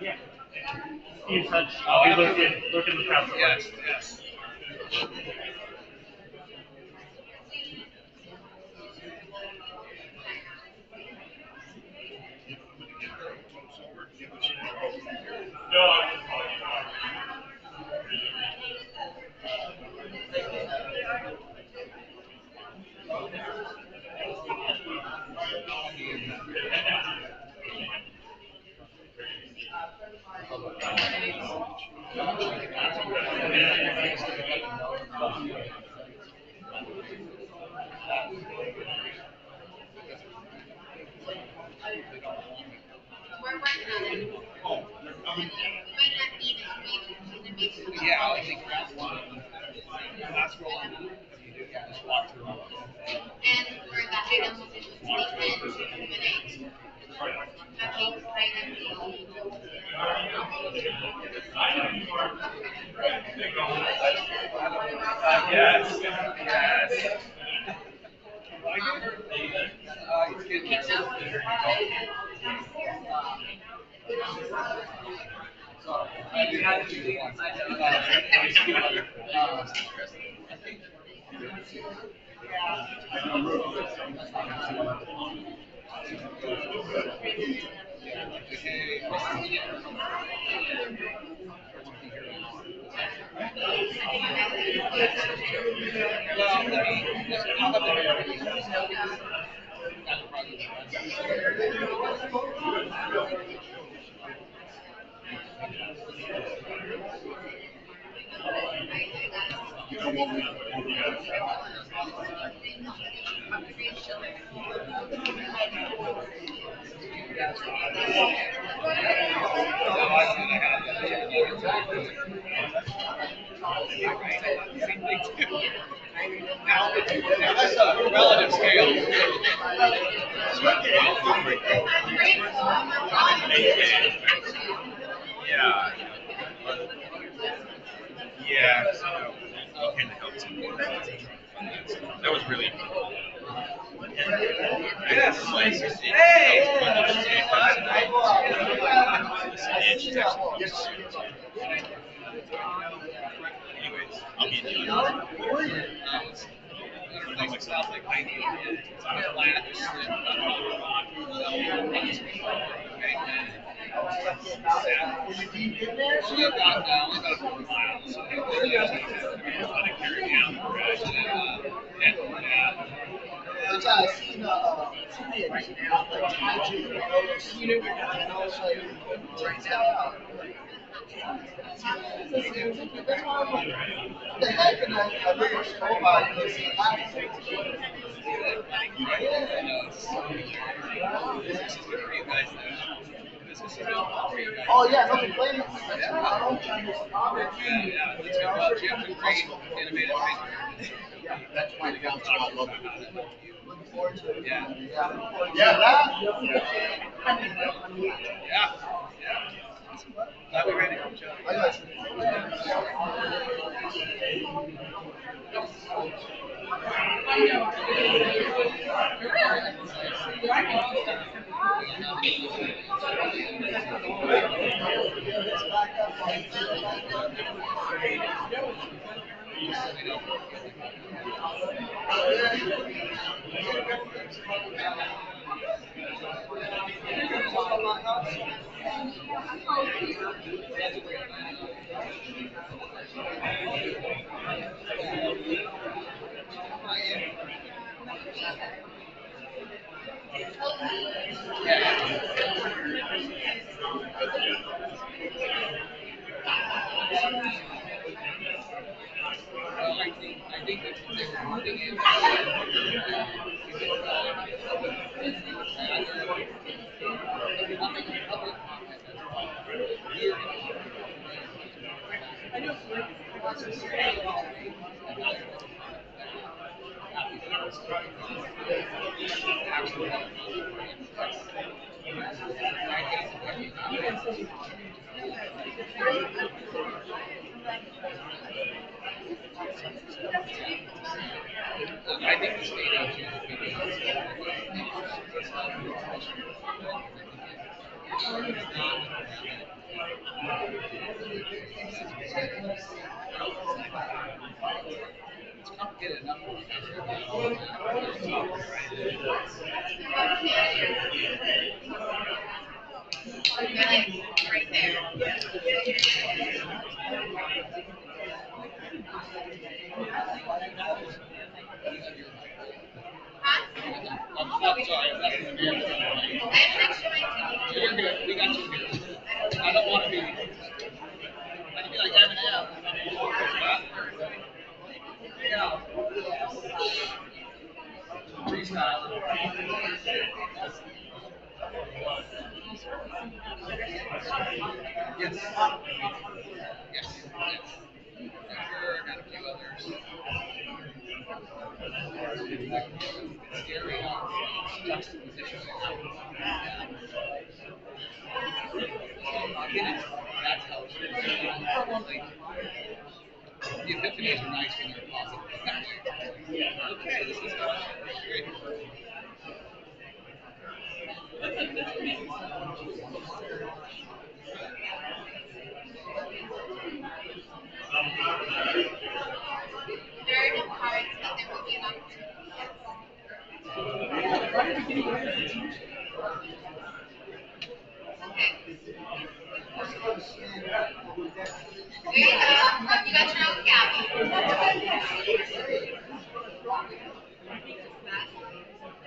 Yeah. In touch. I'll be looking the past. Yes, yes. Yeah, I think round one. Last roll on that. You do, yeah, just walk through. Yes, yes. He's getting you had to do one. Now, that's a relative scale. Yeah. Yeah. So, it kind of helps. That was really cool. Yes. Anyways, I'll be in the audience. I don't know myself, like I need it's on a flat, just slip, rock, so we got only about 4 miles. So we just need to let it carry me out in the garage and yeah. Which I seen right now, like IG, and I was like, right now. That's why I'm like, the heck, and I never spoke about this last week. Oh yeah, no complaining. That's my council. I love it. Looking forward to it. Yeah. Yeah, that. Yeah. Glad we ran into each other. I got you. I think that's what they were moving in. I think the state actually it's complicated enough. Right there. Huh? I'm sorry, I'm not going to be able to. I'm next to my TV. You're good. We got you here. I don't want to be. I can be like Eminem. Yeah. Freestyle. Yes. Yes. Yes. Sure, got a few others. Scary juxtaposition. That's how it should be. Like, the epiphanies are nice when they're positive. Okay, this is great. There are no cards, but there will be an opportunity. Okay. There you go. You got your own gavel.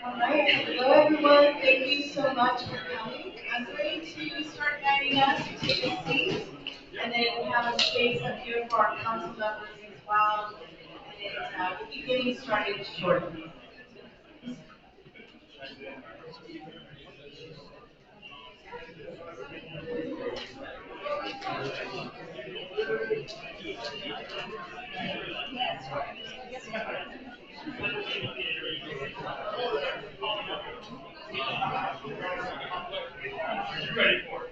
All right, hello everyone. Thank you so much for coming. I'm going to start guiding us to take a seat, and then we have a space up here for our council members as well. And we'll be getting started shortly. Ready for it.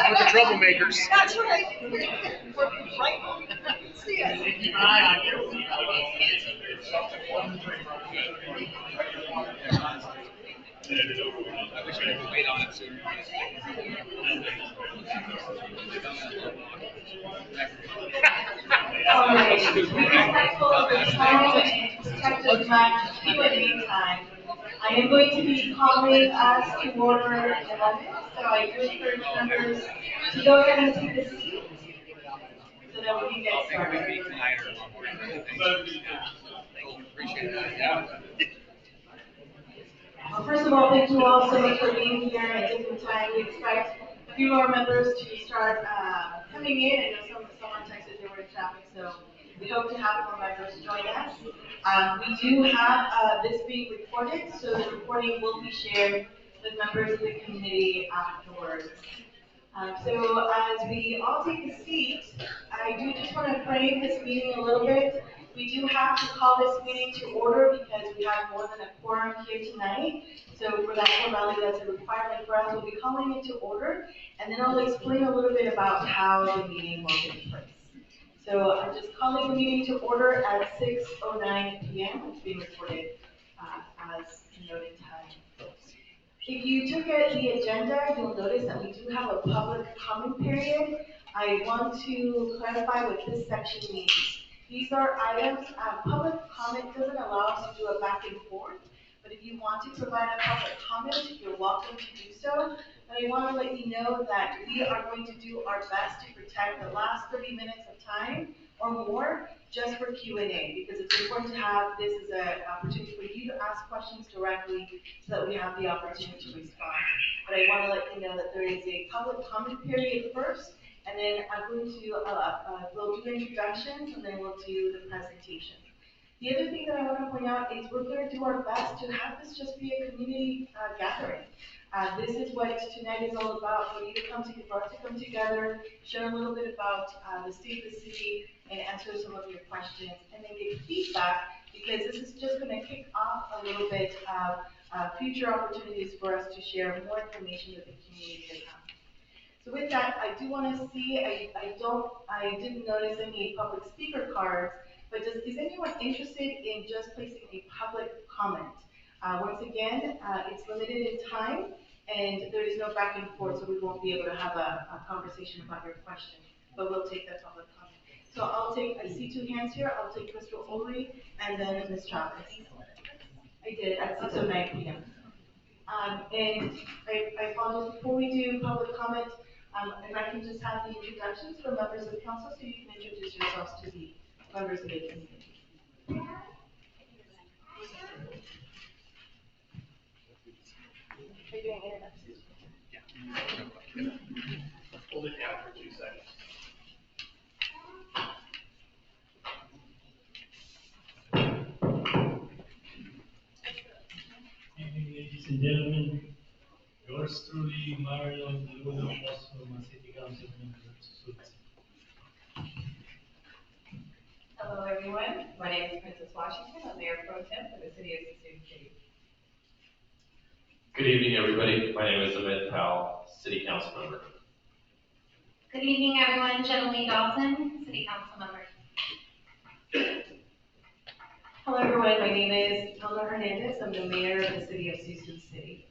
With the troublemakers. That's right. Right. See ya. I wish I could wait on it sooner. All right, to be respectful of the time and to protect as much Q&A time, I am going to be calling us to order in a moment. So I do encourage members to go ahead and take a seat so that we can get started. Tonight or tomorrow morning. Appreciate that. Yeah. Well, first of all, thank you all so much for being here at different time. We expect a few more members to start coming in. I know someone texted they were in traffic, so we hope to have more members join us. We do have this being recorded, so the recording will be shared with members of the community afterwards. So as we all take a seat, I do just want to frame this meeting a little bit. We do have to call this meeting to order because we have more than a quorum here tonight. So for that formality, that's a requirement for us. We'll be calling it to order, and then I'll explain a little bit about how the meeting will take place. So I'm just calling the meeting to order at 6:09 p.m. It's being recorded as noted time. If you took the agenda, you'll notice that we do have a public comment period. I want to clarify what this section means. These are items, public comment doesn't allow us to do a back and forth, but if you want to provide a public comment, you're welcome to do so. But I want to let you know that we are going to do our best to protect the last 30 minutes of time or more just for Q&A, because it's important to have this as an opportunity for you to ask questions directly so that we have the opportunity to respond. But I want to let you know that there is a public comment period first, and then I'm going to, we'll do introductions, and then we'll do the presentation. The other thing that I want to point out is we're going to do our best to have this just be a community gathering. This is what tonight is all about, for you to come together, for us to come together, share a little bit about the state of the city, and answer some of your questions, and then give feedback, because this is just going to kick off a little bit of future opportunities for us to share more information with the community to come. So with that, I do want to see, I didn't notice any public speaker cards, but is anyone interested in just placing a public comment? Once again, it's limited in time, and there is no back and forth, so we won't be able to have a conversation about your question, but we'll take that public comment. So I see two hands here, I'll take Mr. Ulrich, and then Ms. Chavez. I did, at 6:09 p.m. And I apologize, before we do public comment, if I can just have the introductions for members of the council, so you can introduce yourselves to the members of the community. Are you doing introductions? Hold it down for 2 seconds. Evening, ladies and gentlemen. Yours truly, Mario Derulo, from City Council member. Hello, everyone. My name is Princess Washington. I'm Mayor Pro Tem for the City of Suisun City. Good evening, everybody. My name is Amit Powell, City Council member. Good evening, everyone. Jenny Dawson, City Council member. Hello, everyone. My name is Elma Hernandez. I'm the mayor of the City of Suisun City.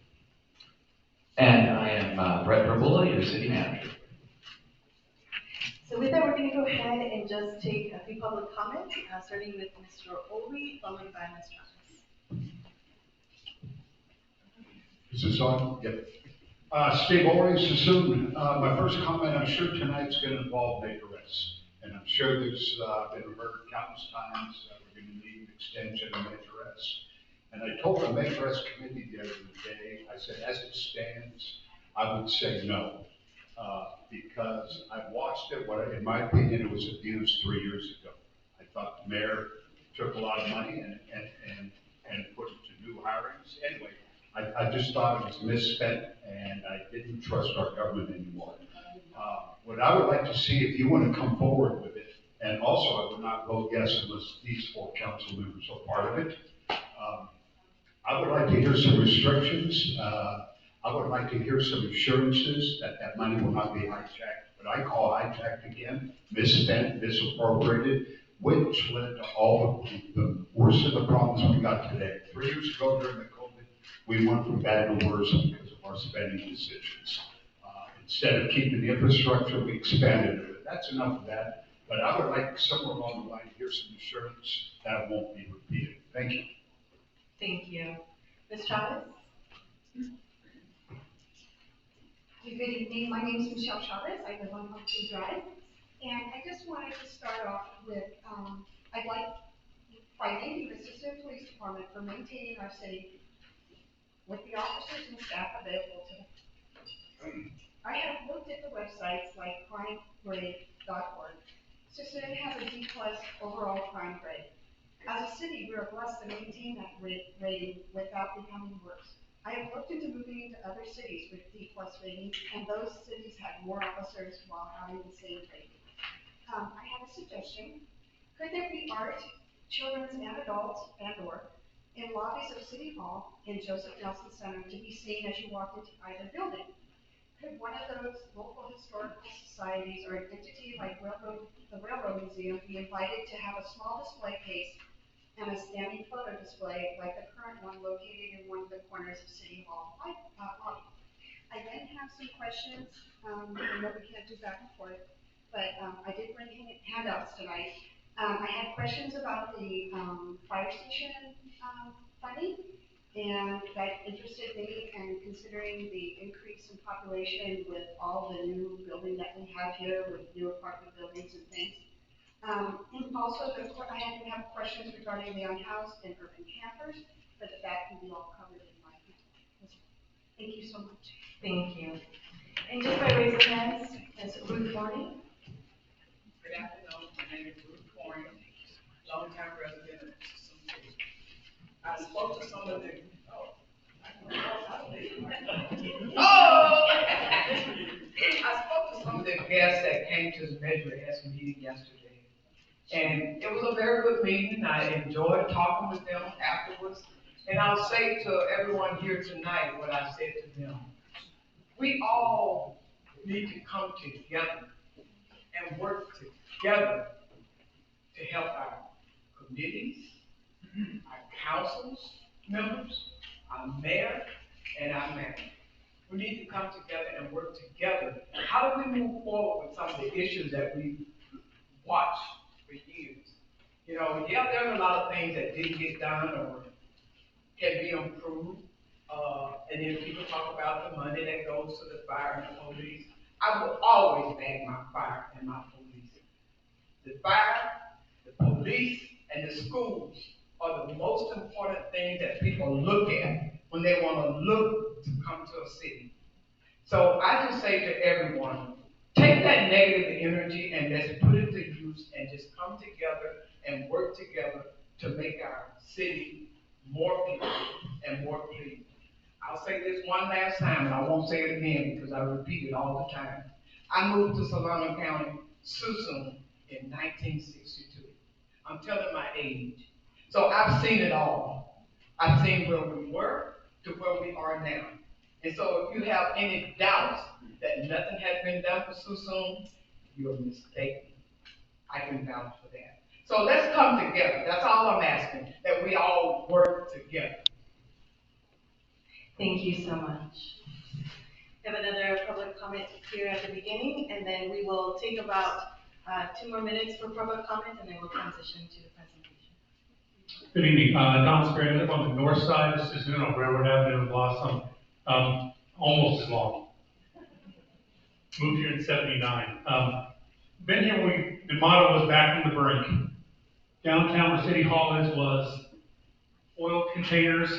And I am Brett Verbula, your city manager. So with that, we're going to go ahead and just take a few public comments, starting with Mr. Ulrich, followed by Ms. Chavez. Is this on? Yep. Steve Ulrich, Suisun. My first comment, I'm sure tonight's going to involve majorettes. And I'm sure there's been heard countless times that we're going to need an extension of majorettes. And I told the majorettes committee the other day, I said, as it stands, I would say no. Because I've watched it, in my opinion, it was abused 3 years ago. I thought the mayor took a lot of money and put it to new hirings. Anyway, I just thought it was misspent, and I didn't trust our government anymore. What I would like to see, if you want to come forward with it, and also I would not vote yes unless these 4 council members are part of it. I would like to hear some restrictions. I would like to hear some assurances that that money will not be hijacked. What I call hijacked again, misspent, misappropriated, which led to all the worst of the problems we got today. 3 years ago during the COVID, we went from bad to worse because of our spending decisions. Instead of keeping the infrastructure, we expanded it. That's enough of that. But I would like somewhere along the line to hear some assurance that it won't be repeated. Thank you. Thank you. Ms. Chavez? Good evening. My name is Michelle Chavez. I live on Humphrey Drive. And I just wanted to start off with, I'd like thanking the Suisun Police Department for maintaining our city with the officers and staff available to them. I have looked at the websites like crimegrade.org. Suisun has a D+ overall crime grade. As a city, we are blessed to maintain that rating without becoming worse. I have looked into moving into other cities with D+ ratings, and those cities had more officers while having the same rating. I have a suggestion. Could there be art, children's and adults, and/or in lobbies of City Hall in Joseph Nelson Center to be seen as you walk into either building? Could one of those local historical societies or an entity like the Railroad Museum be invited to have a small display case and a standing photo display like the current one located in one of the corners of City Hall lobby? I then have some questions. I know we can't do back and forth, but I did bring handouts tonight. I had questions about the fire station funding, and that interested me, and considering the increase in population with all the new building that we have here with new apartment buildings and things. Also, I have questions regarding the unhoused and urban campers, but that can be all covered in my hand. Thank you so much. Thank you. And just by raising hands, Ms. Ruth Warney. Good afternoon. My name is Ruth Warren, longtime resident of Suisun City. I spoke to some of the, Oh! I spoke to some of the guests that came to the Measure S meeting yesterday. And it was a very good meeting. I enjoyed talking with them afterwards. And I'll say to everyone here tonight what I said to them. We all need to come together and work together to help our committees, our councils members, our mayor, and our manager. We need to come together and work together. How do we move forward with some of the issues that we watched for years? You know, yeah, there's a lot of things that didn't get done or can be improved. And then people talk about the money that goes to the fire and the police. I will always back my fire and my police. The fire, the police, and the schools are the most important things that people look at when they want to look to come to a city. So I just say to everyone, take that negative energy and let's put it to use and just come together and work together to make our city more people and more pleasing. I'll say this one last time, and I won't say it again because I repeat it all the time. I moved to Solano County, Suisun, in 1962. I'm telling my age. So I've seen it all. I've seen where we were to where we are now. And so if you have any doubts that nothing has been done for Suisun, you're mistaken. I can vouch for that. So let's come together. That's all I'm asking, that we all work together. Thank you so much. We have another public comment here at the beginning, and then we will take about 2 more minutes for public comment, and then we'll transition to the presentation. Good evening, Don Sperry. I live on the north side of Suisun on Railroad Avenue in Blossom, almost as long. Moved here in '79. Been here when the motto was back from the brink. Downtown where City Hall is was oil containers,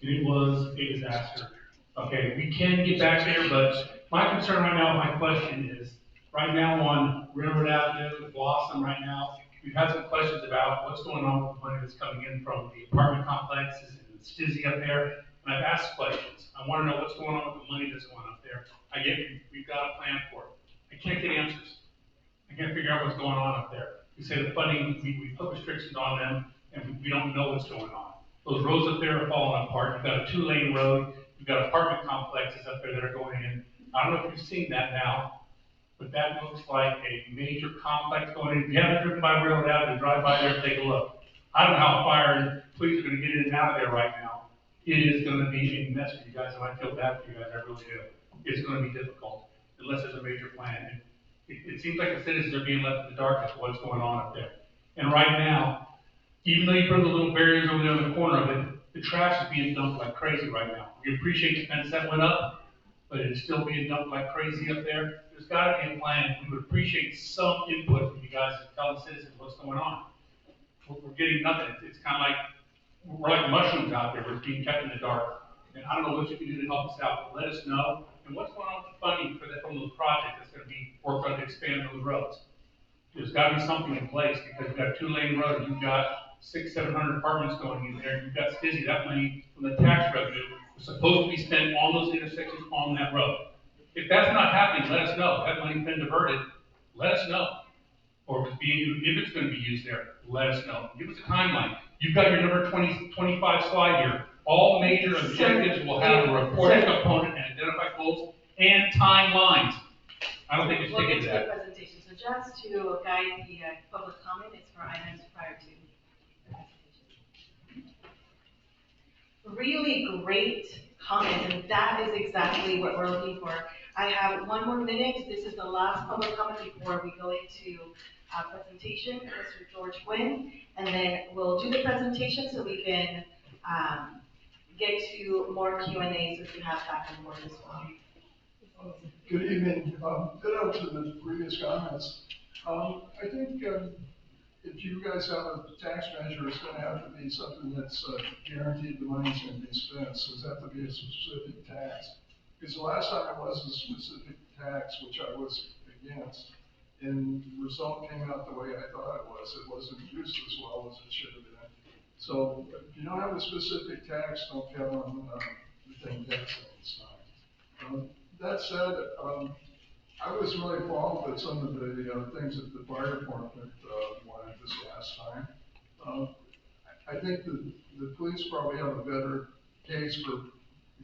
and it was a disaster. Okay, we can get back there, but my concern right now, my question is, right now on Railroad Avenue, Blossom right now, we've had some questions about what's going on with the money that's coming in from the apartment complexes and Stizzy up there, and I've asked questions. I want to know what's going on with the money that's going up there. I get we've got a plan for it. I can't get answers. I can't figure out what's going on up there. We say the funding, we put restrictions on them, and we don't know what's going on. Those roads up there are falling apart. You've got a 2-lane road. You've got apartment complexes up there that are going in. I don't know if you've seen that now, but that looks like a major complex going in. If you haven't driven by Railroad Avenue, drive by there and take a look. I don't know how fire and police are going to get in and out of there right now. It is going to be a mess for you guys, and I feel bad for you guys. I really do. It's going to be difficult unless there's a major plan. It seems like the citizens are being left in the dark as to what's going on up there. And right now, even though you put the little barriers over there in the corner of it, the trash is being dumped like crazy right now. We appreciate the fence that went up, but it's still being dumped like crazy up there. There's got to be a plan. We would appreciate some input from you guys to tell the citizens what's going on. We're getting nothing. It's kind of like, we're like mushrooms out there. We're being kept in the dark. And I don't know what you can do to help us out, but let us know. And what's going on with the funding for from those projects that's going to be worked on to expand those roads? There's got to be something in place because you've got a 2-lane road. You've got 600-700 apartments going in there. You've got Stizzy. That money from the tax revenue was supposed to be spent on those intersections on that road. If that's not happening, let us know. That money's been diverted. Let us know. Or if it's going to be used there, let us know. Give us a timeline. You've got your number 25 slide here. All major objectives will have a reporting component and identify goals and timelines. I don't think it's we'll taken get to to the that. presentation. So just to guide the public comment, it's for items prior to the presentation. Really great comment, and that is exactly what we're looking for. I have 1 more minute. This is the last public comment before we go into presentation, Mr. George Gwynn, and then we'll do the presentation so we can get to more Q&As if you have back and forth as well. Good evening. Ditto to the previous comments. I think if you guys have a tax measure, it's going to have to be something that's guaranteed the money's going to be spent. So it's have to be a specific tax. Because the last time it was a specific tax, which I was against, and the result came out the way I thought it was. It wasn't used as well as it should have been. So if you don't have a specific tax, don't count on the thing passing this time. That said, I was really involved with some of the things that the fire department wanted this last time. I think the police probably have a better case for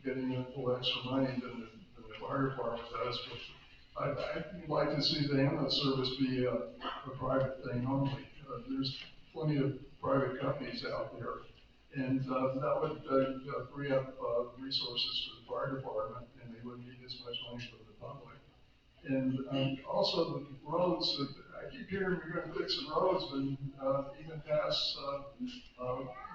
getting a little extra money than the fire department does, but I'd like to see the ambulance service be a private thing only. There's plenty of private companies out there, and that would free up resources for the fire department, and they wouldn't need as much money from the public. And also the roads, I keep hearing we're gonna fix the roads and even pass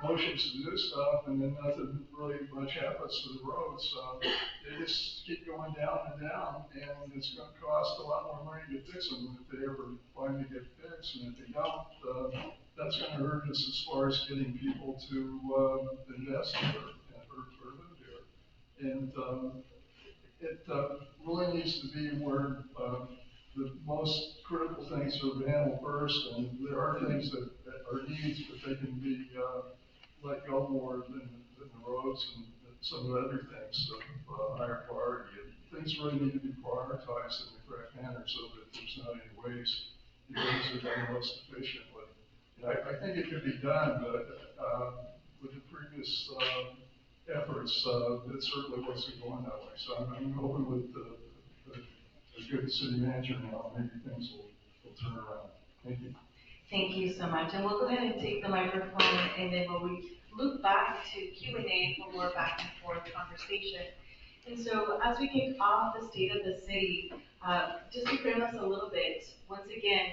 motions to do stuff, and then nothing really much happens to the roads. They just keep going down and down, and it's gonna cost a lot more money to fix them if they ever finally get fixed, and if they don't, that's gonna hurt us as far as getting people to invest there or live there. And it really needs to be where the most critical things are handled first, and there are things that are needs, but they can be let go more than the roads and some of the other things of higher priority. Things really need to be prioritized in the correct manner so that there's not any waste. Things are done most efficiently. And I think it could be done, but with the previous efforts, it certainly wasn't going that way. So I'm hoping with a good city manager now, maybe things will turn around. Thank you. Thank you so much. And we'll go ahead and take the microphone, and then we'll loop back to Q&A for more back and forth conversation. And so as we kick off the state of the city, just to frame us a little bit, once again,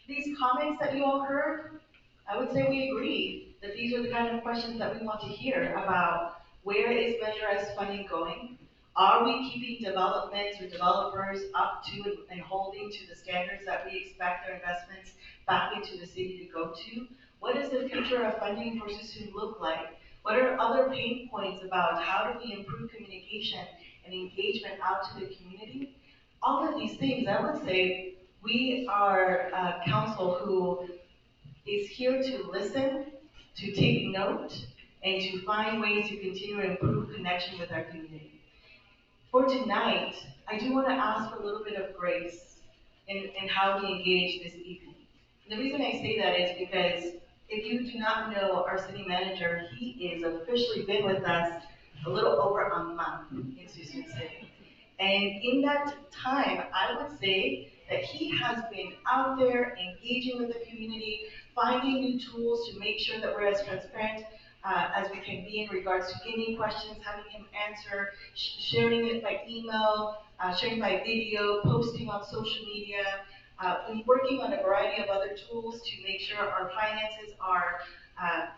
these comments that you all heard, I would say we agree that these are the kind of questions that we want to hear about where is Measure S funding going? Are we keeping developments or developers up to and holding to the standards that we expect their investments back into the city to go to? What does the future of funding for Suisun look like? What are other pain points about how do we improve communication and engagement out to the community? All of these things, I would say, we are a council who is here to listen, to take note, and to find ways to continue to improve connection with our community. For tonight, I do want to ask for a little bit of grace in how we engage this evening. And the reason I say that is because if you do not know our city manager, he is officially been with us a little over a month in Suisun City. And in that time, I would say that he has been out there engaging with the community, finding new tools to make sure that we're as transparent as we can be in regards to any questions, having him answer, sharing it by email, sharing by video, posting on social media, and working on a variety of other tools to make sure our finances are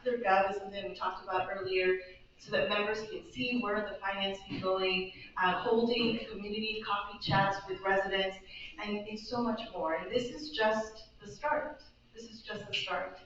cleared out, is something we talked about earlier, so that members can see where the financing is going, holding community coffee chats with residents, and so much more. And this is just the start. This is just the start.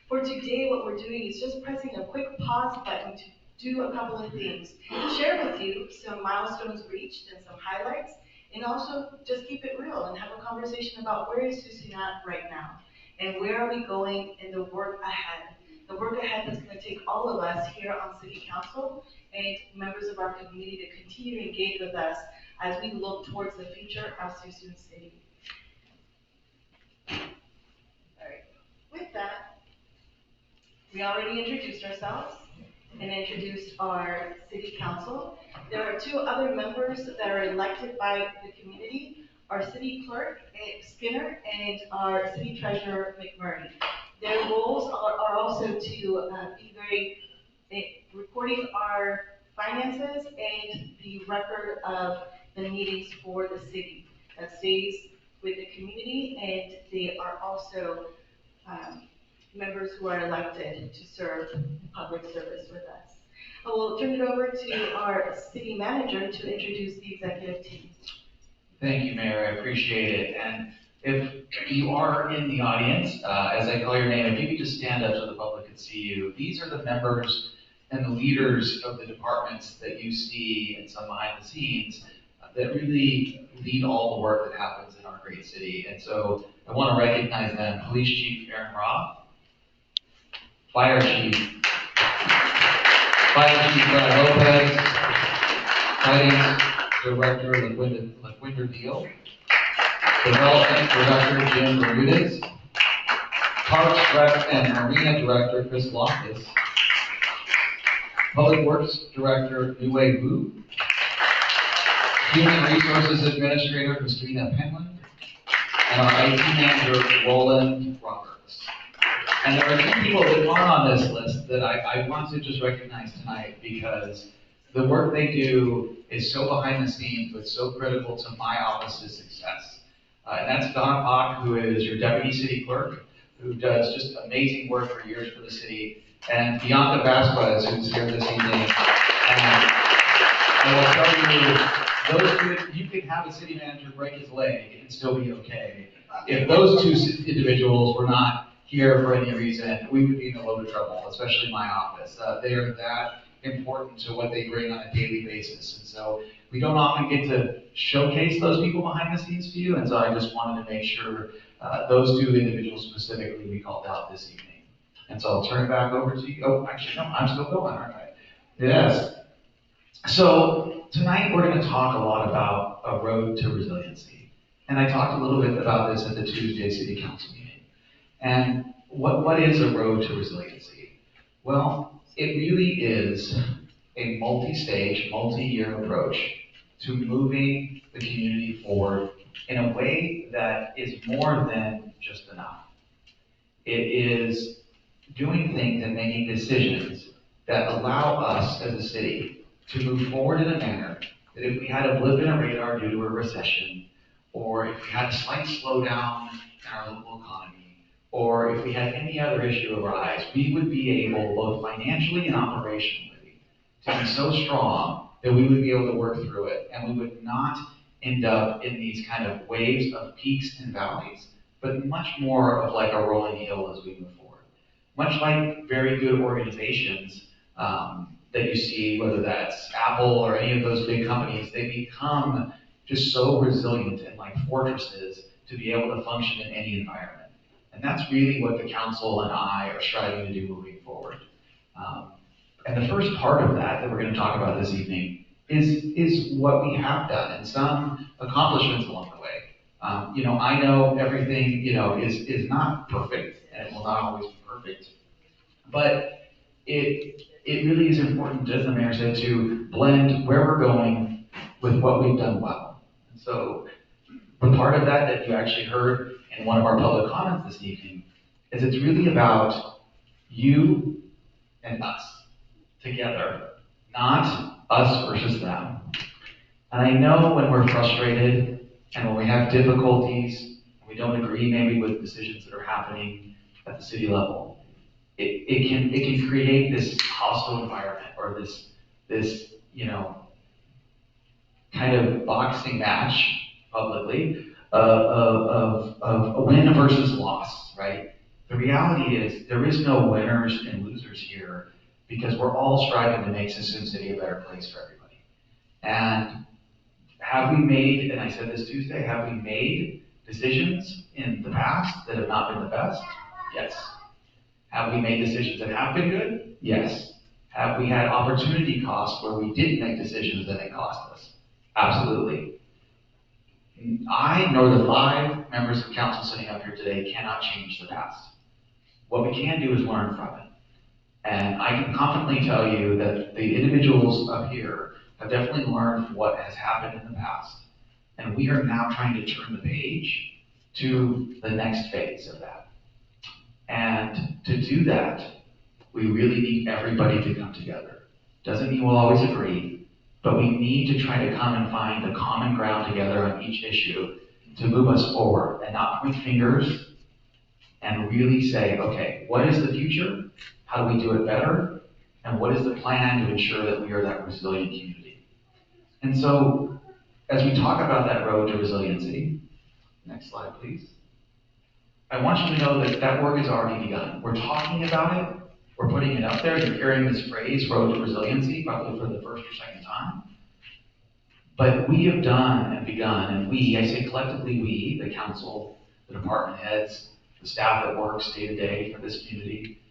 For today, what we're doing is just pressing a quick pause button to do a couple of things. Share with you some milestones reached and some highlights, and also just keep it real and have a conversation about where is Suisun at right now, and where are we going in the work ahead. The work ahead that's going to take all of us here on City Council and members of our community to continue to engage with us as we look towards the future of Suisun City. All right. With that, we already introduced ourselves and introduced our City Council. There are two other members that are elected by the community, our City Clerk, Skinner, and our City Treasurer, McMurray. Their roles are also to be very recording our finances and the record of the meetings for the city. That stays with the community, and they are also members who are elected to serve public service with us. I will turn it over to our city manager to introduce the executive team. Thank you, Mayor. I appreciate it. And if you are in the audience, as I call your name, if you could just stand up so the public can see you. These are the members and the leaders of the departments that you see and some behind the scenes that really lead all the work that happens in our great city. And so I want to recognize them. Police Chief Aaron Roth, Fire Chief Brad Lopez, Finance Director LaQuinda Deal, Development Director Jim Bermudez, Parks, Rec, and Marina Director Chris Loftus, Public Works Director Nue Wu, Human Resources Administrator Christina Penland, and our IT Manager Roland Roberts. And there are two people that aren't on this list that I want to just recognize tonight because the work they do is so behind the scenes, but so critical to my office's success. And that's Donna Bach, who is your Deputy City Clerk, who does just amazing work for years for the city, and Bianca Vasquez, who's here this evening. And I will tell you, those two, you can have a city manager break his leg and still be okay. If those two individuals were not here for any reason, we would be in a load of trouble, especially my office. They are that important to what they bring on a daily basis. And so we don't often get to showcase those people behind the scenes to you, and so I just wanted to make sure those two individuals specifically we called out this evening. And so I'll turn it back over to you. Oh, actually, no, I'm still going, aren't I? Yes. So tonight we're going to talk a lot about a road to resiliency. And I talked a little bit about this at the Tuesday City Council meeting. And what is a road to resiliency? Well, it really is a multi-stage, multi-year approach to moving the community forward in a way that is more than just enough. It is doing things and making decisions that allow us as a city to move forward in a manner that if we had a blip in a radar due to a recession, or if we had a slight slowdown in our local economy, or if we had any other issue arise, we would be able, both financially and operationally, to be so strong that we would be able to work through it, and we would not end up in these kind of waves of peaks and valleys, but much more of like a rolling hill as we move forward. Much like very good organizations that you see, whether that's Apple or any of those big companies, they become just so resilient and like fortresses to be able to function in any environment. And that's really what the council and I are striving to do moving forward. And the first part of that we're going to talk about this evening is what we have done and some accomplishments along the way. You know, I know everything, you know, is not perfect and it will not always be perfect, but it really is important, as the mayor said, to blend where we're going with what we've done well. And so the part of that you actually heard in one of our public comments this evening is it's really about you and us together, not us versus them. And I know when we're frustrated and when we have difficulties, and we don't agree maybe with decisions that are happening at the city level, it can create this hostile environment or this you know, kind of boxing match publicly of a win versus loss, right? The reality is there is no winners and losers here because we're all striving to make Suisun City a better place for everybody. And have we made, and I said this Tuesday, have we made decisions in the past that have not been the best? Yes. Have we made decisions that have been good? Yes. Have we had opportunity costs where we didn't make decisions that it cost us? Absolutely. I, nor the 5 members of council sitting up here today, cannot change the past. What we can do is learn from it. And I can confidently tell you that the individuals up here have definitely learned what has happened in the past. And we are now trying to turn the page to the next phase of that. And to do that, we really need everybody to come together. Doesn't mean we'll always agree, but we need to try to come and find the common ground together on each issue to move us forward and not point fingers and really say, okay, what is the future? How do we do it better? And what is the plan to ensure that we are that resilient community? And so, as we talk about that road to resiliency, next slide, please. I want you to know that that work has already begun. We're talking about it. We're putting it up there. You're hearing this phrase, road to resiliency, probably for the first or second time. But we have done and begun, and we, I say collectively we, the council, the department heads, the staff that works day to day for this community,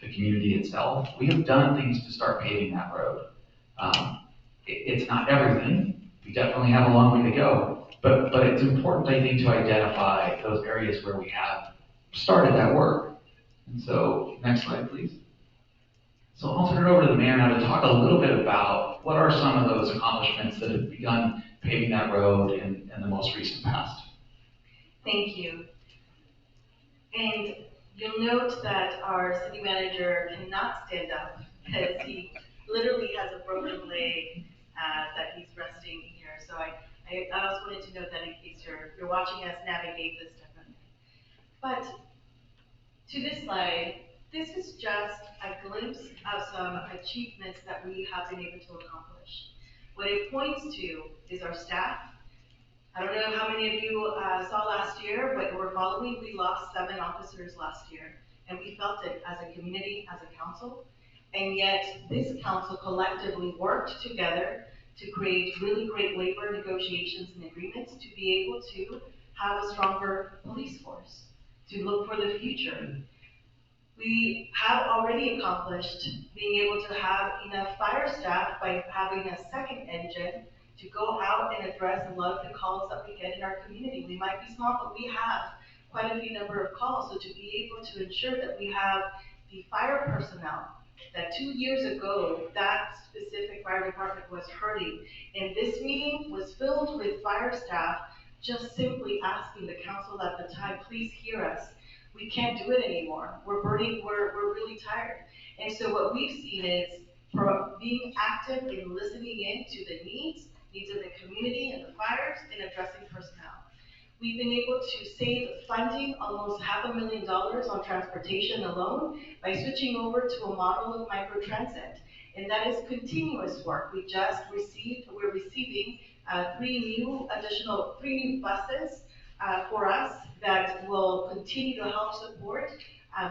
the community itself, we have done things to start paving that road. It's not everything. We definitely have a long way to go. But it's important, I think, to identify those areas where we have started that work. And so, next slide, please. So I'll turn it over to the mayor now to talk a little bit about what are some of those accomplishments that have begun paving that road in the most recent past. Thank you. And you'll note that our city manager cannot stand up because he literally has a broken leg that he's resting here. So I also wanted to note that in case you're watching us navigate this differently. But to this slide, this is just a glimpse of some achievements that we have been able to accomplish. What it points to is our staff. I don't know how many of you saw last year, but we're following, we lost 7 officers last year, and we felt it as a community, as a council, and yet this council collectively worked together to create really great labor negotiations and agreements to be able to have a stronger police force, to look for the future. We have already accomplished being able to have enough fire staff by having a second engine to go out and address a lot of the calls that we get in our community. We might be small, but we have quite a few number of calls. So to be able to ensure that we have the fire personnel, that 2 years ago, that specific fire department was hurting. And this meeting was filled with fire staff just simply asking the council at the time, please hear us. We can't do it anymore. We're burning, we're really tired. And so what we've seen is from being active in listening in to the needs of the community and the fires and addressing personnel. We've been able to save funding almost $500,000 on transportation alone by switching over to a model of microtransit. And that is continuous work. We're receiving 3 new buses for us that will continue to help support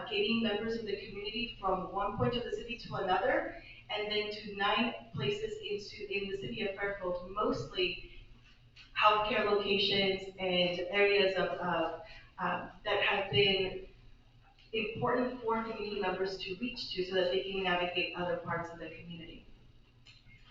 getting members of the community from one point of the city to another, and then to 9 places in the city of Fairfield, mostly healthcare locations and areas that have been important for community members to reach to so that they can navigate other parts of the community.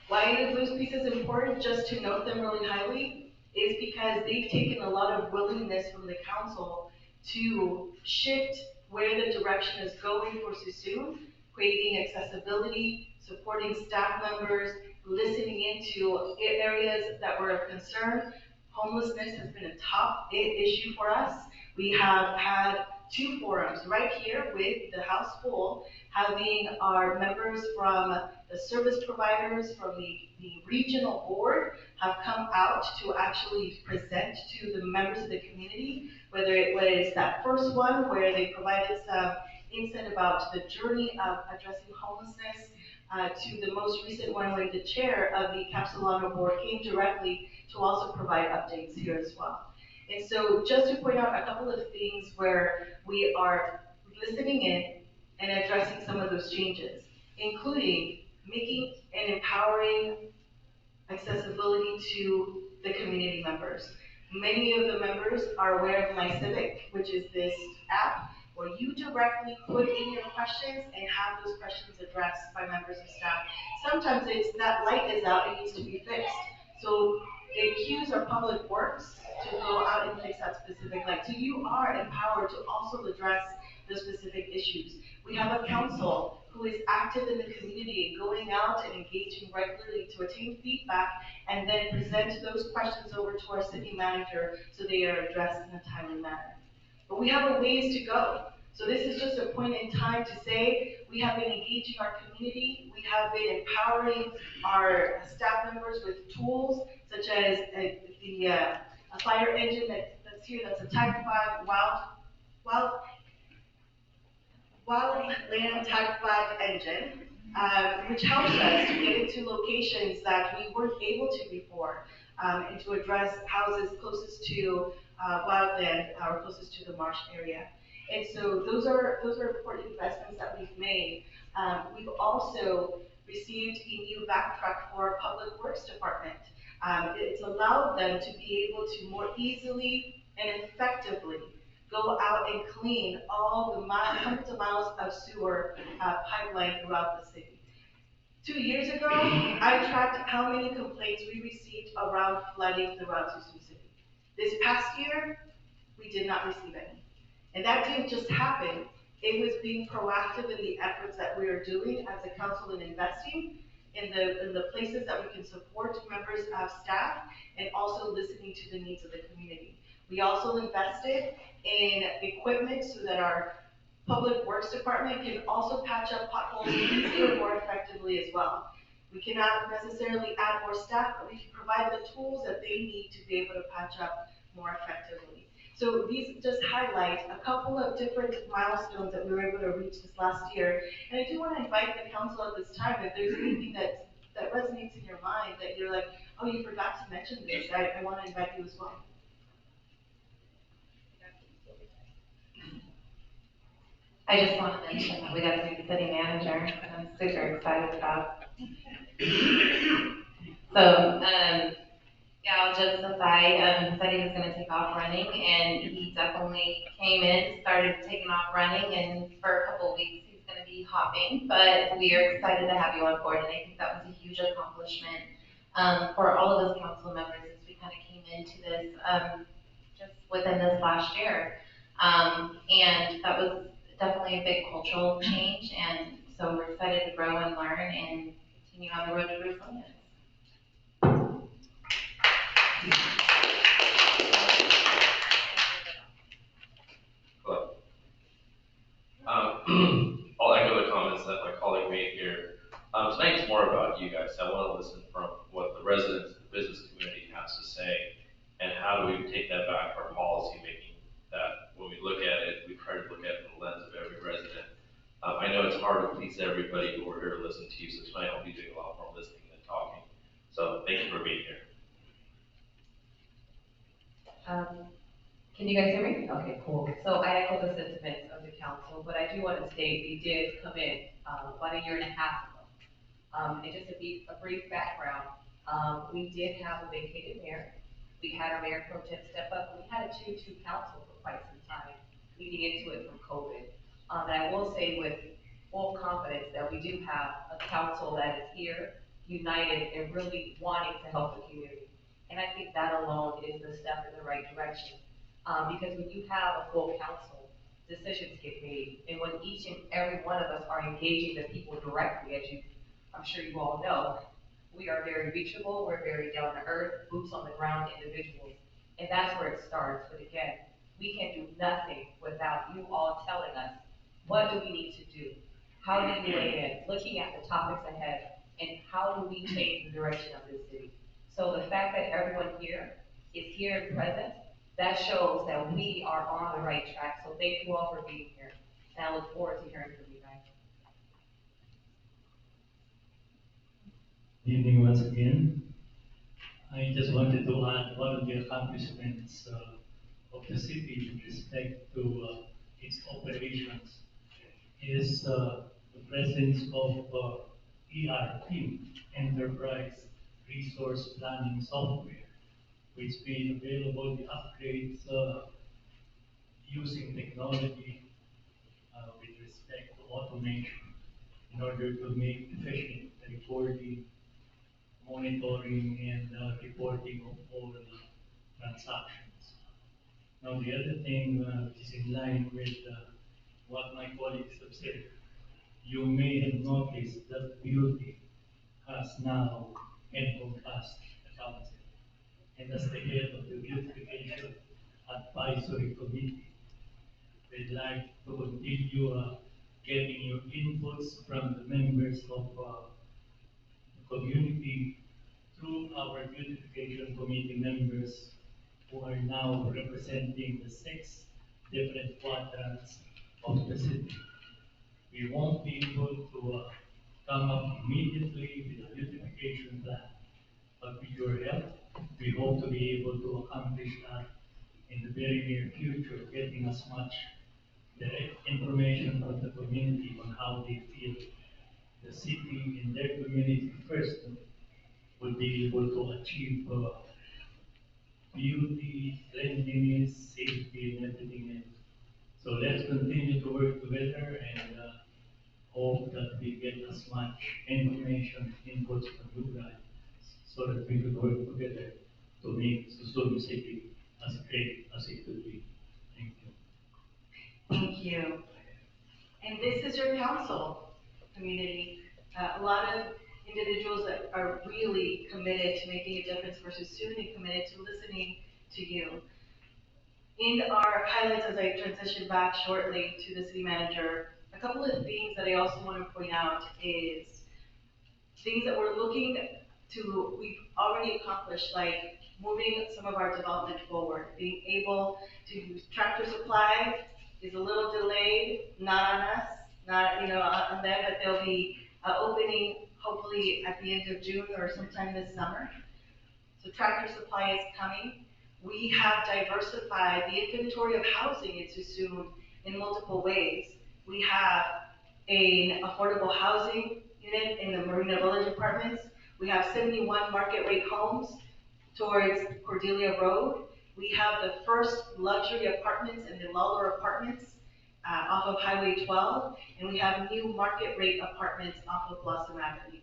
Why are those pieces important? Just to note them really highly is because they've taken a lot of willingness from the council to shift where the direction is going for Suisun, creating accessibility, supporting staff members, listening into areas that were of concern. Homelessness has been a top issue for us. We have had 2 forums right here with the house full, having our members from the service providers, from the regional board have come out to actually present to the members of the community, whether it was that first one where they provided some insight about the journey of addressing homelessness, to the most recent one where the chair of the Capsolano board came directly to also provide updates here as well. And so just to point out a couple of things where we are listening in and addressing some of those changes, including making and empowering accessibility to the community members. Many of the members are aware of My Civic, which is this app where you directly put in your questions and have those questions addressed by members of staff. Sometimes it's that light is out, it needs to be fixed. So it cues our public works to go out and fix that specific light. So you are empowered to also address the specific issues. We have a council who is active in the community and going out and engaging regularly to attain feedback and then present those questions over to our city manager so they are addressed in a timely manner. But we have a ways to go. So this is just a point in time to say we have been engaging our community, we have been empowering our staff members with tools such as a fire engine that's here, that's a Type 5 wildland Type 5 engine, which helps us to get into locations that we weren't able to before, and to address houses closest to wildland or closest to the marsh area. And so those are important investments that we've made. We've also received a new back truck for our Public Works Department. It's allowed them to be able to more easily and effectively go out and clean all the hundreds of miles of sewer pipeline throughout the city. 2 years ago, I tracked how many complaints we received around flooding throughout Suisun City. This past year, we did not receive any. And that didn't just happen. It was being proactive in the efforts that we are doing as a council and investing in the places that we can support members of staff and also listening to the needs of the community. We also invested in equipment so that our Public Works Department can also patch up potholes easier, more effectively as well. We cannot necessarily add more staff, but we can provide the tools that they need to be able to patch up more effectively. So these just highlight a couple of different milestones that we were able to reach this last year. And I do want to invite the council at this time, if there's anything that resonates in your mind that you're like, oh, you forgot to mention this, I want to invite you as well. I just want to mention that we got a new city manager, and I'm super excited about. So, yeah, I'll justify, said he was gonna take off running, and he definitely came in, started taking off running, and for a couple of weeks, he's gonna be hopping, but we are excited to have you on board, and I think that was a huge accomplishment, for all of us council members as we kind of came into this, just within this last year. And that was definitely a big cultural change, and so we're excited to grow and learn and continue on the road to resilience. Hello. I'll echo the comments that my colleague made here. Tonight's more about you guys. I want to listen from what the residents, the business community has to say, and how do we take that back for policy making, that when we look at it, we try to look at it from the lens of every resident. I know it's hard to please everybody, but we're here to listen to you, so tonight I'll be doing a lot more listening than talking. So thank you for being here. Can you guys hear me? Okay, cool. So I echo the sentiments of the council, but I do want to state we did come in about a year and a half ago. And just to be a brief background, we did have a vacated mayor. We had our mayor pro tem step up. We had a 2-2 council for quite some time, leading into it from COVID. And I will say with full confidence that we do have a council that is here, united, and really wanting to help the community. And I think that alone is the step in the right direction. Because when you have a full council, decisions get made. And when each and every one of us are engaging the people directly, as I'm sure you all know, we are very reachable, we're very down to earth, boots on the ground individuals. And that's where it starts. But again, we can do nothing without you all telling us, what do we need to do? How do you weigh in? Looking at the topics ahead, and how do we change the direction of this city? So the fact that everyone here is here and present, that shows that we are on the right track. So thank you all for being here. And I look forward to hearing from you guys. Good evening once again. I just wanted to add one of the accomplishments of the city with respect to its operations is the presence of ERP, Enterprise Resource Planning Software, which made available the upgrades using technology with respect to automation in order to make efficient reporting, monitoring, and reporting of all transactions. Now, the other thing which is in line with what my colleagues have said, you may have noticed that beauty has now encompassed the council. And as the head of the Beautification Advisory Committee, we'd like to continue getting your inputs from the members of the community through our Beautification Committee members who are now representing the 6 different quadrants of the city. We won't be able to come up immediately with a beautification plan, but with your help, we hope to be able to accomplish that in the very near future, getting as much direct information from the community on how they feel the city in their community first will be able to achieve beauty, cleanliness, safety, and everything else. So let's continue to work together, and hope that we get as much information, inputs from you guys, so that we can work together to make Suisun City as great as it could be. Thank you. Thank you. And this is your council community. A lot of individuals that are really committed to making a difference for Suisun and committed to listening to you. In our highlights, as I transition back shortly to the city manager, a couple of things that I also want to point out is things that we're looking to, we've already accomplished, like moving some of our development forward, being able to use Tractor Supply is a little delayed, not on us, not, on them, but they'll be opening hopefully at the end of June or sometime this summer. So Tractor Supply is coming. We have diversified the inventory of housing in Suisun in multiple ways. We have an affordable housing unit in the Marina Village apartments. We have 71 market rate homes towards Cordelia Road. We have the first luxury apartments in the Lawlor apartments off of Highway 12, and we have new market rate apartments off of Blossom Avenue.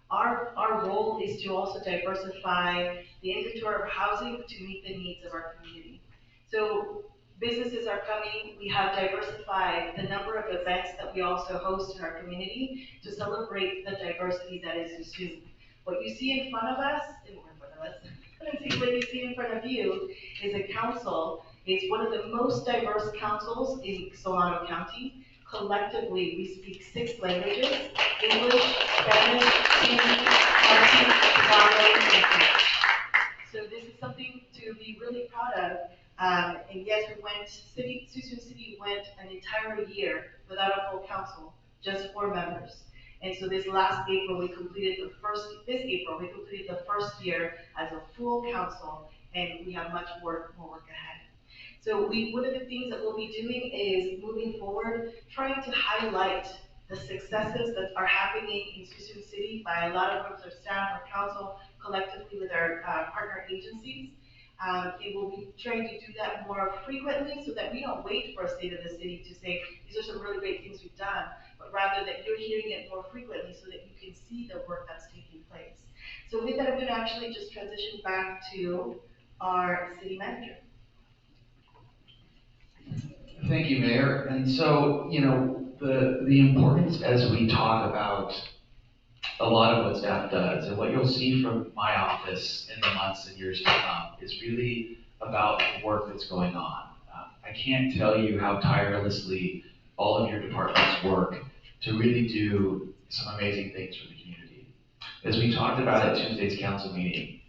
Our role is to also diversify the inventory of housing to meet the needs of our community. So businesses are coming. We have diversified the number of events that we also host in our community to celebrate the diversity that is Suisun. What you see in front of us, what you see in front of you is a council. It's one of the most diverse councils in Solano County. Collectively, we speak 6 languages: English, Spanish, Hindi, Farsi, Tagalog, and French. So this is something to be really proud of. And yes, Suisun City went an entire year without a full council, just 4 members. And so this April, we completed the first year as a full council, and we have much more work ahead. So one of the things that we'll be doing is moving forward, trying to highlight the successes that are happening in Suisun City by a lot of members of staff, our council, collectively with our partner agencies. And we'll be trying to do that more frequently so that we don't wait for a state of the city to say, these are some really great things we've done, but rather that you're hearing it more frequently so that you can see the work that's taking place. So with that, I'm going to actually just transition back to our city manager. Thank you, Mayor. And so, the importance as we talk about a lot of what staff does, and what you'll see from my office in the months and years to come, is really about the work that's going on. I can't tell you how tirelessly all of your departments work to really do some amazing things for the community. As we talked about at Tuesday's council meeting,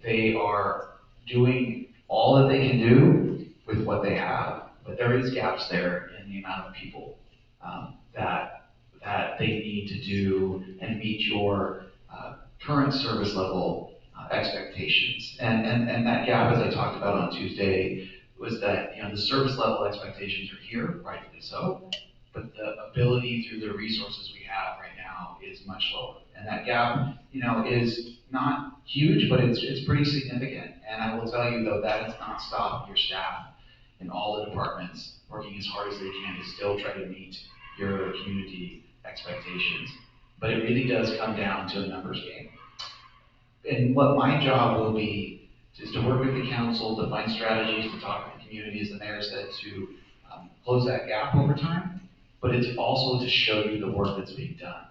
they are doing all that they can do with what they have, but there is gaps there in the amount of people that they need to do and meet your current service level expectations. And that gap, as I talked about on Tuesday, was that the service level expectations are here, rightfully so, but the ability through the resources we have right now is much lower. And that gap, is not huge, but it's pretty significant. And I will tell you though, that has not stopped your staff in all the departments working as hard as they can to still try to meet your community expectations. But it really does come down to a numbers game. And what my job will be is to work with the council to find strategies to talk with the community, as the mayor said, to close that gap over time. But it's also to show you the work that's being done.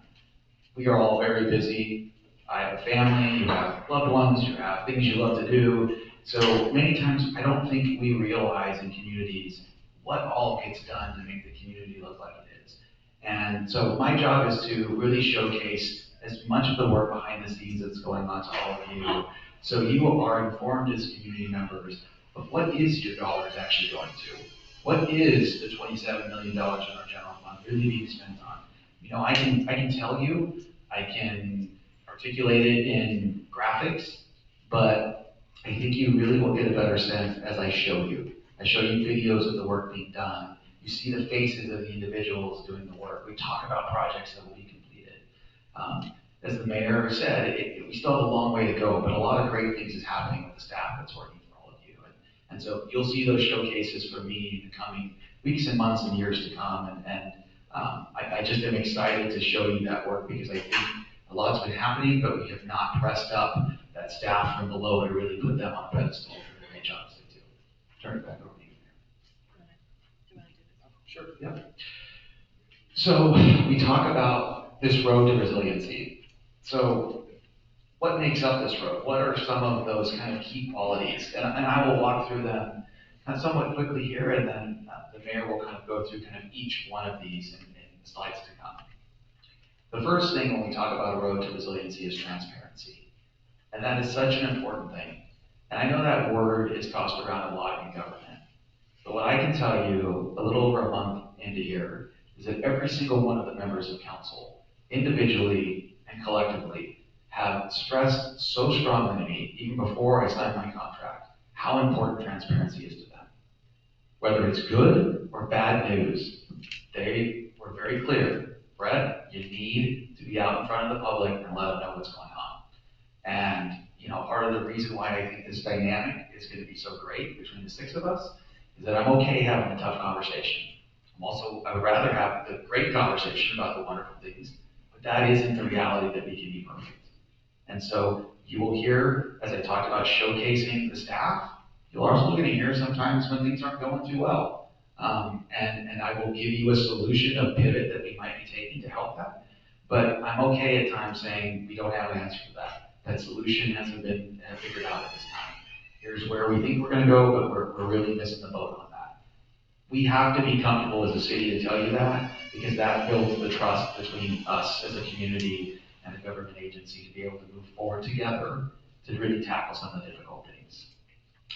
We are all very busy. I have a family, you have loved ones, you have things you love to do. So many times I don't think we realize in communities what all gets done to make the community look like it is. And so my job is to really showcase as much of the work behind the scenes that's going on to all of you, so you are informed as community members of what is your dollars actually going to. What is the $27 million in our general fund really being spent on? I can tell you, I can articulate it in graphics, but I think you really will get a better sense as I show you. I show you videos of the work being done. You see the faces of the individuals doing the work. We talk about projects that will be completed. As the mayor said, we still have a long way to go, but a lot of great things is happening with the staff that's working for all of you. And so you'll see those showcases from me in the coming weeks and months and years to come. And I just am excited to show you that work because I think a lot's been happening, but we have not pressed up that staff from below to really put them on a pedestal for the great jobs they do. Turn it back over to you. Sure. Yeah. So we talk about this road to resiliency. So what makes up this road? What are some of those kind of key qualities? And I will walk through them kind of somewhat quickly here, and then the mayor will kind of go through kind of each one of these in the slides to come. The first thing when we talk about a road to resiliency is transparency. And that is such an important thing. And I know that word is tossed around a lot in government. But what I can tell you a little over a month into here is that every single one of the members of council, individually and collectively, have stressed so strongly to me, even before I signed my contract, how important transparency is to them. Whether it's good or bad news, they were very clear. Brett, you need to be out in front of the public and let them know what's going on. And, you know, part of the reason why I think this dynamic is going to be so great between the six of us is that I'm okay having a tough conversation. I would rather have the great conversation about the wonderful things, but that isn't the reality that we can be perfect. And so you will hear, as I talked about showcasing the staff, you're also going to hear sometimes when things aren't going too well. And I will give you a solution, a pivot that we might be taking to help that. But I'm okay at times saying we don't have an answer for that. That solution hasn't been figured out at this time. Here's where we think we're going to go, but we're really missing the boat on that. We have to be comfortable as a city to tell you that, because that builds the trust between us as a community and a government agency to be able to move forward together to really tackle some of the difficult things.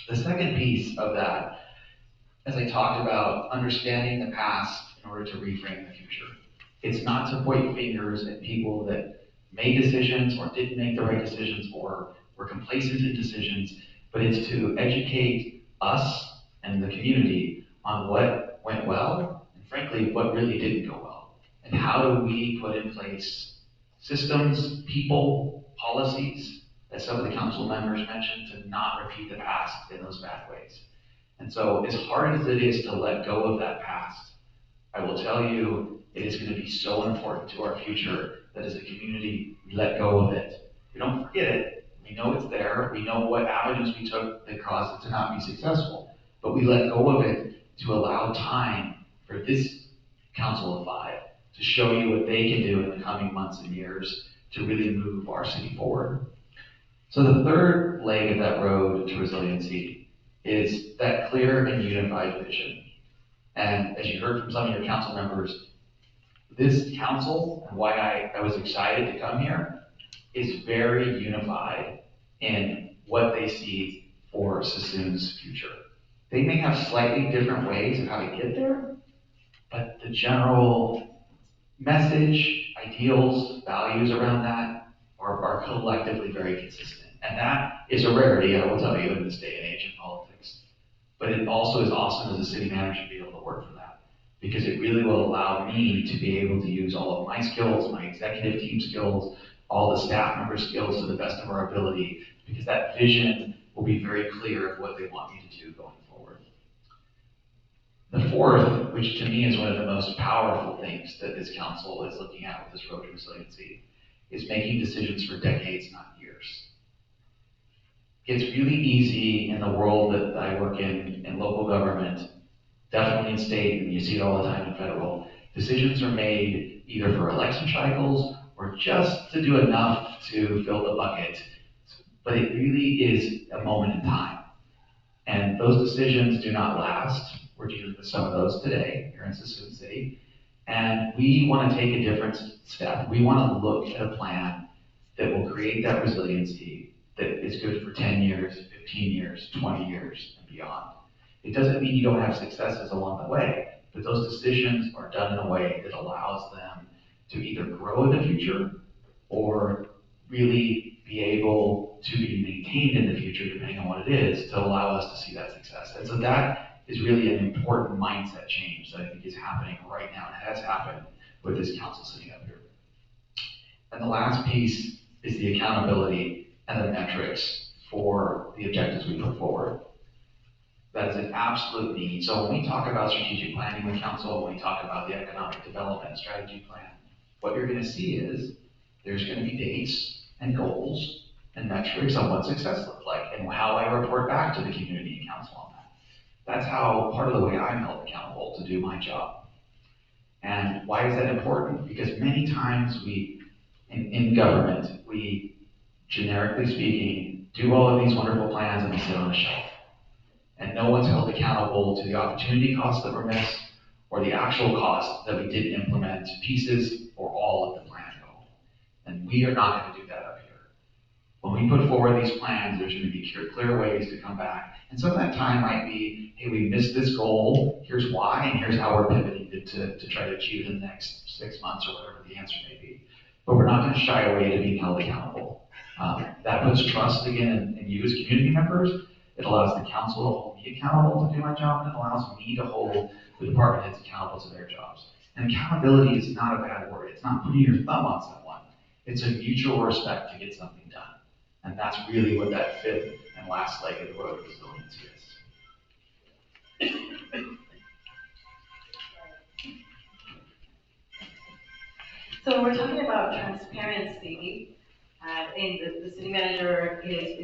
The second piece of that, as I talked about, understanding the past in order to reframe the future. It's not to point fingers at people that made decisions or didn't make the right decisions or were complacent in decisions, but it's to educate us and the community on what went well and frankly what really didn't go well. And how do we put in place systems, people, policies that some of the council members mentioned to not repeat the past in those bad ways. And so as hard as it is to let go of that past, I will tell you it is going to be so important to our future that as a community, we let go of it. We don't forget it. We know it's there. We know what avenues we took that caused it to not be successful. But we let go of it to allow time for this Council of Five to show you what they can do in the coming months and years to really move our city forward. So the third leg of that road to resiliency is that clear and unified vision. And as you heard from some of your council members, this council, and why I was excited to come here, is very unified in what they see for Suisun's future. They may have slightly different ways of how to get there, but the general message, ideals, values around that are collectively very consistent. And that is a rarity, I will tell you, in this day and age in politics. But it also is awesome as a city manager to be able to work for that, because it really will allow me to be able to use all of my skills, my executive team skills, all the staff member skills to the best of our ability, because that vision will be very clear of what they want me to do going forward. The fourth, which to me is one of the most powerful things that this council is looking at with this road to resiliency, is making decisions for decades, not years. It's really easy in the world that I work in local government, definitely in state, and you see it all the time in federal. Decisions are made either for election cycles or just to do enough to fill the bucket. But it really is a moment in time. And those decisions do not last. We're dealing with some of those today here in Suisun City. And we want to take a different step. We want to look at a plan that will create that resiliency that is good for 10 years, 15 years, 20 years, and beyond. It doesn't mean you don't have successes along the way, but those decisions are done in a way that allows them to either grow in the future or really be able to be maintained in the future, depending on what it is, to allow us to see that success. And so that is really an important mindset change that I think is happening right now, and has happened with this council sitting up here. And the last piece is the accountability and the metrics for the objectives we put forward. That is an absolute need. So when we talk about strategic planning with council, when we talk about the economic development strategy plan, what you're gonna see is there's gonna be dates and goals and metrics on what success looks like and how I report back to the community and council on that. That's how part of the way I'm held accountable to do my job. And why is that important? Because many times in government, we, generically speaking, do all of these wonderful plans and they sit on a shelf. And no one's held accountable to the opportunity costs that were missed or the actual costs that we didn't implement pieces or all of the plan at all. And we are not going to do that up here. When we put forward these plans, there's going to be clear ways to come back. And some of that time might be, hey, we missed this goal, here's why, and here's how we're pivoting to try to achieve it in the next 6 months or whatever the answer may be. But we're not going to shy away to being held accountable. That puts trust again in you as community members. It allows the council to hold me accountable to do my job, and it allows me to hold the department heads accountable to their jobs. And accountability is not a bad word. It's not putting your thumb on someone. It's a mutual respect to get something done. And that's really what that fifth and last leg of the road of resiliency is. So we're talking about transparency, and the city manager is,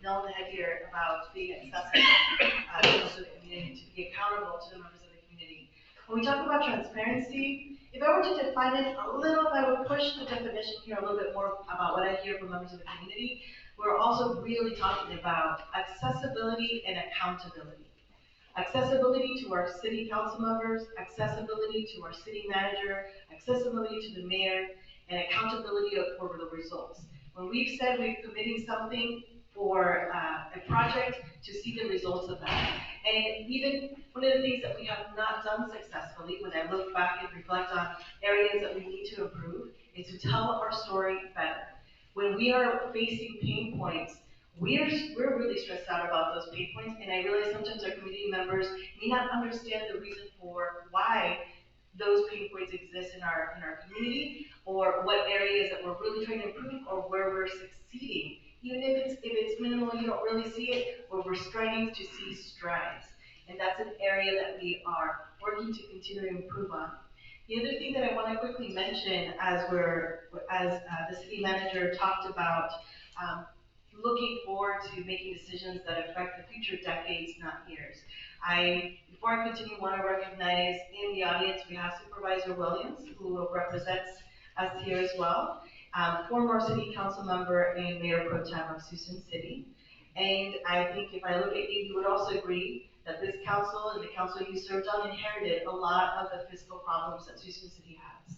known to head here about being accessible to the community, to be accountable to the members of the community. When we talk about transparency, if I were to define it a little, if I would push the definition here a little bit more about what I hear from members of the community, we're also really talking about accessibility and accountability. Accessibility to our city council members, accessibility to our city manager, accessibility to the mayor, and accountability for the results. When we've said we're committing something for a project, to see the results of that. And even one of the things that we have not done successfully, when I look back and reflect on areas that we need to improve, is to tell our story better. When we are facing pain points, we're really stressed out about those pain points, and I realize sometimes our community members may not understand the reason for why those pain points exist in our community, or what areas that we're really trying to improve, or where we're succeeding. Even if it's minimal, you don't really see it, or we're starting to see strides. And that's an area that we are working to continue to improve on. The other thing that I want to quickly mention, as the city manager talked about, looking forward to making decisions that affect the future decades, not years. Before I continue, want to recognize in the audience we have Supervisor Williams, who represents us here as well, former city council member and mayor pro tem of Suisun City. And I think if I look at you, you would also agree that this council and the council you served on inherited a lot of the fiscal problems that Suisun City has.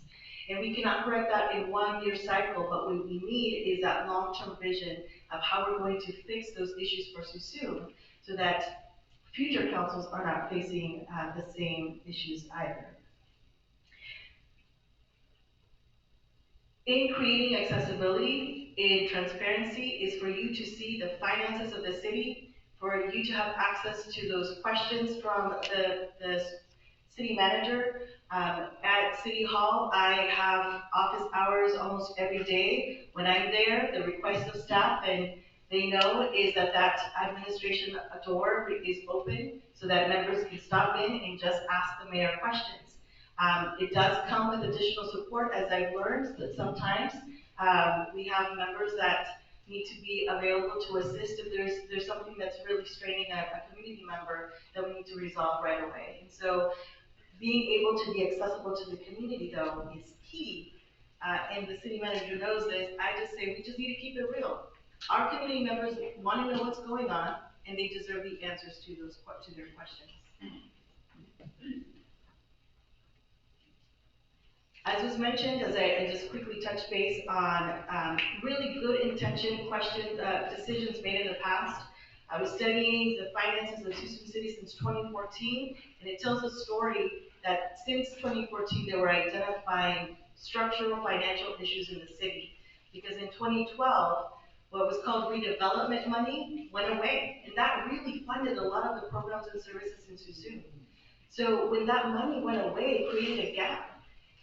And we cannot correct that in 1 year cycle, but what we need is that long-term vision of how we're going to fix those issues for Suisun, so that future councils are not facing the same issues either. In creating accessibility, in transparency, is for you to see the finances of the city, for you to have access to those questions from the city manager. At City Hall, I have office hours almost every day. When I'm there, the request of staff, and they know, is that administration door is open so that members can stop in and just ask the mayor questions. It does come with additional support, as I've learned that sometimes we have members that need to be available to assist if there's something that's really straining a community member that we need to resolve right away. And so being able to be accessible to the community, though, is key. And the city manager knows this. I just say we just need to keep it real. Our community members want to know what's going on, and they deserve the answers to their questions. As was mentioned, as I just quickly touch base on really good intention decisions made in the past. I was studying the finances of Suisun City since 2014, and it tells a story that since 2014 they were identifying structural financial issues in the city. Because in 2012, what was called redevelopment money went away, and that really funded a lot of the programs and services in Suisun. So when that money went away, it created a gap.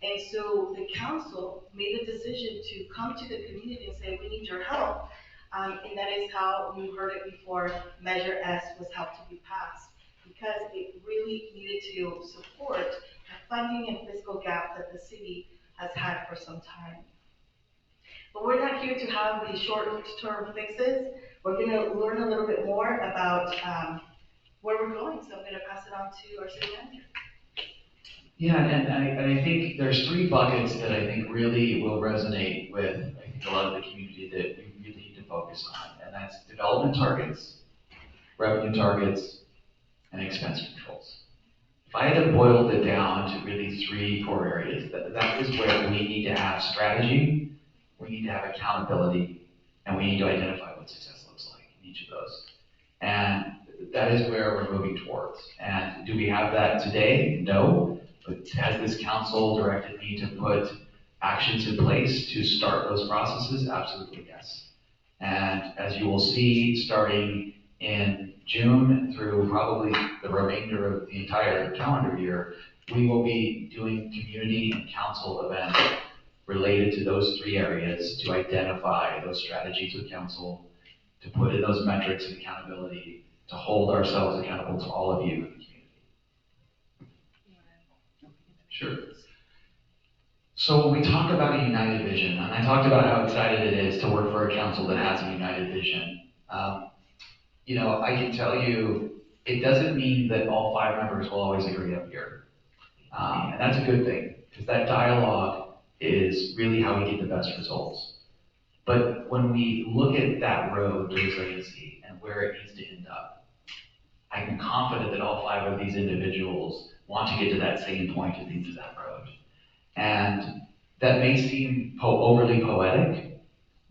And so the council made a decision to come to the community and say, we need your help. And that is how you heard it before, Measure S was helped to be passed, because it really needed to support the funding and fiscal gap that the city has had for some time. But we're not here to have these short-term fixes. We're going to learn a little bit more about where we're going. So I'm going to pass it on to our city manager. Yeah, and I think there's three buckets that I think really will resonate with, I think, a lot of the community that we really need to focus on. And that's development targets, revenue targets, and expense controls. If I had to boil it down to really three core areas, that is where we need to have strategy, we need to have accountability, and we need to identify what success looks like in each of those. And that is where we're moving towards. And do we have that today? No. But has this council directed me to put actions in place to start those processes? Absolutely, yes. And as you will see, starting in June through probably the remainder of the entire calendar year, we will be doing community and council events related to those three areas to identify those strategies with council, to put in those metrics and accountability, to hold ourselves accountable to all of you in the community. Sure. So when we talk about a united vision, and I talked about how excited it is to work for a council that has a united vision, I can tell you, it doesn't mean that all 5 members will always agree up here. And that's a good thing, because that dialogue is really how we get the best results. But when we look at that road to resiliency and where it needs to end up, I am confident that all 5 of these individuals want to get to that same point at the end of that road. And that may seem overly poetic,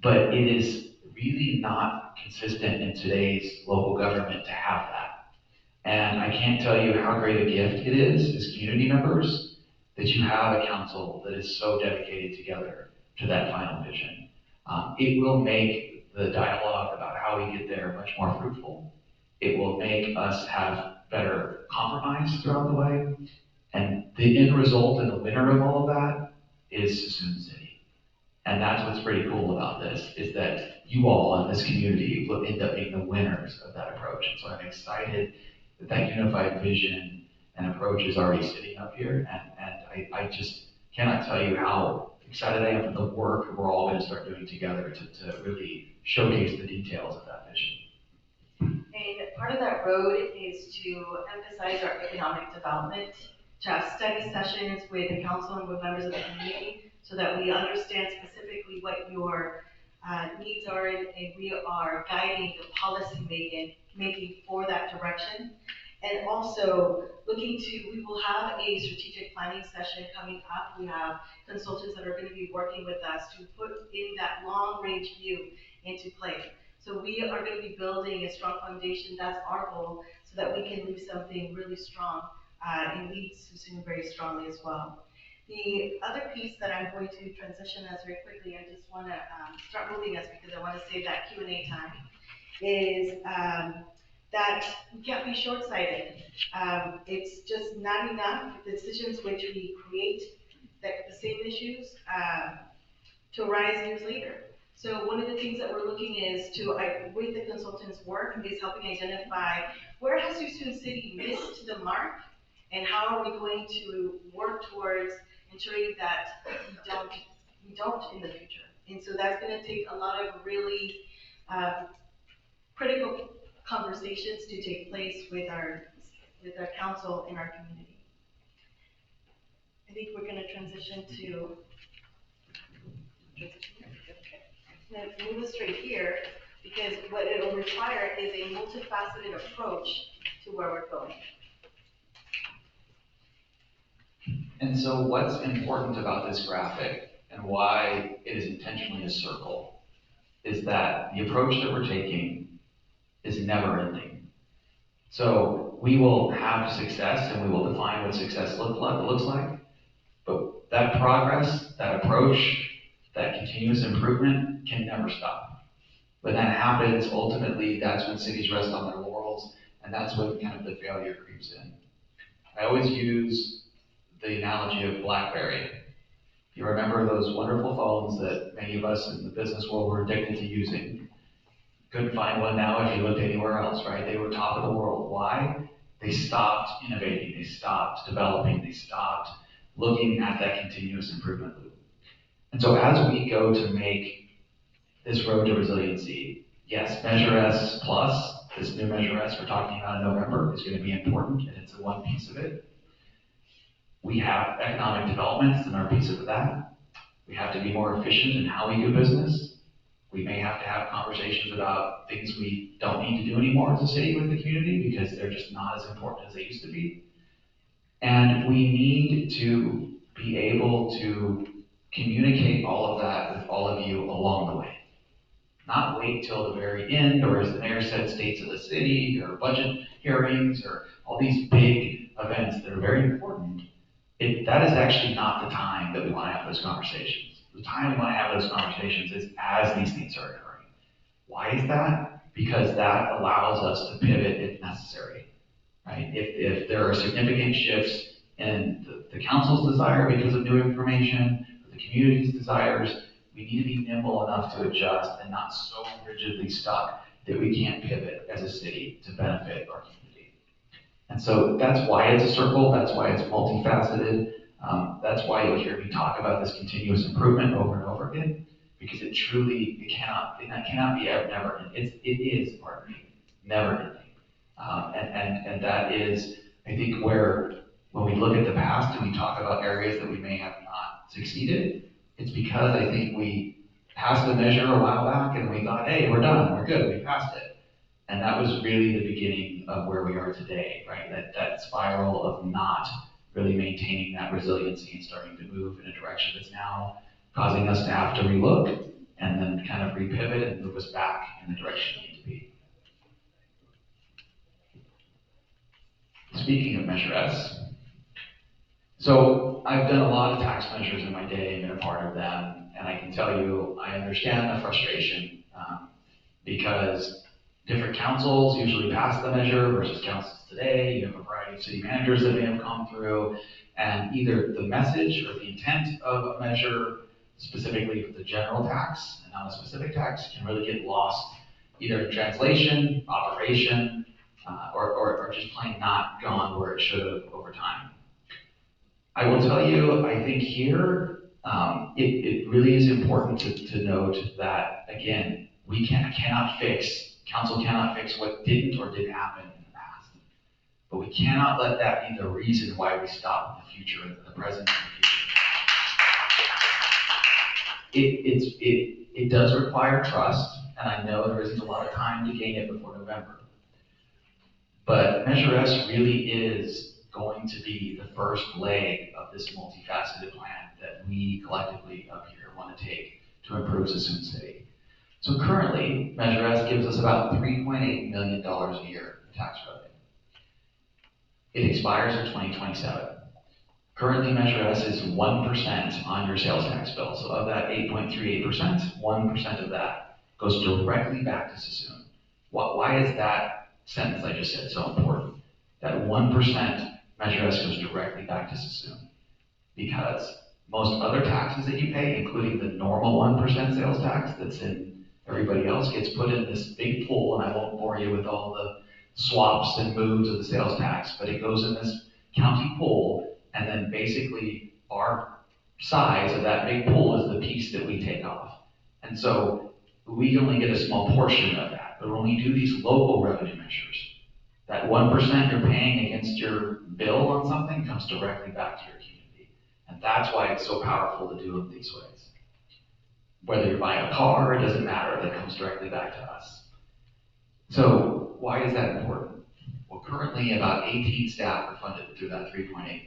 but it is really not consistent in today's local government to have that. And I can't tell you how great a gift it is as community members that you have a council that is so dedicated together to that final vision. It will make the dialogue about how we get there much more fruitful. It will make us have better compromise throughout the way. And the end result and the winner of all of that is Suisun City. And that's what's pretty cool about this, is that you all in this community will end up being the winners of that approach. And so I'm excited that that unified vision and approach is already sitting up here. And I just cannot tell you how excited I am for the work we're all going to start doing together to really showcase the details of that vision. And part of that road is to emphasize our economic development, to have study sessions with the council and with members of the community so that we understand specifically what your needs are, and we are guiding the policy making for that direction. And also we will have a strategic planning session coming up. We have consultants that are going to be working with us to put in that long range view into play. So we are going to be building a strong foundation. That's our goal, so that we can leave something really strong and lead Suisun very strongly as well. The other piece that I'm going to transition us very quickly, I just want to start moving us because I want to save that Q&A time, is that we can't be short-sighted. It's just not enough the decisions which we create the same issues to arise years later. So one of the things that we're looking is with the consultants' work, is helping identify where has Suisun City missed the mark, and how are we going to work towards ensuring that we don't in the future. And so that's going to take a lot of really critical conversations to take place with our council and our community. I think we're going to transition to. I'm going to move us straight here, because what it will require is a multifaceted approach to where we're going. And so what's important about this graphic and why it is intentionally a circle is that the approach that we're taking is never ending. So we will have success and we will define what success looks like, but that progress, that approach, that continuous improvement can never stop. When that happens, ultimately, that's when cities rest on their laurels, and that's when kind of the failure creeps in. I always use the analogy of BlackBerry. You remember those wonderful phones that many of us in the business world were addicted to using. Couldn't find one now if you looked anywhere else, right? They were top of the world. Why? They stopped innovating, they stopped developing, they stopped looking at that continuous improvement loop. And so as we go to make this road to resiliency, yes, Measure S Plus, this new Measure S we're talking about in November, is going to be important, and it's one piece of it. We have economic development, it's another piece of that. We have to be more efficient in how we do business. We may have to have conversations about things we don't need to do anymore as a city with the community because they're just not as important as they used to be. And we need to be able to communicate all of that with all of you along the way. Not wait till the very end, or as the mayor said, states of the city, or budget hearings, or all these big events that are very important. That is actually not the time that we want to have those conversations. The time we want to have those conversations is as these things are occurring. Why is that? Because that allows us to pivot if necessary, right? If there are significant shifts in the council's desire because of new information, or the community's desires, we need to be nimble enough to adjust and not so rigidly stuck that we can't pivot as a city to benefit our community. And so that's why it's a circle, that's why it's multifaceted, that's why you'll hear me talk about this continuous improvement over and over again, because it cannot be never ending. It is, pardon me, never ending. And that is, I think, where when we look at the past and we talk about areas that we may have not succeeded, it's because I think we passed the measure a while back and we thought, hey, we're done, we're good, we passed it. And that was really the beginning of where we are today, right? That spiral of not really maintaining that resiliency and starting to move in a direction that's now causing us to have to relook and then kind of repivot and move us back in the direction we need to be. Speaking of Measure S, so I've done a lot of tax measures in my day and been a part of them, and I can tell you I understand the frustration because different councils usually pass the measure versus councils today. You have a variety of city managers that may have come through, and either the message or the intent of a measure, specifically the general tax and not a specific tax, can really get lost either in translation, operation, or just plain not gone where it should have over time. I will tell you, I think here, it really is important to note that, again, council cannot fix what didn't or did happen in the past. But we cannot let that be the reason why we stop in the future, in the present and the future. It does require trust, and I know there isn't a lot of time to gain it before November. But Measure S really is going to be the first leg of this multifaceted plan that we collectively up here want to take to improve Suisun City. So currently, Measure S gives us about $3.8 million a year in tax revenue. It expires in 2027. Currently, Measure S is 1% on your sales tax bill. So of that 8.38%, 1% of that goes directly back to Suisun. Why is that sentence I just said so important? That 1% Measure S goes directly back to Suisun. Because most other taxes that you pay, including the normal 1% sales tax that's in everybody else, gets put in this big pool, and I won't bore you with all the swaps and moves of the sales tax, but it goes in this county pool, and then basically our size of that big pool is the piece that we take off. And so we only get a small portion of that. But when we do these local revenue measures, that 1% you're paying against your bill on something comes directly back to your community. And that's why it's so powerful to do it these ways. Whether you're buying a car, it doesn't matter, that comes directly back to us. So why is that important? Well, currently about 18 staff are funded through that $3.8 million.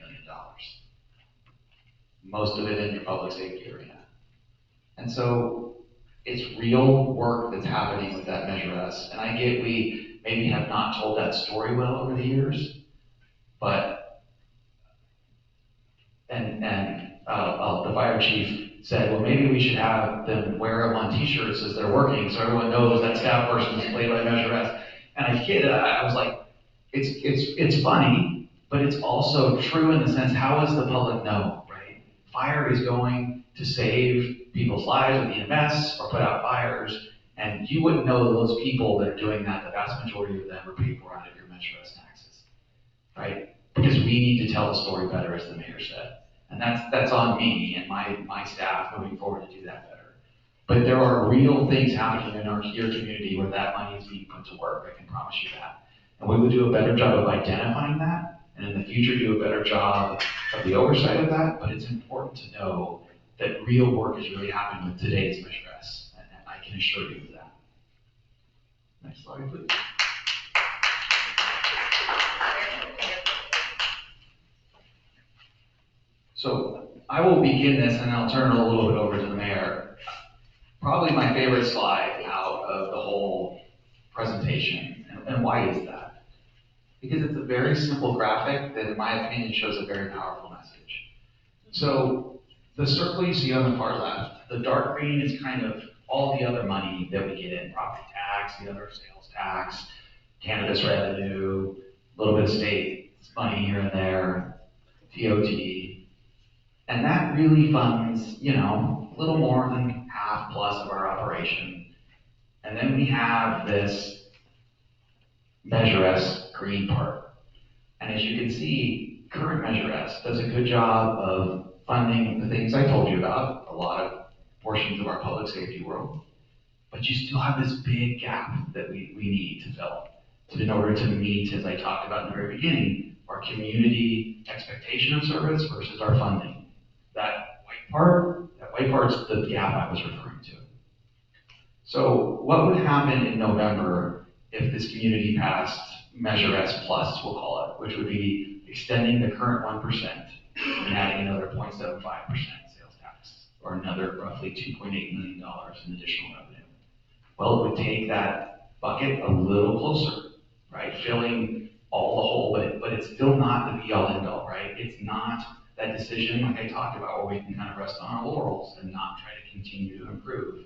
Most of it in your public safety arena. And so it's real work that's happening with that Measure S. And I get we maybe have not told that story well over the years, but, the fire chief said, well, maybe we should have them wear them on t-shirts as they're working so everyone knows that staff person is played by Measure S. And I kidded, I was like, it's funny, but it's also true in the sense, how does the public know, right? Fire is going to save people's lives with EMS or put out fires, And you wouldn't know those people that are doing that, the vast majority of them are paid for out of your Measure S taxes, right? Because we need to tell the story better, as the mayor said. And that's on me and my staff moving forward to do that better. But there are real things happening in your community where that money is being put to work, I can promise you that. And we would do a better job of identifying that, and in the future do a better job of the oversight of that, but it's important to know that real work is really happening with today's Measure S, and I can assure you of that. Next slide, please. So I will begin this and I'll turn it a little bit over to the mayor. Probably my favorite slide out of the whole presentation. And why is that? Because it's a very simple graphic that in my opinion shows a very powerful message. So the circle you see on the far left, the dark green is kind of all the other money that we get in, property tax, the other sales tax, cannabis revenue, a little bit of state money here and there, TOT. And that really funds, a little more than half plus of our operation. And then we have this Measure S green part. And as you can see, current Measure S does a good job of funding the things I told you about, a lot of portions of our public safety world. But you still have this big gap that we need to fill in order to meet, as I talked about in the very beginning, our community expectation of service versus our funding. That white part's the gap I was referring to. So what would happen in November if this community passed Measure S Plus, we'll call it, which would be extending the current 1% and adding another 0.75% sales tax, or another roughly $2.8 million in additional revenue? Well, it would take that bucket a little closer, right? Filling all the hole, but it's still not the be-all end-all, right? It's not that decision, like I talked about, where we can kind of rest on our laurels and not try to continue to improve.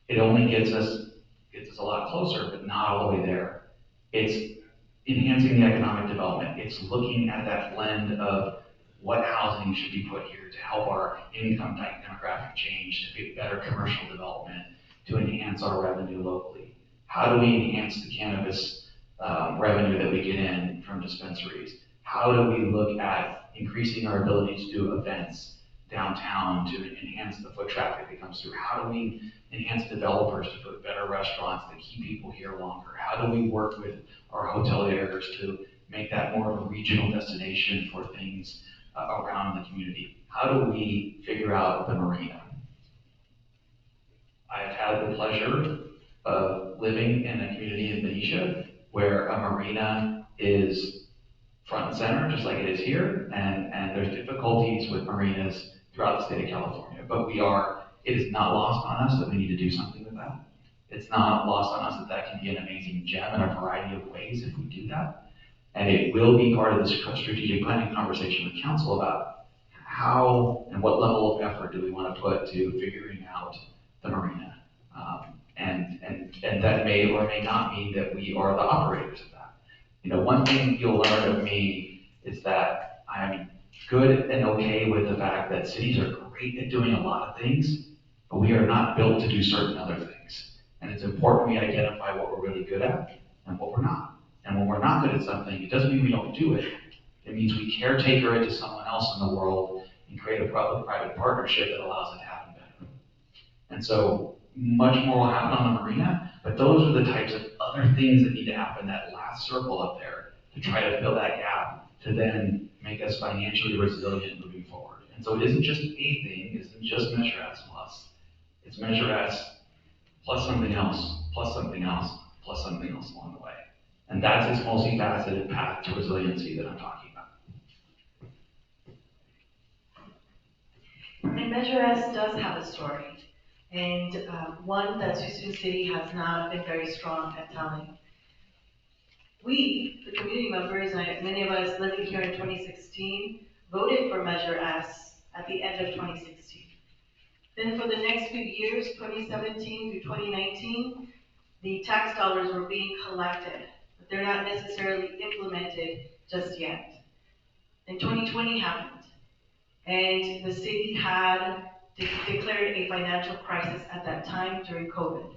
It only gets us a lot closer, but not all the way there. It's enhancing the economic development. It's looking at that blend of what housing should be put here to help our income demographic change, to get better commercial development, to enhance our revenue locally. How do we enhance the cannabis revenue that we get in from dispensaries? How do we look at increasing our ability to do events downtown to enhance the foot traffic that comes through? How do we enhance developers to put better restaurants that keep people here longer? How do we work with our hoteliers to make that more of a regional destination for things around the community? How do we figure out the marina? I've had the pleasure of living in a community in Benicia where a marina is front and center, just like it is here, and there's difficulties with marinas throughout the state of California, but it is not lost on us that we need to do something with that. It's not lost on us that can be an amazing gem in a variety of ways if we do that. And it will be part of the strategic planning conversation with council about how and what level of effort do we want to put to figuring out the marina. And that may or may not mean that we are the operators of that. One thing you'll learn of me is that I'm good and okay with the fact that cities are great at doing a lot of things, but we are not built to do certain other things. And it's important we identify what we're really good at and what we're not. And when we're not good at something, it doesn't mean we don't do it. It means we caretaker it to someone else in the world and create a public-private partnership that allows it to happen better. And so much more will happen on the marina, but those are the types of other things that need to happen, that last circle up there, to try to fill that gap, to then make us financially resilient moving forward. And so it isn't just a thing, it isn't just Measure S plus. It's Measure S plus something else, plus something else, plus something else along the way. And that's this multifaceted path to resiliency that I'm talking about. And Measure S does have a story, and one that Suisun City has not been very strong at telling. We, the community members, and many of us living here in 2016, voted for Measure S at the end of 2016. Then for the next few years, 2017 through 2019, the tax dollars were being collected, but they're not necessarily implemented just yet. And 2020 happened, and the city had declared a financial crisis at that time during COVID.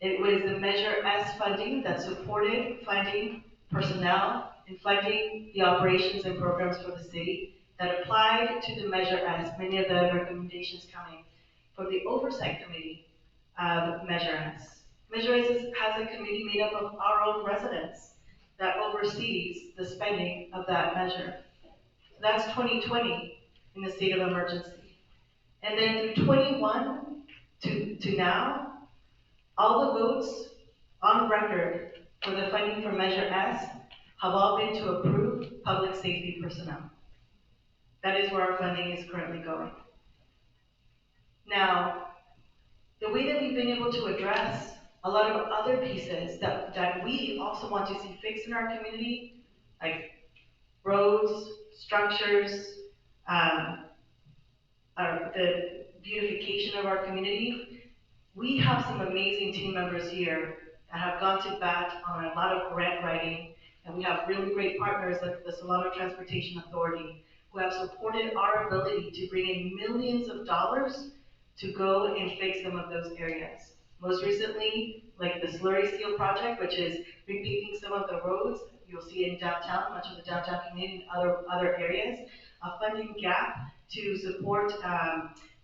It was the Measure S funding that supported funding personnel and funding the operations and programs for the city that applied to the Measure S, many of the recommendations coming from the Oversight Committee of Measure S. Measure S has a committee made up of our own residents that oversees the spending of that measure. So that's 2020 in the state of emergency. And then through 21 to now, all the votes on record for the funding for Measure S have all been to approve public safety personnel. That is where our funding is currently going. Now, the way that we've been able to address a lot of other pieces that we also want to see fixed in our community, like roads, structures, the beautification of our community. We have some amazing team members here that have gone to bat on a lot of grant writing, and we have really great partners like the Solano Transportation Authority who have supported our ability to bring in millions of dollars to go and fix some of those areas. Most recently, like the Slurry Seal Project, which is repaving some of the roads. You'll see it in downtown, much of the downtown community and other areas. A funding gap to support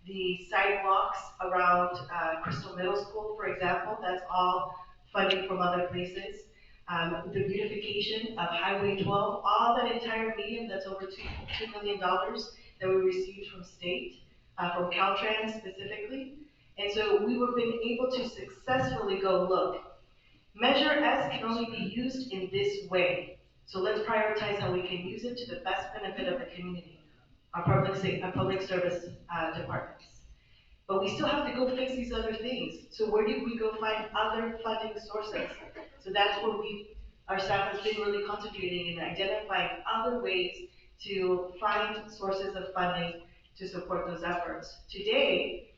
the sidewalks around Crystal Middle School, for example. That's all funding from other places. The beautification of Highway 12, all that entire median, that's over $2 million that we received from state, from Caltrans specifically. And so we were been able to successfully go, look, Measure S can only be used in this way. So let's prioritize how we can use it to the best benefit of the community, our public service departments. But we still have to go fix these other things. So where do we go find other funding sources? So that's where our staff has been really concentrating in identifying other ways to find sources of funding to support those efforts. Today,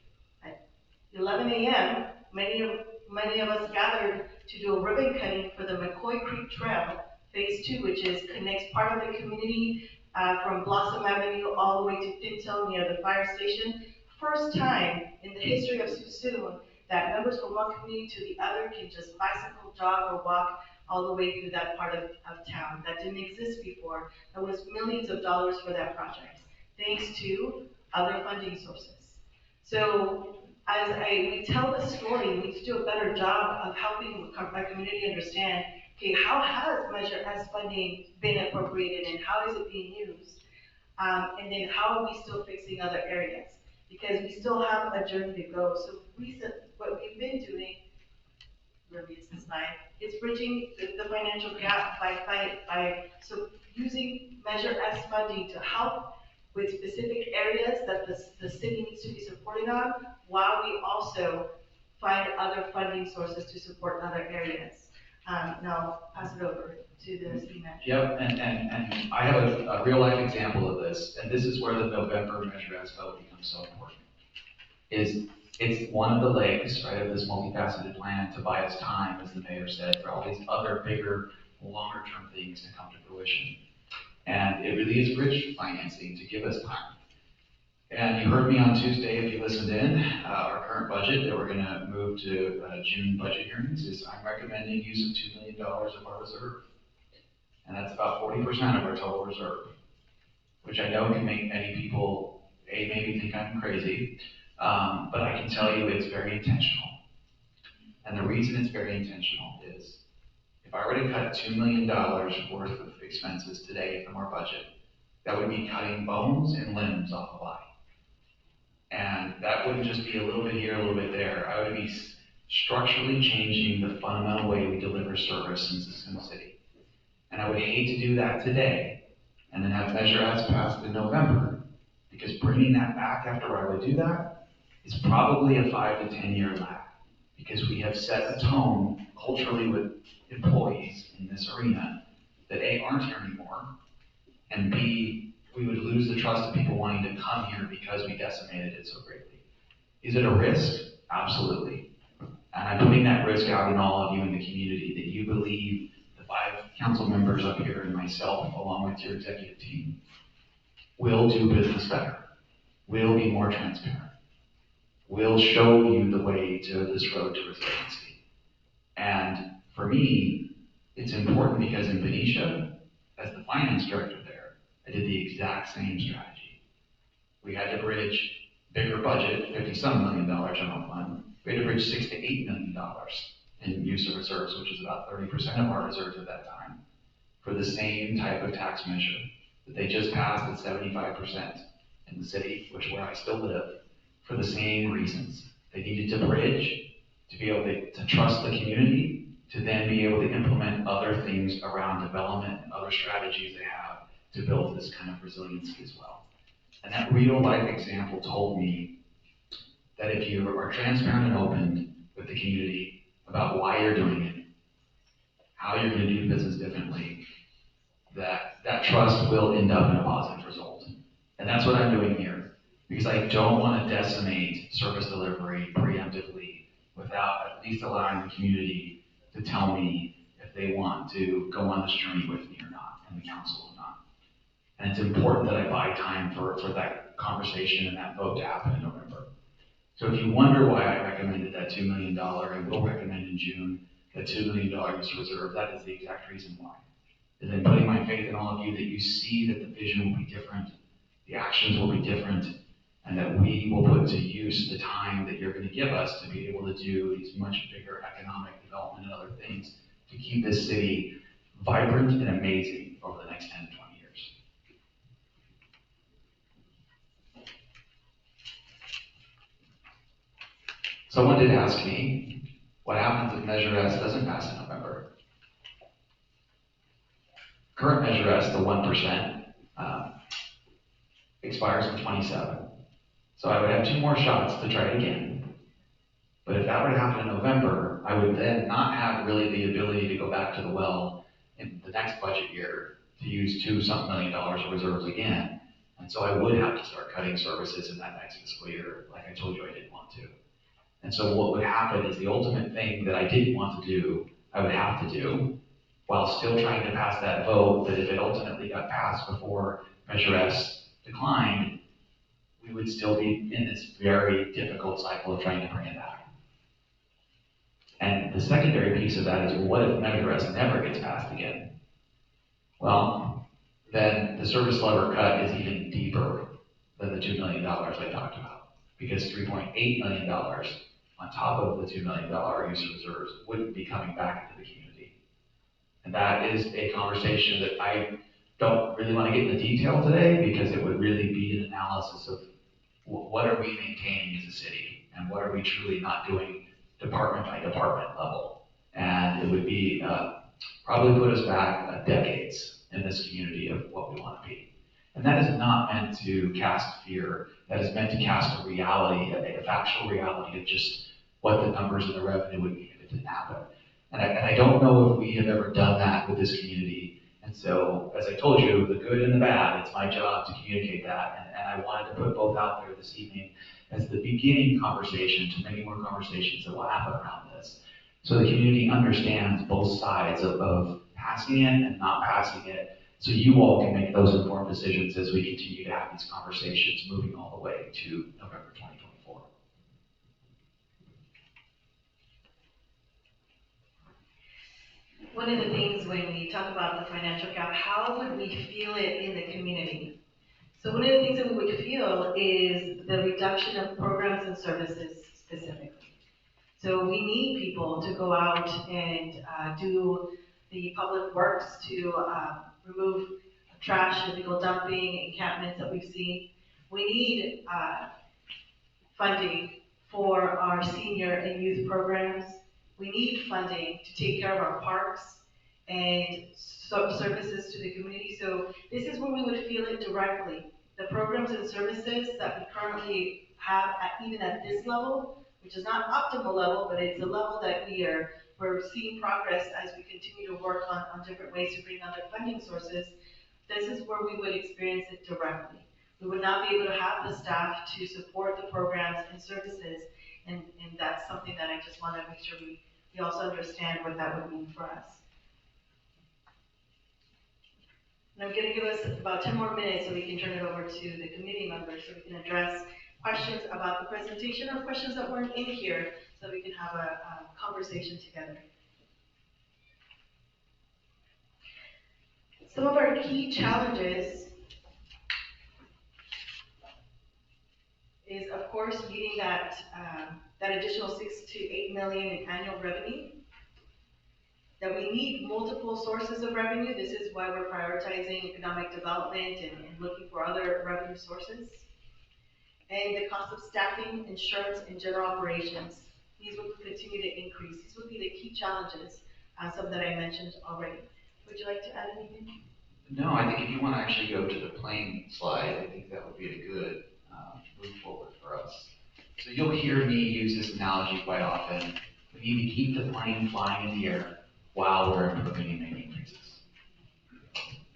at 11 a.m., many of us gathered to do a ribbon cutting for the McCoy Creek Trail, Phase 2, which connects part of the community from Blossom Avenue all the way to Pintail near the fire station. First time in the history of Suisun that members from one community to the other can just bicycle, jog, or walk all the way through that part of town. That didn't exist before. There was millions of dollars for that project, thanks to other funding sources. So as we tell the story, we need to do a better job of helping our community understand, okay, how has Measure S funding been appropriated and how is it being used? And then how are we still fixing other areas? Because we still have a journey to go. So what we've been doing, really it's this slide, it's bridging the financial gap by using Measure S funding to help with specific areas that the city needs to be supported on, while we also find other funding sources to support other areas. Now, I'll pass it over to the city manager. Yep, and I have a real life example of this, and this is where the November Measure S vote becomes so important. It's one of the legs, right, of this multifaceted plan to buy us time, as the mayor said, for all these other bigger, longer term things to come to fruition. And it really is bridge financing to give us time. And you heard me on Tuesday, if you listened in, our current budget that we're gonna move to June budget hearings is I'm recommending use of $2 million of our reserve. And that's about 40% of our total reserve, which I know can make many people, maybe think I'm crazy, but I can tell you it's very intentional. And the reason it's very intentional is, if I were to cut $2 million worth of expenses today from our budget, that would be cutting bones and limbs off the body. And that wouldn't just be a little bit here, a little bit there. I would be structurally changing the fundamental way we deliver service in Suisun City. And I would hate to do that today and then have Measure S passed in November, because bringing that back after I would do that is probably a 5 to 10 year lag, because we have set a tone culturally with employees in this arena that A, aren't here anymore, and B, we would lose the trust of people wanting to come here because we decimated it so greatly. Is it a risk? Absolutely. And I'm putting that risk out in all of you in the community, that you believe the 5 council members up here and myself, along with your executive team, will do business better, will be more transparent, will show you the way to this road to resiliency. And for me, it's important because in Benicia, as the finance director there, I did the exact same strategy. We had to bridge bigger budget, $50-some million general fund. We had to bridge $6 to $8 million in use of reserves, which is about 30% of our reserves at that time, for the same type of tax measure that they just passed at 75% in the city, which where I still live, for the same reasons. They needed to bridge to be able to trust the community, to then be able to implement other things around development and other strategies they have to build this kind of resiliency as well. And that real life example told me that if you are transparent and open with the community about why you're doing it, how you're going to do business differently, that trust will end up in a positive result. And that's what I'm doing here, because I don't want to decimate service delivery preemptively without at least allowing the community to tell me if they want to go on this journey with me or not, and the council or not. And it's important that I buy time for that conversation and that vote to happen in November. So if you wonder why I recommended that $2 million, and will recommend in June, that $2 million use reserve, that is the exact reason why. And then putting my faith in all of you that you see that the vision will be different, the actions will be different, and that we will put to use the time that you're going to give us to be able to do these much bigger economic development and other things to keep this city vibrant and amazing over the next 10 to 20 years. Someone did ask me, what happens if Measure S doesn't pass in November? Current Measure S, the 1%, expires in 27. So I would have 2 more shots to try it again. But if that were to happen in November, I would then not have really the ability to go back to the well in the next budget year to use $2-something million of reserves again. And so I would have to start cutting services in that next fiscal year, like I told you I didn't want to. And so what would happen is the ultimate thing that I didn't want to do, I would have to do, while still trying to pass that vote that if it ultimately got passed before Measure S declined, we would still be in this very difficult cycle of trying to bring it back. And the secondary piece of that is, well, what if Measure S never gets passed again? Well, then the service lever cut is even deeper than the $2 million I talked about, because $3.8 million on top of the $2 million use of reserves wouldn't be coming back into the community. And that is a conversation that I don't really want to get into detail today, because it would really be an analysis of what are we maintaining as a city, and what are we truly not doing department by department level. And it would be probably put us back decades in this community of what we want to be. And that is not meant to cast fear. That is meant to cast a reality, a factual reality of just what the numbers and the revenue would be if it didn't happen. And I don't know if we have ever done that with this community. And so, as I told you, the good and the bad, it's my job to communicate that. And I wanted to put both out there this evening as the beginning conversation to many more conversations that will happen around this. So the community understands both sides of passing it and not passing it, so you all can make those informed decisions as we continue to have these conversations moving all the way to November 2024. One of the things when we talk about the financial gap, how would we feel it in the community? So one of the things that we would feel is the reduction of programs and services specifically. So we need people to go out and do the public works to remove trash, illegal dumping, encampments that we've seen. We need funding for our senior and youth programs. We need funding to take care of our parks and services to the community. So this is where we would feel it directly. The programs and services that we currently have, even at this level, which is not optimal level, but it's a level that we're seeing progress as we continue to work on different ways to bring other funding sources. This is where we would experience it directly. We would not be able to have the staff to support the programs and services, and that's something that I just want to make sure we also understand what that would mean for us. And I'm going to give us about 10 more minutes so we can turn it over to the committee members so we can address questions about the presentation or questions that weren't in here so we can have a conversation together. Some of our key challenges is, of course, meeting that additional 6 to 8 million in annual revenue. That we need multiple sources of revenue. This is why we're prioritizing economic development and looking for other revenue sources. And the cost of staffing, insurance, and general operations. These will continue to increase. These will be the key challenges, some that I mentioned already. Would you like to add anything? No, I think if you want to actually go to the plane slide, I think that would be a good move forward for us. So you'll hear me use this analogy quite often. We need to keep the plane flying in the air while we're improving and making increases.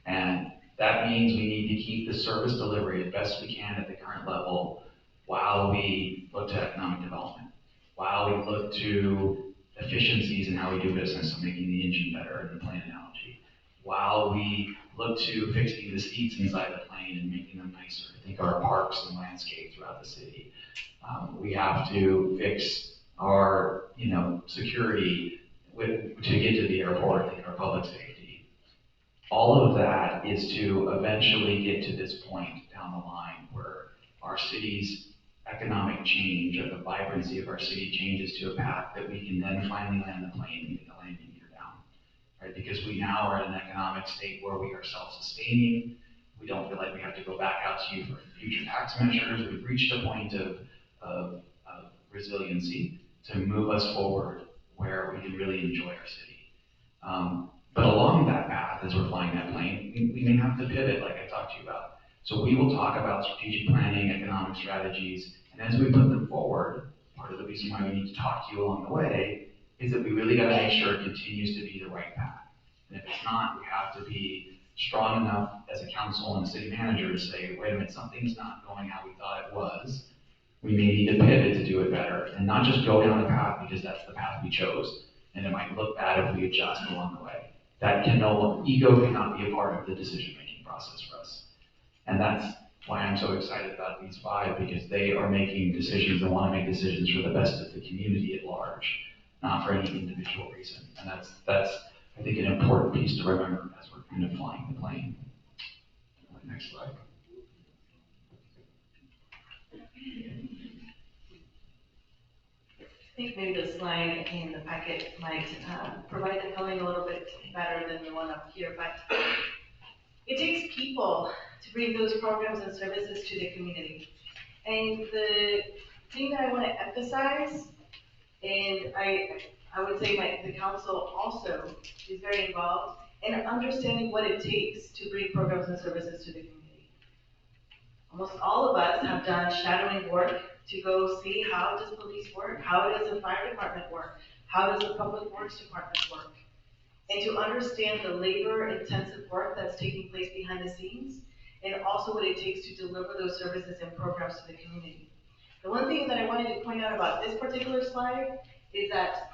And that means we need to keep the service delivery as best we can at the current level while we look to economic development, while we look to efficiencies in how we do business, so making the engine better in the plane analogy, while we look to fixing the seats inside the plane and making them nicer. Think our parks and landscape throughout the city. We have to fix our, security to get to the airport, think our public safety. All of that is to eventually get to this point down the line where our city's economic change or the vibrancy of our city changes to a path that we can then finally land the plane and get the landing gear down. Right? Because we now are in an economic state where we are self-sustaining. We don't feel like we have to go back out to you for future tax measures. We've reached a point of resiliency to move us forward where we can really enjoy our city. But along that path, as we're flying that plane, we may have to pivot, like I talked to you about. So we will talk about strategic planning, economic strategies, and as we put them forward, part of the reason why we need to talk to you along the way is that we really got to make sure it continues to be the right path. And if it's not, we have to be strong enough as a council and a city manager to say, wait a minute, something's not going how we thought it was. We may need to pivot to do it better, and not just go down a path because that's the path we chose, and it might look bad if we adjust along the way. Ego cannot be a part of the decision-making process for us. And that's why I'm so excited about these 5, because they are making decisions and want to make decisions for the best of the community at large, not for any individual reason. And that's I think, an important piece to remember as we're kind of flying the plane. Next slide. I think maybe the slide in the packet might provide the coloring a little bit better than the one up here, but it takes people to bring those programs and services to the community. And the thing that I want to emphasize, and I would say the council also is very involved in understanding what it takes to bring programs and services to the community. Almost all of us have done shadowing work to go see how does police work, how does the fire department work, how does the public works department work, and to understand the labor-intensive work that's taking place behind the scenes, and also what it takes to deliver those services and programs to the community. The one thing that I wanted to point out about this particular slide is that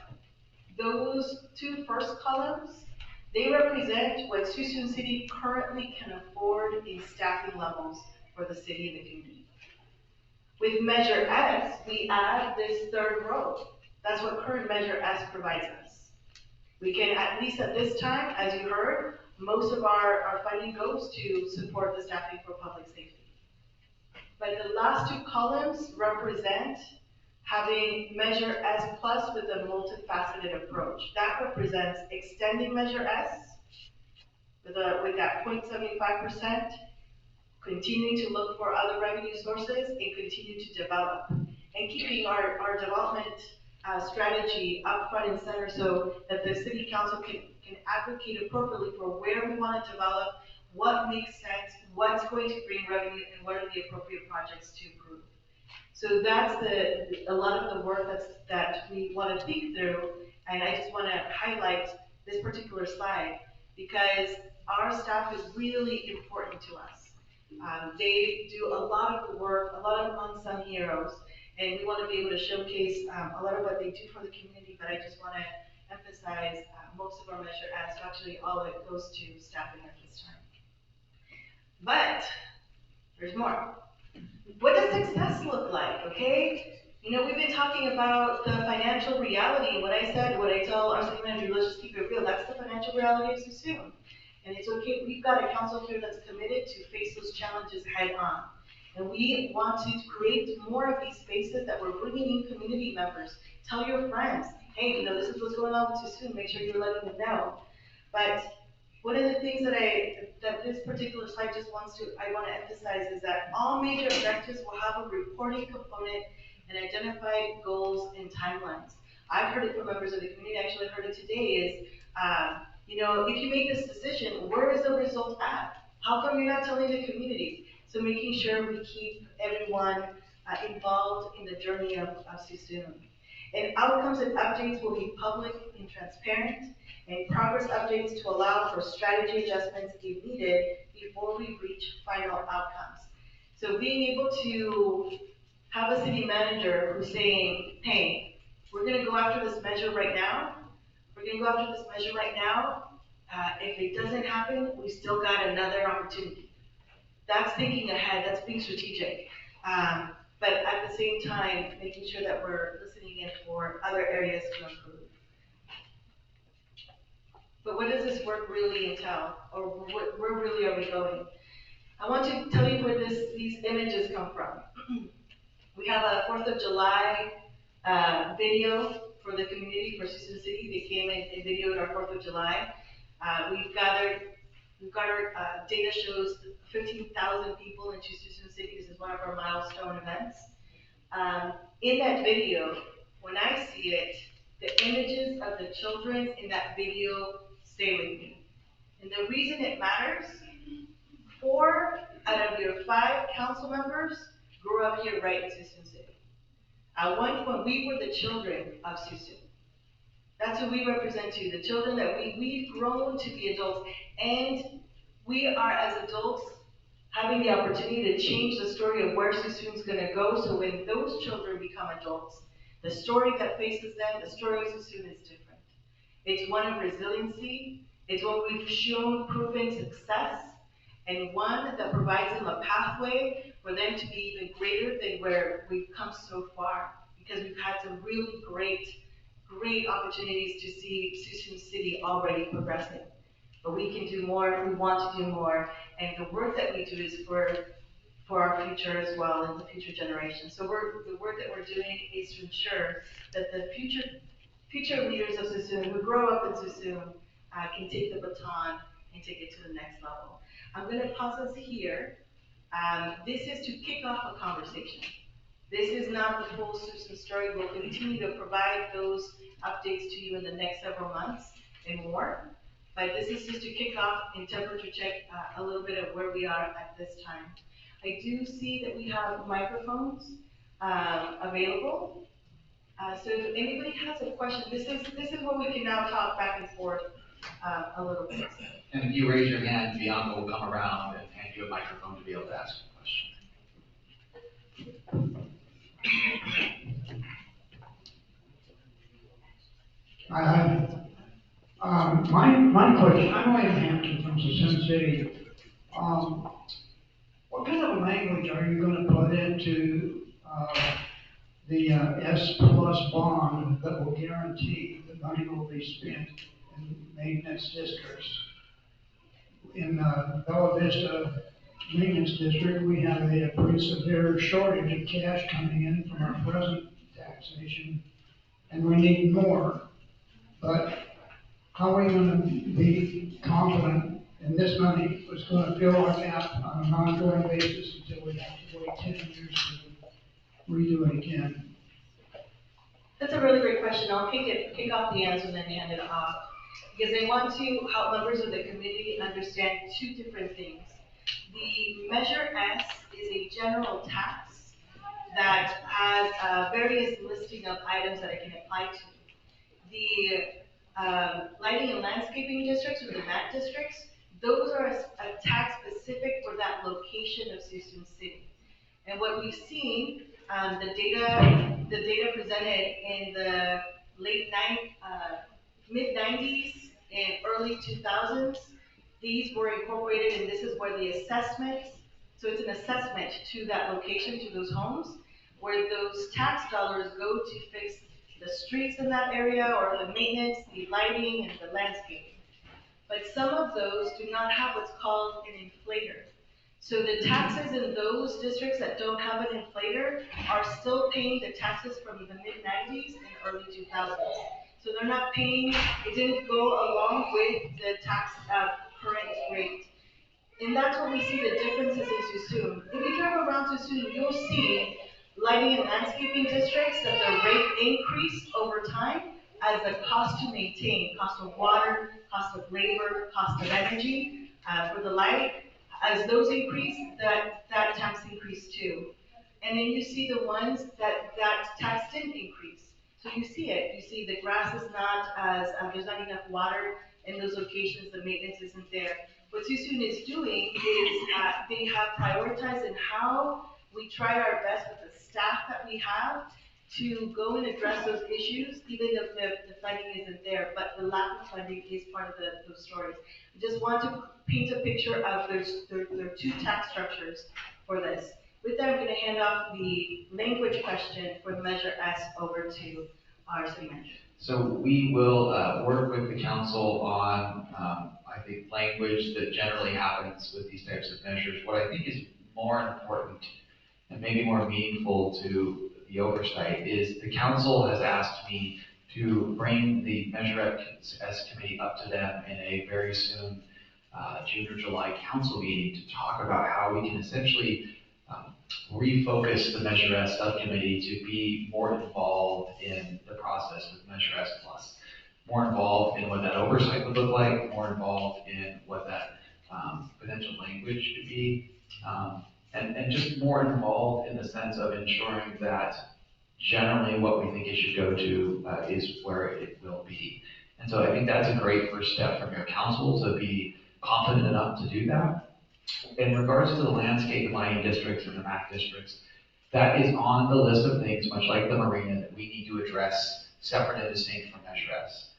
those 2 first columns, they represent what Suisun City currently can afford in staffing levels for the city and the community. With Measure S, we add this 3rd row. That's what current Measure S provides us. We can, at least at this time, as you heard, most of our funding goes to support the staffing for public safety. But the last 2 columns represent having Measure S plus with a multifaceted approach. That represents extending Measure S with that 0.75%, continuing to look for other revenue sources, and continue to develop. And keeping our development strategy up front and center so that the city council can advocate appropriately for where we want to develop, what makes sense, what's going to bring revenue, and what are the appropriate projects to improve. So that's a lot of the work that we want to think through, and I just want to highlight this particular slide because our staff is really important to us. They do a lot of the work, a lot of unsung heroes, and we want to be able to showcase a lot of what they do for the community, but I just want to emphasize most of our Measure S, actually all of it goes to staffing at this time. But there's more. What does success look like, okay? We've been talking about the financial reality. What I tell our city manager, let's just keep it real. That's the financial reality of Suisun. And it's okay, we've got a council here that's committed to face those challenges head on. And we want to create more of these spaces that we're bringing in community members. Tell your friends, hey, this is what's going on with Suisun, make sure you're letting them know. But one of the things that this particular slide just I want to emphasize is that all major objectives will have a reporting component and identified goals and timelines. I've heard it from members of the community, actually heard it today is, if you make this decision, where is the result at? How come you're not telling the community? So making sure we keep everyone involved in the journey of Suisun. And outcomes and updates will be public and transparent, and progress updates to allow for strategy adjustments if needed before we reach final outcomes. So being able to have a city manager who's saying, hey, we're gonna go after this measure right now. We're gonna go after this measure right now. If it doesn't happen, we still got another opportunity. That's thinking ahead, that's being strategic. But at the same time, making sure that we're listening in for other areas to improve. But what does this work really entail? Or where really are we going? I want to tell you where these images come from. We have a 4th of July video for the community for Suisun City. They came and videoed our 4th of July. We've gathered data shows 15,000 people in Suisun City. This is one of our milestone events. In that video, when I see it, the images of the children in that video stay with me. And the reason it matters, 4 out of your 5 council members grew up here right in Suisun City. At one point, we were the children of Suisun. That's who we represent to, the children that we've grown to be adults. And we are, as adults, having the opportunity to change the story of where Suisun's gonna go, so when those children become adults, the story that faces them, the story of Suisun is different. It's one of resiliency, it's one we've shown proven success, and one that provides them a pathway for them to be even greater than where we've come so far, because we've had some really great opportunities to see Suisun City already progressing. But we can do more, we want to do more, and the work that we do is for our future as well and the future generations. So the work that we're doing is to ensure that the future leaders of Suisun who grow up in Suisun can take the baton and take it to the next level. I'm going to pause us here. This is to kick off a conversation. This is not the full Suisun story. We'll continue to provide those updates to you in the next several months and more. But this is just to kick off and temperature check a little bit of where we are at this time. I do see that we have microphones available. So if anybody has a question, this is where we can now talk back and forth a little bit. And if you raise your hand, Bianca will come around and hand you a microphone to be able to ask a question. My question, I'm William Hampton from Suisun City. What kind of language are you going to put into the S plus bond that will guarantee that money will be spent in maintenance districts? In Bella Vista Maintenance District, we have a pretty severe shortage of cash coming in from our present taxation, and we need more. But how are we going to be confident in this money was going to fill our gap on an ongoing basis until we have to wait 10 years to redo it again? That's a really great question. I'll kick off the answer and then hand it off. Because I want to help members of the community understand 2 different things. The Measure S is a general tax that has various listing of items that it can apply to. The lighting and landscaping districts, or the MAC districts, those are a tax specific for that location of Suisun City. And what we've seen, the data presented in the mid-90s and early 2000s, these were incorporated, and this is where the assessment, so it's an assessment to that location, to those homes, where those tax dollars go to fix the streets in that area, or the maintenance, the lighting, and the landscaping. but some of those do not have what's called an inflator. So the taxes in those districts that don't have an inflator are still paying the taxes from the mid-90s and early 2000s. So they're not paying, it didn't go along with the tax current rate. And that's where we see the differences in Suisun. If you drive around Suisun, you'll see lighting and landscaping districts that the rate increase over time as the cost to maintain, cost of water, cost of labor, cost of energy for the light, as those increase, that tax increase too. And then you see the ones that tax didn't increase. So you see it. You see the grass is not as, there's not enough water in those locations, the maintenance isn't there. What Suisun is doing is they have prioritized in how we try our best with the staff that we have to go and address those issues, even if the funding isn't there, but the lack of funding is part of those stories. I just want to paint a picture of there are two tax structures for this. With that, I'm going to hand off the language question for Measure S over to our city manager. So we will work with the council on, I think, language that generally happens with these types of measures. What I think is more important and maybe more meaningful to the oversight is the council has asked me to bring the Measure S committee up to them in a very soon June or July council meeting to talk about how we can essentially refocus the Measure S subcommittee to be more involved in the process with Measure S Plus, more involved in what that oversight would look like, more involved in what that potential language could be, and just more involved in the sense of ensuring that generally what we think it should go to is where it will be. And so I think that's a great first step from your council to be confident enough to do that. In regards to the landscape lighting districts and the MAC districts, that is on the list of things, much like the marina, that we need to address separate and distinct from Measure S.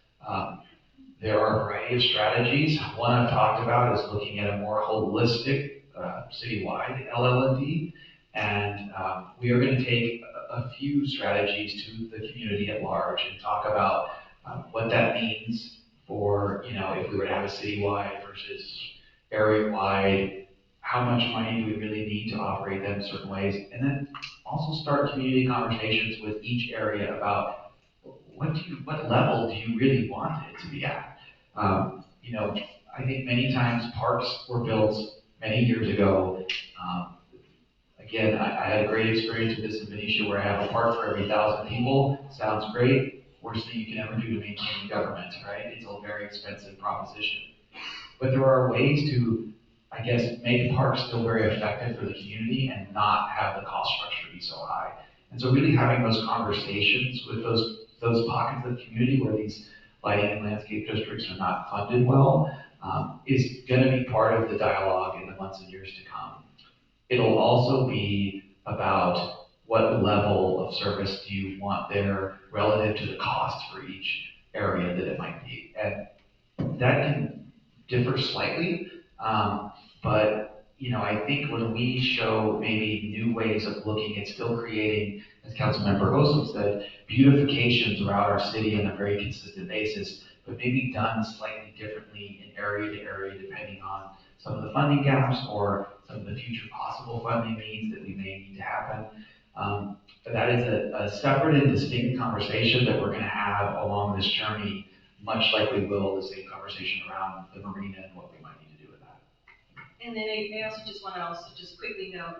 There are a variety of strategies. One I've talked about is looking at a more holistic citywide LLD, and we are going to take a few strategies to the community at large and talk about what that means for, if we were to have a citywide versus area-wide, how much money do we really need to operate them in certain ways, and then also start community conversations with each area about what level do you really want it to be at. I think many times parks were built many years ago. Again, I had a great experience with this in Benicia where I have a park for every 1,000 people. Sounds great. Worst thing you can ever do to maintain government, right? It's a very expensive proposition. But there are ways to, I guess, make parks still very effective for the community and not have the cost structure be so high. And so really having those conversations with those pockets of the community where these lighting and landscape districts are not funded well is going to be part of the dialogue in the months and years to come. It'll also be about what level of service do you want there relative to the cost for each area that it might be. And that can differ slightly, but I think when we show maybe new ways of looking at still creating, as Councilmember Hosom said, beautification throughout our city on a very consistent basis, but maybe done slightly differently in area to area depending on some of the funding gaps or some of the future possible funding needs that we may need to happen. That is a separate and distinct conversation that we're going to have along this journey, much like we will the same conversation around the marina and what we might need to do with that. And then I also just want to just quickly note,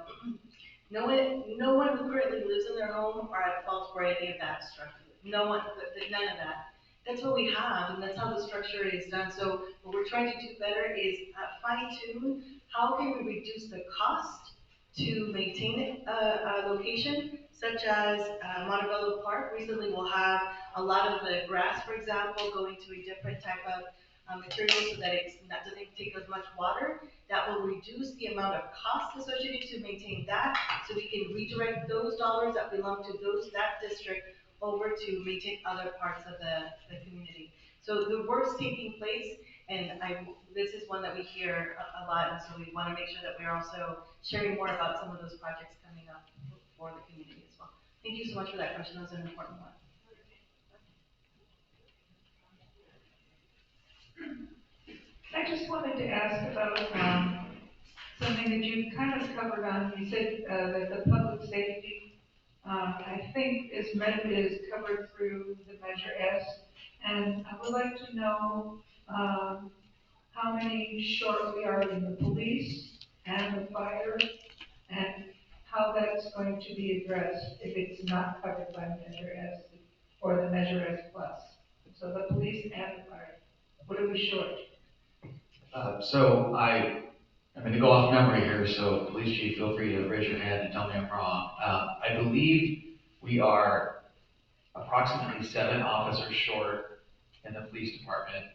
no one who currently lives in their home are at fault for any of that structure. No one, none of that. That's what we have, and that's how the structure is done. So what we're trying to do better is fine-tune how can we reduce the cost to maintain a location, such as Montebello Park. Recently, we'll have a lot of the grass, for example, going to a different type of material so that that doesn't take as much water. That will reduce the amount of cost associated to maintain that, so we can redirect those dollars that belong to that district over to maintain other parts of the community. So the work's taking place, and this is one that we hear a lot, and so we want to make sure that we're also sharing more about some of those projects coming up for the community as well. Thank you so much for that question. That was an important one. I just wanted to ask about something that you kind of covered on. You said that the public safety, I think, is covered through the Measure S. And I would like to know how many short we are in the police and the fire, and how that's going to be addressed if it's not covered by Measure S or the Measure S Plus. So the police and the fire, what are we short? I'm going to go off memory here, so police chief, feel free to raise your hand and tell me I'm wrong. I believe we are approximately 7 officers short in the police department.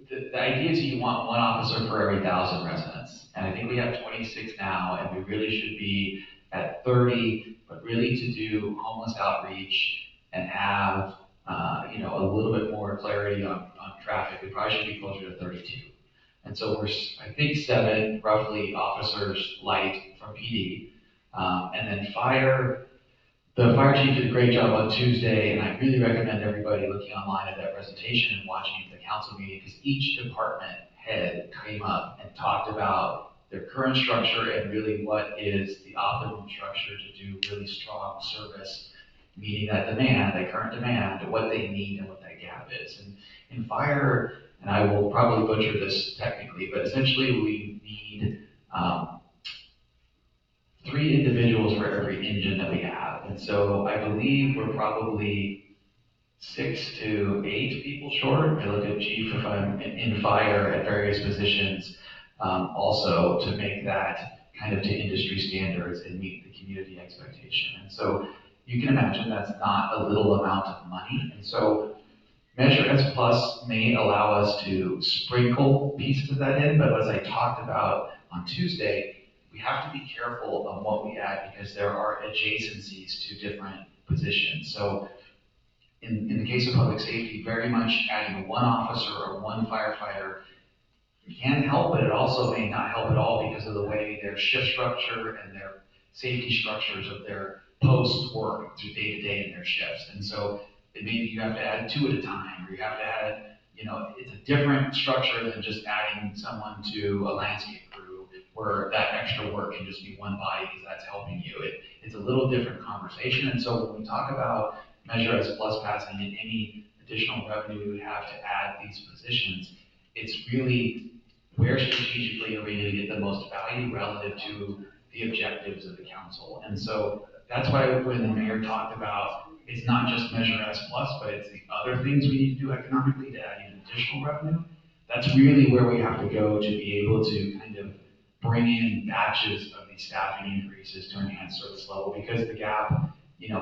The idea is you want 1 officer for every 1,000 residents, and I think we have 26 now, and we really should be at 30, but really to do homeless outreach and have a little bit more clarity on traffic, we probably should be closer to 32. And so we're, I think, 7 roughly officers light from PD. And then fire, the fire chief did a great job on Tuesday, and I really recommend everybody looking online at that presentation and watching the council meeting, because each department head came up and talked about their current structure and really what is the optimum structure to do really strong service, meeting that demand, that current demand, what they need and what that gap is. And in fire, and I will probably butcher this technically, but essentially we need 3 individuals for every engine that we have. And so I believe we're probably 6 to 8 people short. I look at chief if I'm in fire at various positions, also to make that kind of to industry standards and meet the community expectation. And so you can imagine that's not a little amount of money. And so Measure S Plus may allow us to sprinkle pieces of that in, but as I talked about on Tuesday, we have to be careful on what we add because there are adjacencies to different positions. So in the case of public safety, very much adding 1 officer or 1 firefighter can help, but it also may not help at all because of the way their shift structure and their safety structures of their posts work through day to day in their shifts. And so maybe you have to add 2 at a time, or you have to add, it's a different structure than just adding someone to a landscape crew where that extra work can just be 1 body because that's helping you. It's a little different conversation. And so when we talk about Measure S Plus passing and any additional revenue we would have to add these positions, it's really where strategically are we going to get the most value relative to the objectives of the council. And so that's why when the mayor talked about it's not just Measure S Plus, but it's the other things we need to do economically to add in additional revenue. That's really where we have to go to be able to kind of bring in batches of these staffing increases to enhance service level, because the gap,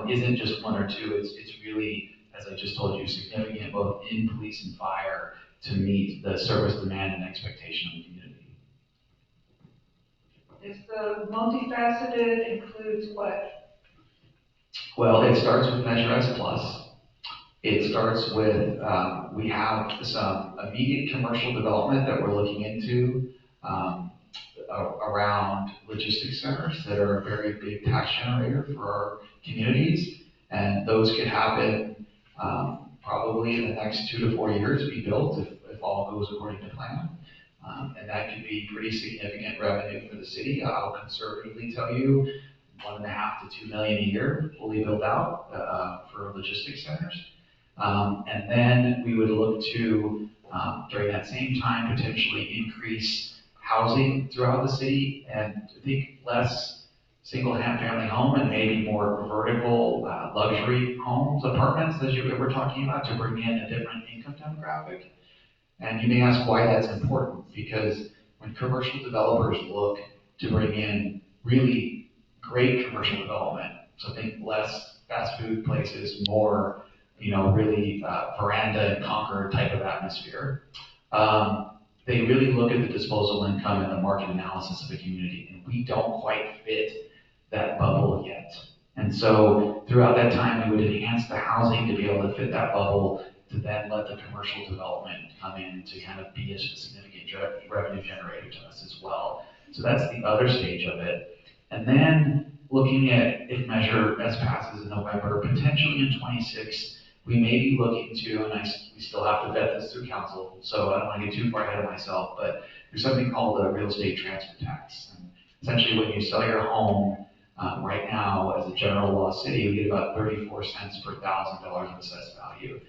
isn't just 1 or 2. It's really, as I just told you, significant both in police and fire to meet the service demand and expectation of the community. Is the multifaceted includes what? Well, it starts with Measure S Plus. It starts with, we have some immediate commercial development that we're looking into around logistics centers that are a very big tax generator for our communities. And those could happen probably in the next 2 to 4 years, be built if all goes according to plan. And that could be pretty significant revenue for the city. I'll conservatively tell you, 1.5 to 2 million a year fully built out for logistics centers. And then we would look to, during that same time, potentially increase housing throughout the city and think less single family home and maybe more vertical luxury homes, apartments, as you were talking about, to bring in a different income demographic. And you may ask why that's important, because when commercial developers look to bring in really great commercial development, so think less fast food places, more, really veranda and Concord type of atmosphere, they really look at the disposable income and the market analysis of the community, and we don't quite fit that bubble yet. And so throughout that time, we would enhance the housing to be able to fit that bubble, to then let the commercial development come in to kind of be a significant revenue generator to us as well. So that's the other stage of it. And then looking at if Measure S passes in November, potentially in 26, we may be looking to, and we still have to vet this through council, so I don't want to get too far ahead of myself, but there's something called a real estate transfer tax. And essentially, when you sell your home, right now, as a general law city, you get about 34 cents per $1,000 of assessed value.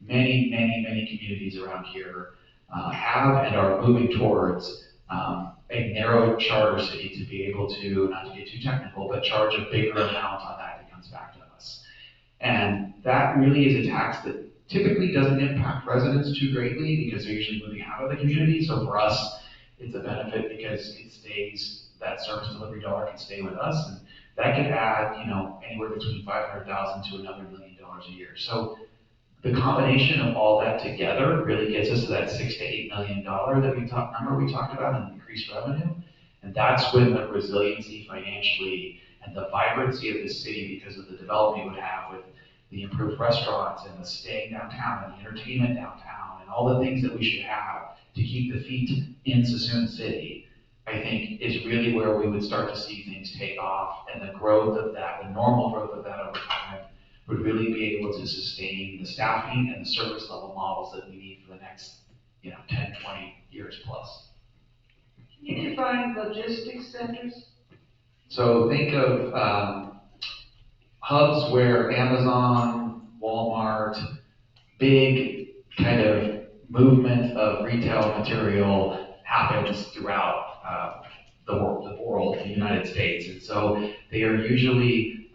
Many communities around here have and are moving towards a narrow charter city to be able to, not to get too technical, but charge a bigger amount on that comes back to us. And that really is a tax that typically doesn't impact residents too greatly because they're usually moving out of the community. So for us, it's a benefit because it stays, that service delivery dollar can stay with us. And that could add, anywhere between $500,000 to another $1 million a year. So the combination of all that together really gets us to that $6 to $8 million number we talked about in increased revenue. And that's when the resiliency financially and the vibrancy of the city, because of the development we would have with the improved restaurants and the staying downtown and the entertainment downtown and all the things that we should have to keep the feet in Suisun City, I think is really where we would start to see things take off, and the growth of that, the normal growth of that over time, would really be able to sustain the staffing and the service level models that we need for the next 10, 20 years plus. Can you define logistics centers? So think of hubs where Amazon, Walmart, big kind of movement of retail material happens throughout the world, the United States. And so they are usually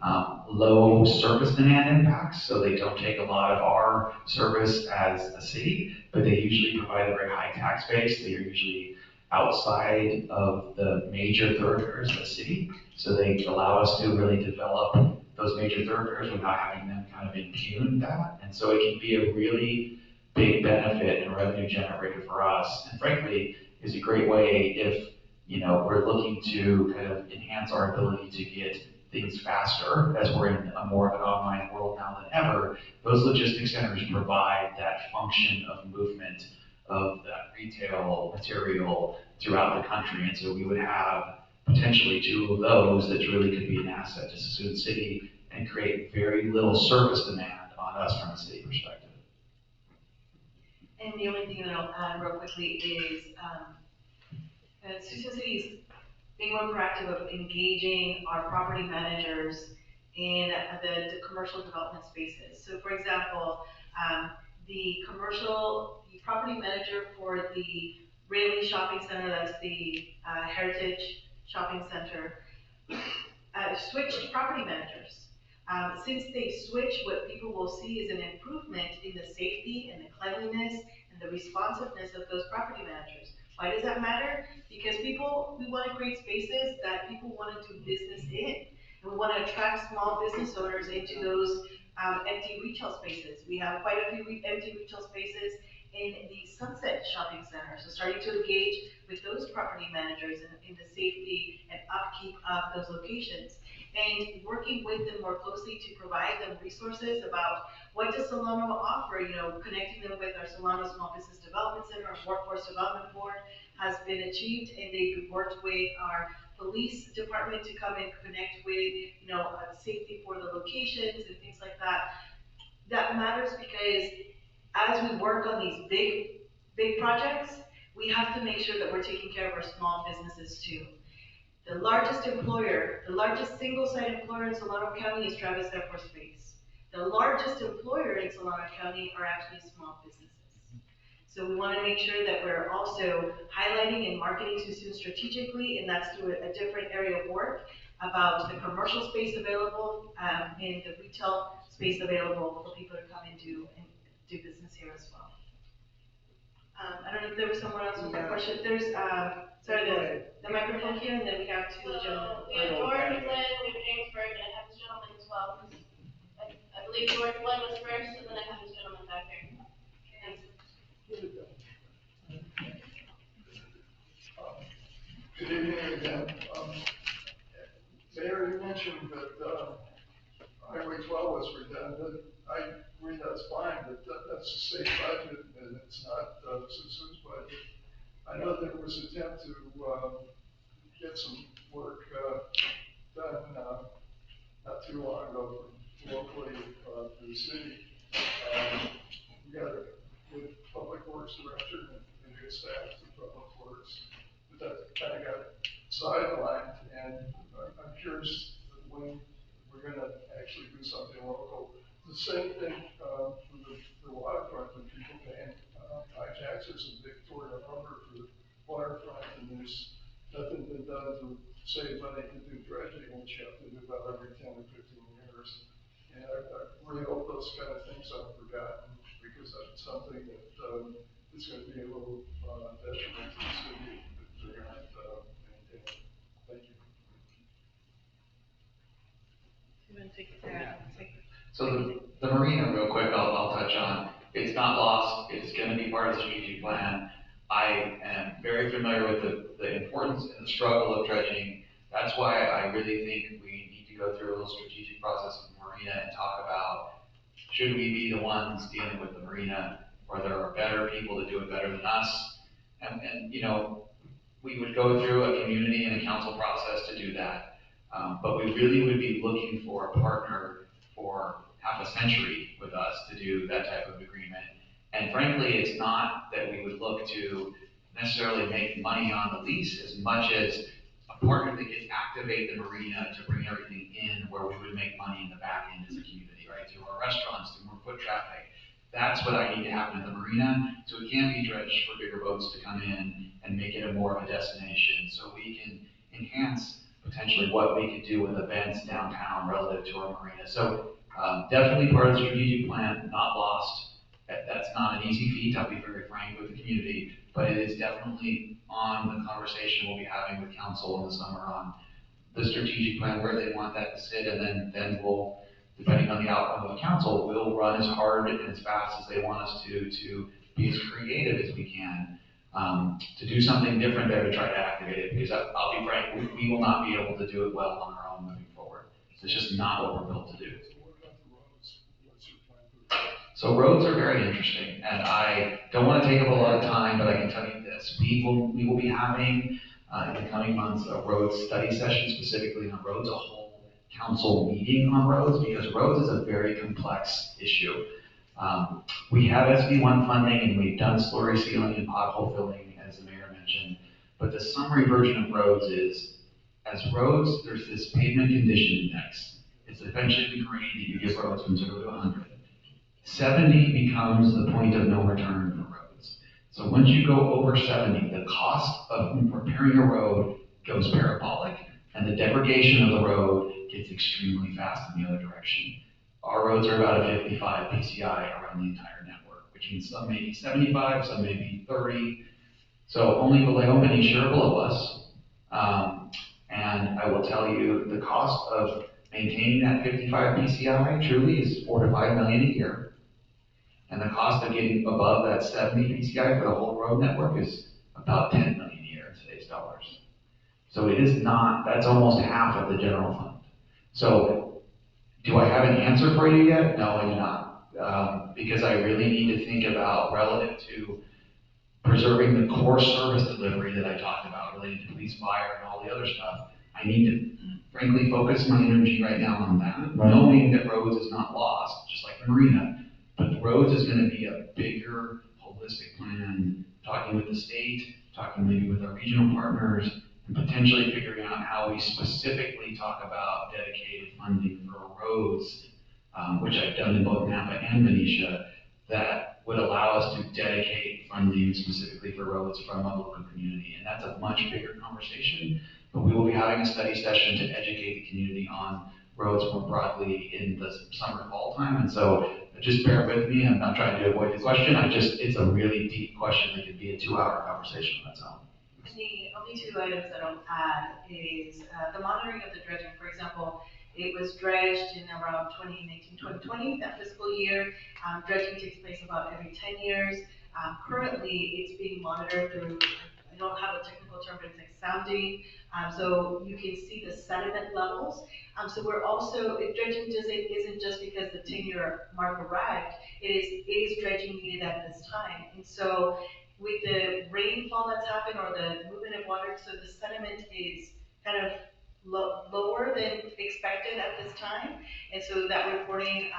low service demand impacts, so they don't take a lot of our service as a city, but they usually provide a very high tax base. They are usually outside of the major thoroughfares of the city, so they allow us to really develop those major thoroughfares without having them kind of impugn that. And so it can be a really big benefit and revenue generator for us, and frankly, is a great way if we're looking to kind of enhance our ability to get things faster as we're in a more of an online world now than ever. Those logistics centers provide that function of movement of that retail material throughout the country. And so we would have potentially 2 of those that really could be an asset to Suisun City and create very little service demand on us from a city perspective. And the only thing that I'll add real quickly is Suisun City is being more proactive of engaging our property managers in the commercial development spaces. So for example, the property manager for the Rayleigh Shopping Center, that's the Heritage Shopping Center, switched property managers. Since they switched, what people will see is an improvement in the safety and the cleanliness and the responsiveness of those property managers. Why does that matter? Because we want to create spaces that people want to do business in. And we want to attract small business owners into those empty retail spaces. We have quite a few empty retail spaces in the Sunset Shopping Center. So starting to engage with those property managers in the safety and upkeep of those locations. And working with them more closely to provide them resources about what does Solano offer, connecting them with our Solano Small Business Development Center, our Workforce Development Board has been achieved, and they've worked with our police department to come and connect with, safety for the locations and things like that. That matters because as we work on these big projects, we have to make sure that we're taking care of our small businesses too. The largest employer, the largest single-site employer in Solano County is Travis Air Force Base. The largest employer in Solano County are actually small businesses. So we want to make sure that we're also highlighting and marketing Suisun strategically, and that's through a different area of work about the commercial space available and the retail space available for people to come and do business here as well. I don't know if there was someone else with a question. There's, the microphone here, and then we have 2 gentlemen. We have George Lynn, we have James Bird, and I have this gentleman as well. I believe George Lynn was first, and then I have this gentleman back here. Good evening again. Mayor, you mentioned that Highway 12 was redundant. I agree that's fine, but that's a state budget and it's not Suisun's budget. I know there was an attempt to get some work done not too long ago from locally to the city. Works Director and good staff to Public Works. But that kind of got sidelined, and I'm curious when we're gonna actually do something local. The same thing, for the waterfront, when people paying, high taxes in Victoria Harbor for the waterfront, and there's nothing been done to save money to do dredging, which you have to do about every 10 or 15 years. And I really hope those kind of things aren't forgotten, because that's something that, is gonna be a little, detriment to the city if they're not, maintained. Thank you. You want to take it there? So the marina, real quick, I'll touch on. It's not lost. It's going to be part of the strategic plan. I am very familiar with the importance and the struggle of dredging. That's why I really think we need to go through a little strategic process with the marina and talk about, should we be the ones dealing with the marina, or there are better people to do it better than us? And you know, we would go through a community and a council process to do that. But we really would be looking for a partner for half a century with us to do that type of agreement. And frankly, it's not that we would look to necessarily make money on the lease as much as a partner that could activate the marina to bring everything in, where we would make money in the back end as a community, right? Through our restaurants, through more foot traffic. That's what I need to happen at the marina, so it can be dredged for bigger boats to come in and make it a more of a destination, so we can enhance potentially what we could do with events downtown relative to our marina. So definitely part of the strategic plan, not lost. That's not an easy feat, I'll be very frank with the community, but it is definitely on the conversation we'll be having with council in the summer on the strategic plan, where they want that to sit, and then we'll, depending on the outcome of the council, we'll run as hard and as fast as they want us to be as creative as we can, to do something different there to try to activate it, because I'll be frank, we will not be able to do it well on our own moving forward. It's just not what we're built to do. So roads are very interesting, and I don't want to take up a lot of time, but I can tell you this. We will be having, in the coming months, a road study session specifically on roads, a whole council meeting on roads, because roads is a very complex issue. We have SB1 funding, and we've done slurry sealing and pothole filling, as the mayor mentioned, but the summary version of roads is, as roads, there's this pavement condition index. It's eventually the grade that you give roads from 0 to 100. 70 becomes the point of no return for roads. So once you go over 70, the cost of repairing a road goes parabolic, and the degradation of the road gets extremely fast in the other direction. Our roads are about a 55 PCI around the entire network, which means some may be 75, some may be 30. So only Vallejo, Benicia are below us. And I will tell you, the cost of maintaining that 55 PCI truly is $4 to $5 million a year. And the cost of getting above that 70 PCI for the whole road network is about 10 million a year in today's dollars. So it is not, that's almost half of the general fund. So do I have an answer for you yet? No, I do not. Because I really need to think about, relative to preserving the core service delivery that I talked about related to police, fire, and all the other stuff. I need to frankly focus my energy right now on that, knowing that roads is not lost, just like the marina. But roads is going to be a bigger, holistic plan, talking with the state, talking maybe with our regional partners, and potentially figuring out how we specifically talk about dedicated funding for roads, which I've done in both Napa and Benicia, that would allow us to dedicate funding specifically for roads from a local community. And that's a much bigger conversation, but we will be having a study session to educate the community on roads more broadly in the summer, fall time. And so just bear with me, I'm not trying to avoid the question, it's a really deep question that could be a 2-hour conversation on its own. The only 2 items that I'll add is the monitoring of the dredging. For example, it was dredged in around 2019, 2020, that fiscal year. Dredging takes place about every 10 years. Currently, it's being monitored through, I don't have a technical term, but it's like sounding. So you can see the sediment levels. So we're also, dredging isn't just because the 10-year mark arrived, it is dredging needed at this time. And so with the rainfall that's happened, or the movement of water, so the sediment is kind of lower than expected at this time. And so that reporting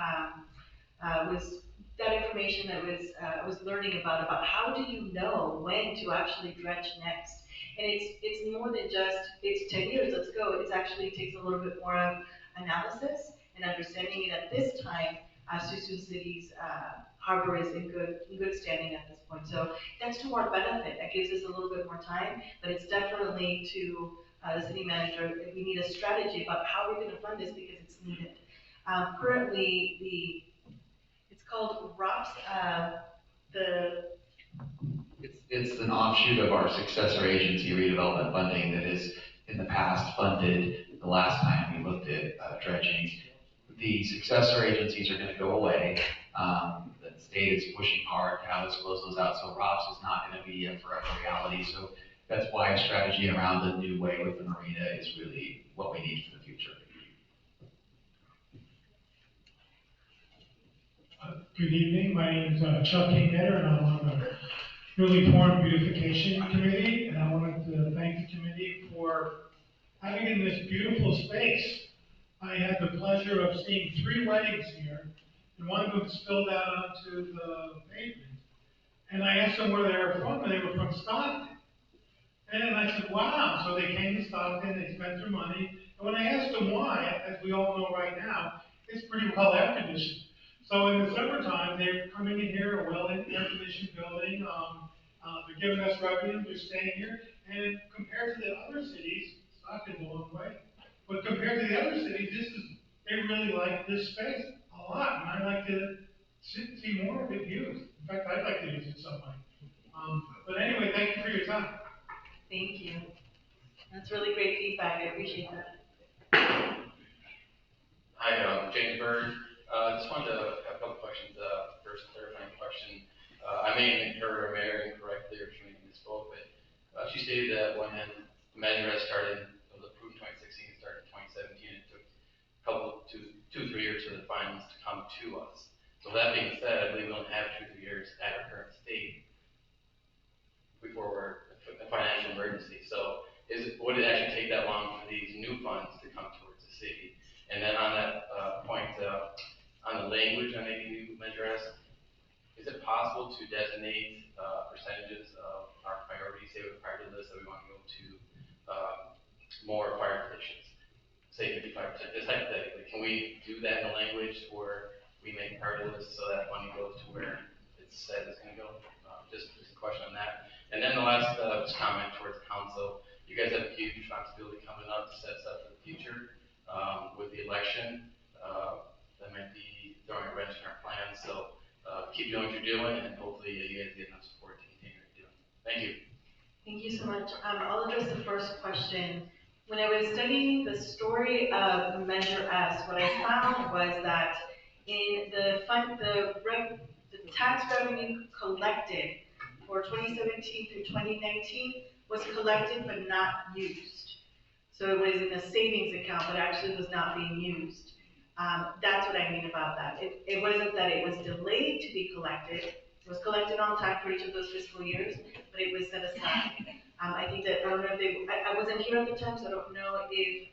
was that information that I was learning about how do you know when to actually dredge next. And it's more than just, it's 10 years, let's go. It actually takes a little bit more of analysis and understanding. And at this time, Suisun City's harbor is in good standing at this point. So that's to our benefit. That gives us a little bit more time, but it's definitely to the city manager. We need a strategy about how we're going to fund this because it's needed. Currently, it's called ROPS. It's an offshoot of our successor agency redevelopment funding that is in the past funded the last time we looked at dredging. The successor agencies are going to go away. The state is pushing hard to have us close those out. So ROPS is not going to be a forever reality. So that's why a strategy around a new way with the marina is really what we need for the future. Good evening. My name is Chuck Kingheader, and I'm on the newly formed beautification committee. And I wanted to thank the committee for having in this beautiful space. I had the pleasure of seeing 3 weddings here, and one of them spilled out onto the pavement. And I asked them where they were from, and they were from Stockton. And I said, wow. So they came to Stockton, they spent their money. And when I asked them why, as we all know right now, it's pretty well air conditioned. So in the summertime, they're coming in here, a well air conditioned building. They're giving us revenue, they're staying here. And compared to the other cities, Stockton's a long way. But compared to the other cities, they really like this space a lot. And I'd like to see more of it used. In fact, I'd like to use it some way. But anyway, thank you for your time. Thank you. That's really great feedback. I appreciate that. Hi, James Bird. Just wanted to have a couple questions. First, clarifying question. I may have heard our mayor incorrectly or she misspoke, but she stated that when the measure has started, it was approved in 2016, started in 2017, it took a couple, 2-3 years for the funds to come to us. So that being said, I believe we only have 2-3 years at our current state before we're a financial emergency. So would it actually take that long for these new funds to come towards the city? And then on that point, on the language on maybe new measure S, is it possible to designate percentages of our priorities, say with a priority list that we want to go to more fire stations, say 55%, just hypothetically, can we do that in the language or we make priority lists so that money goes to where it's said it's going to go? Just a question on that. And then the last just comment towards council, you guys have a huge responsibility coming up to set us up for the future with the election. That might be throwing a wrench in our plans. So keep doing what you're doing, and hopefully you guys get enough support to continue what you're doing. Thank you. Thank you so much. I'll address the first question. When I was studying the story of Measure S, what I found was that in the tax revenue collected for 2017 through 2019 was collected but not used. So it was in a savings account, but actually was not being used. That's what I mean about that. It wasn't that it was delayed to be collected. It was collected on time for each of those fiscal years, but it was set aside. I think that, I don't know if I wasn't here at the time, so I don't know if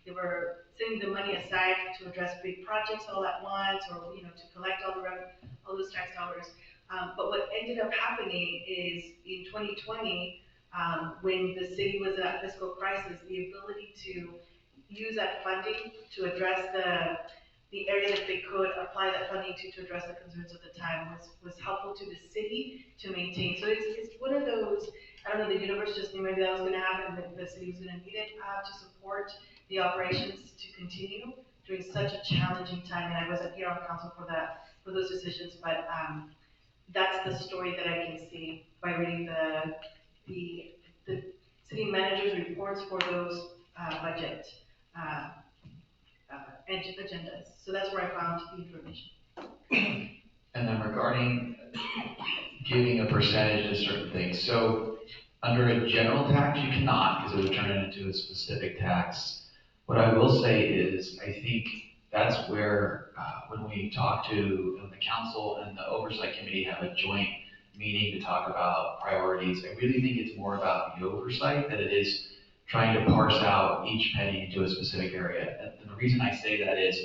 they were setting the money aside to address big projects all at once, or to collect all those tax dollars. But what ended up happening is in 2020, when the city was at fiscal crisis, the ability to use that funding to address the area that they could apply that funding to address the concerns of the time was helpful to the city to maintain. So it's one of those, I don't know, the universe just knew maybe that was going to happen, and the city was going to need it to support the operations to continue during such a challenging time. And I wasn't here on council for those decisions, but that's the story that I can see by reading the city manager's reports for those budget agendas. So that's where I found the information. And then regarding giving a percentage to certain things, so under a general tax, you cannot, because it would turn it into a specific tax. What I will say is, I think that's where, when we talk to the council and the oversight committee have a joint meeting to talk about priorities, I really think it's more about the oversight than it is trying to parse out each penny into a specific area. And the reason I say that is,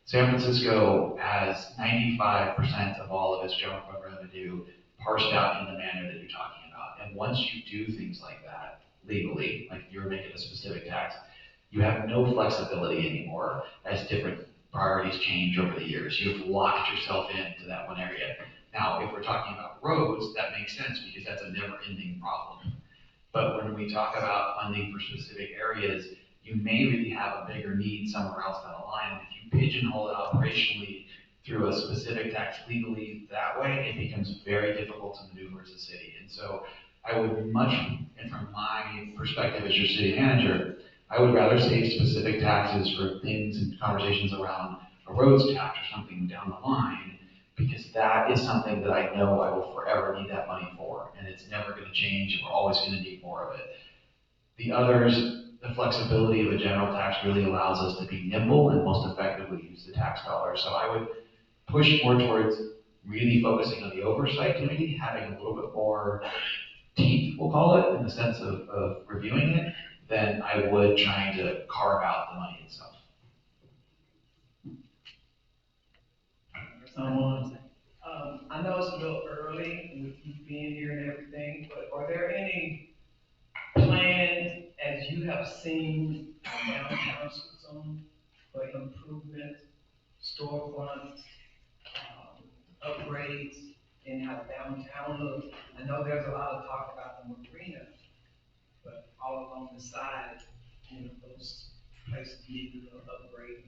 San Francisco has 95% of all of its general fund revenue parsed out in the manner that you're talking about. And once you do things like that legally, like you're making a specific tax, you have no flexibility anymore as different priorities change over the years. You've locked yourself into that one area. Now, if we're talking about roads, that makes sense because that's a never-ending problem. But when we talk about funding for specific areas, you may really have a bigger need somewhere else down the line. And if you pigeonhole it operationally through a specific tax legally that way, it becomes very difficult to maneuver as a city. And so I would much, and from my perspective as your city manager, I would rather save specific taxes for things and conversations around a roads tax or something down the line, because that is something that I know I will forever need that money for, and it's never going to change, and we're always going to need more of it. The others, the flexibility of a general tax really allows us to be nimble and most effectively use the tax dollars. So I would push more towards really focusing on the oversight committee, having a little bit more teeth, we'll call it, in the sense of reviewing it, than I would trying to carve out the money itself. I know it's a little early with you being here and everything, but are there any plans, as you have seen downtown Suisun, for improvement, storefronts, upgrades, and how downtown looks? I know there's a lot of talk about the marina, but all along the side, those places need a little upgrade.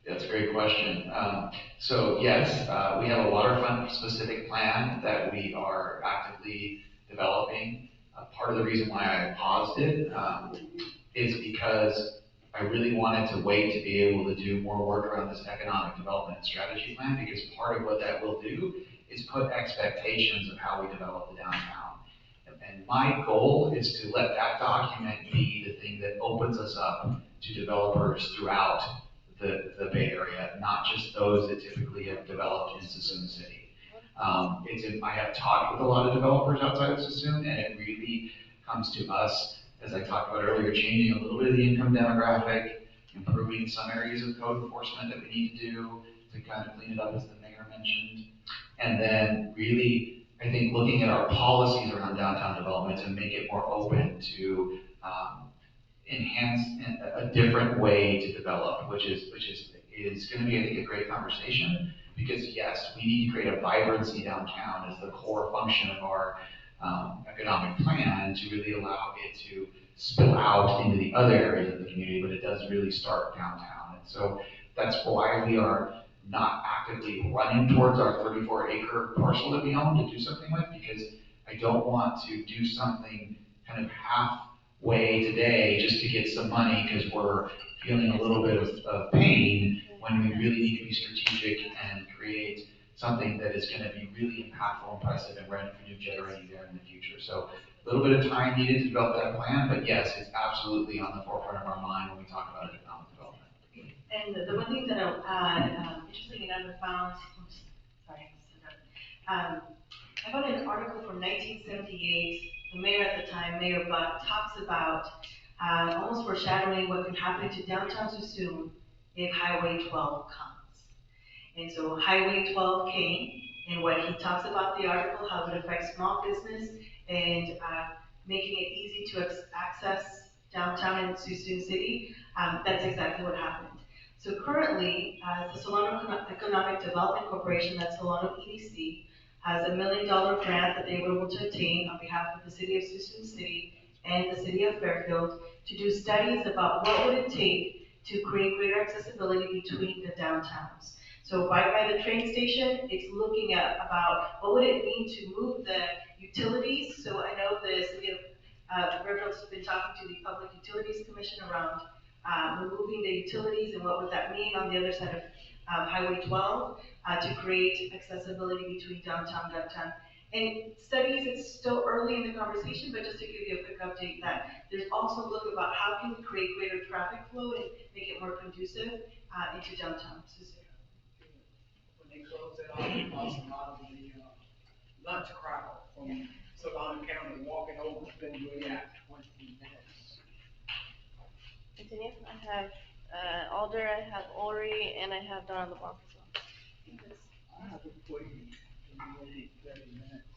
That's a great question. So yes, we have a waterfront specific plan that we are actively developing. Part of the reason why I paused it is because I really wanted to wait to be able to do more work around this economic development strategy plan, because part of what that will do is put expectations of how we develop the downtown. And my goal is to let that document be the thing that opens us up to developers throughout the Bay Area, not just those that typically have developed in Suisun City. I have talked with a lot of developers outside of Suisun, and it really comes to us, as I talked about earlier, changing a little bit of the income demographic, improving some areas of code enforcement that we need to do to kind of clean it up, as the mayor mentioned. And then really, I think, looking at our policies around downtown development to make it more open to enhance a different way to develop, which is going to be, I think, a great conversation, because yes, we need to create a vibrancy downtown as the core function of our economic plan to really allow it to spill out into the other areas of the community, but it does really start downtown. And so that's why we are not actively running towards our 34-acre parcel that we own to do something with, because I don't want to do something kind of halfway today just to get some money because we're feeling a little bit of pain, when we really need to be strategic and create something that is going to be really impactful, impressive, and revenue generating there in the future. So a little bit of time needed to develop that plan, but yes, it's absolutely on the forefront of our mind when we talk about economic development. And the one thing that I'll add, interesting enough, I found an article from 1978. The mayor at the time, Mayor Buck, talks about almost foreshadowing what can happen to downtown Suisun if Highway 12 comes. And so Highway 12 came, and what he talks about the article, how it affects small business and making it easy to access downtown in Suisun City. That's exactly what happened. So currently, the Solano Economic Development Corporation, that's Solano EDC, has $1 million grant that they were able to obtain on behalf of the city of Suisun City and the city of Fairfield to do studies about what would it take to create greater accessibility between the downtowns. So right by the train station, it's looking at about what would it mean to move the utilities. So I know the city of Fairfield's been talking to the Public Utilities Commission around removing the utilities and what would that mean on the other side of Highway 12 to create accessibility between downtown. And studies, it's still early in the conversation, but just to give you a quick update that there's also look about how can we create greater traffic flow and make it more conducive into downtown. When they close it off, it lost a lot of the lunch crowd from Solano County walking over to Benwood. Yeah, 20 minutes. Antonia, I have Alder, I have Ori, and I have Donna LeBlanc as well. I have a question in maybe 30 minutes.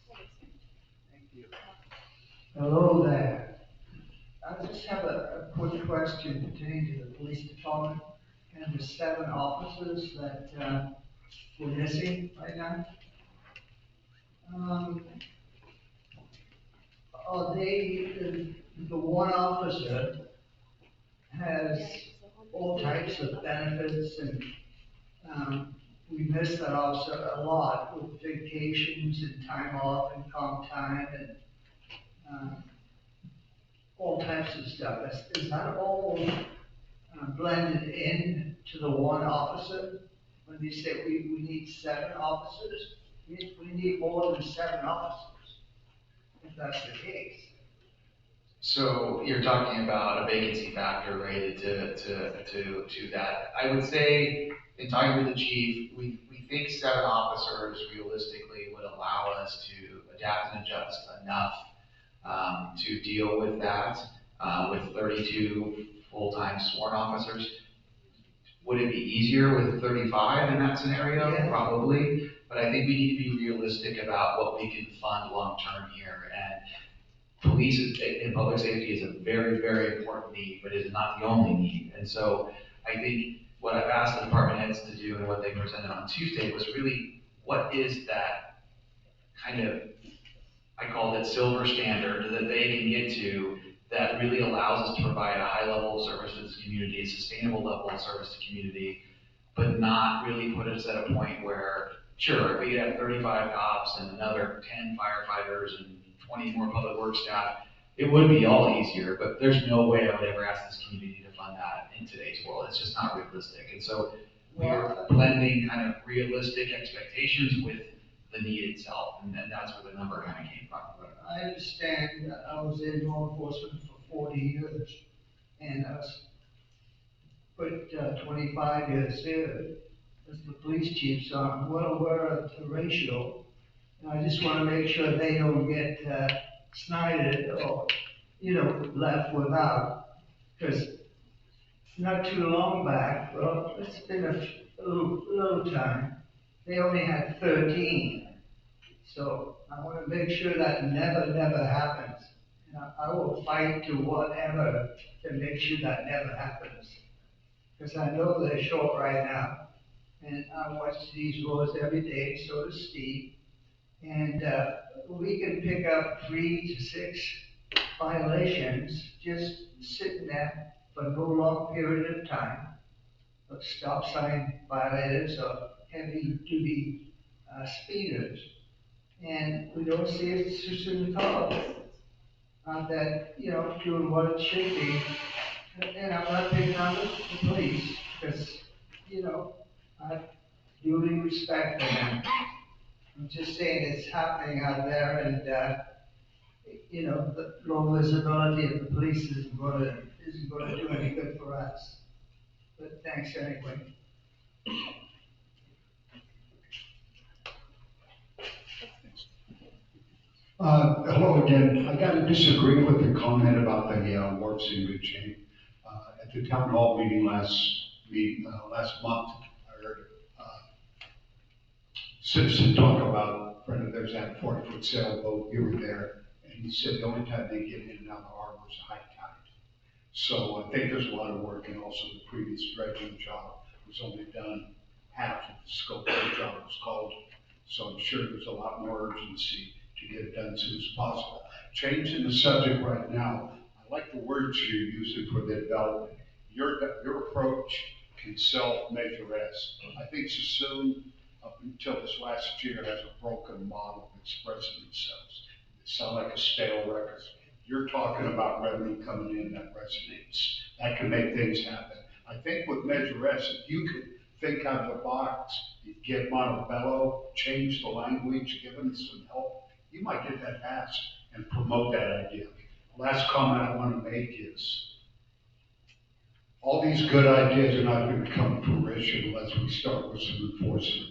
Thank you. Hello there. I just have a quick question pertaining to the police department and the 7 officers that were missing right now. Are they, the one officer has all types of benefits and we miss that officer a lot with vacations and time off and comp time and all types of stuff. Is that all blended in to the one officer? When they say we need 7 officers, we need more than 7 officers, if that's the case. So you're talking about a vacancy factor related to that. I would say, in talking with the chief, we think 7 officers realistically would allow us to adapt and adjust enough to deal with that with 32 full-time sworn officers. Would it be easier with 35 in that scenario? Yeah. Probably. But I think we need to be realistic about what we can fund long-term here. And police and public safety is a very, very important need, but it is not the only need. And so I think what I've asked the department heads to do and what they presented on Tuesday was really, what is that kind of, I called it silver standard, that they can get to that really allows us to provide a high level of service to this community, a sustainable level of service to community, but not really put us at a point where, sure, if we have 35 cops and another 10 firefighters and 20 more public works staff, it would be all easier, but there's no way I would ever ask this community to fund that in today's world. It's just not realistic. And so we're blending kind of realistic expectations with the need itself, and that's where the number kind of came from. I understand that I was in law enforcement for 40 years, and I put 25 years here as the police chief, so I'm well aware of the ratio. And I just want to make sure they don't get snited or, left without, because not too long back, well, it's been a little time, they only had 13. So I want to make sure that never happens. And I will fight to whatever to make sure that never happens. Because I know they're short right now. And I watch these roads every day, so does Steve. And we can pick up 3 to 6 violations just sitting there for no long period of time of stop sign violators or heavy duty speeders. And we don't see it Suisun calls. That, doing what it should be. And I'm not picking on the police, because, I duly respect them. I'm just saying it's happening out there, and, the low visibility of the police isn't going to do any good for us. But thanks anyway. Hello again. I got to disagree with the comment about the works in good shape. At the town hall meeting last month, I heard citizen talk about, there's that 40-foot sailboat, you were there, and he said the only time they get in and out of the harbor is high tide. So I think there's a lot of work, and also the previous dredging job was only done half of the scope of the job was called. So I'm sure there's a lot more urgency to get it done as soon as possible. Changing the subject right now, I like the words you're using for the development. Your approach can self-measure-esque. I think Suisun, up until this last year, has a broken model of expressing themselves. They sound like a stale record. You're talking about revenue coming in that resonates. That can make things happen. I think with Measure-esque, if you could think out of the box, you get Montebello, change the language, give them some help, you might get that passed and promote that idea. The last comment I want to make is, all these good ideas are not going to come to fruition unless we start with some enforcement.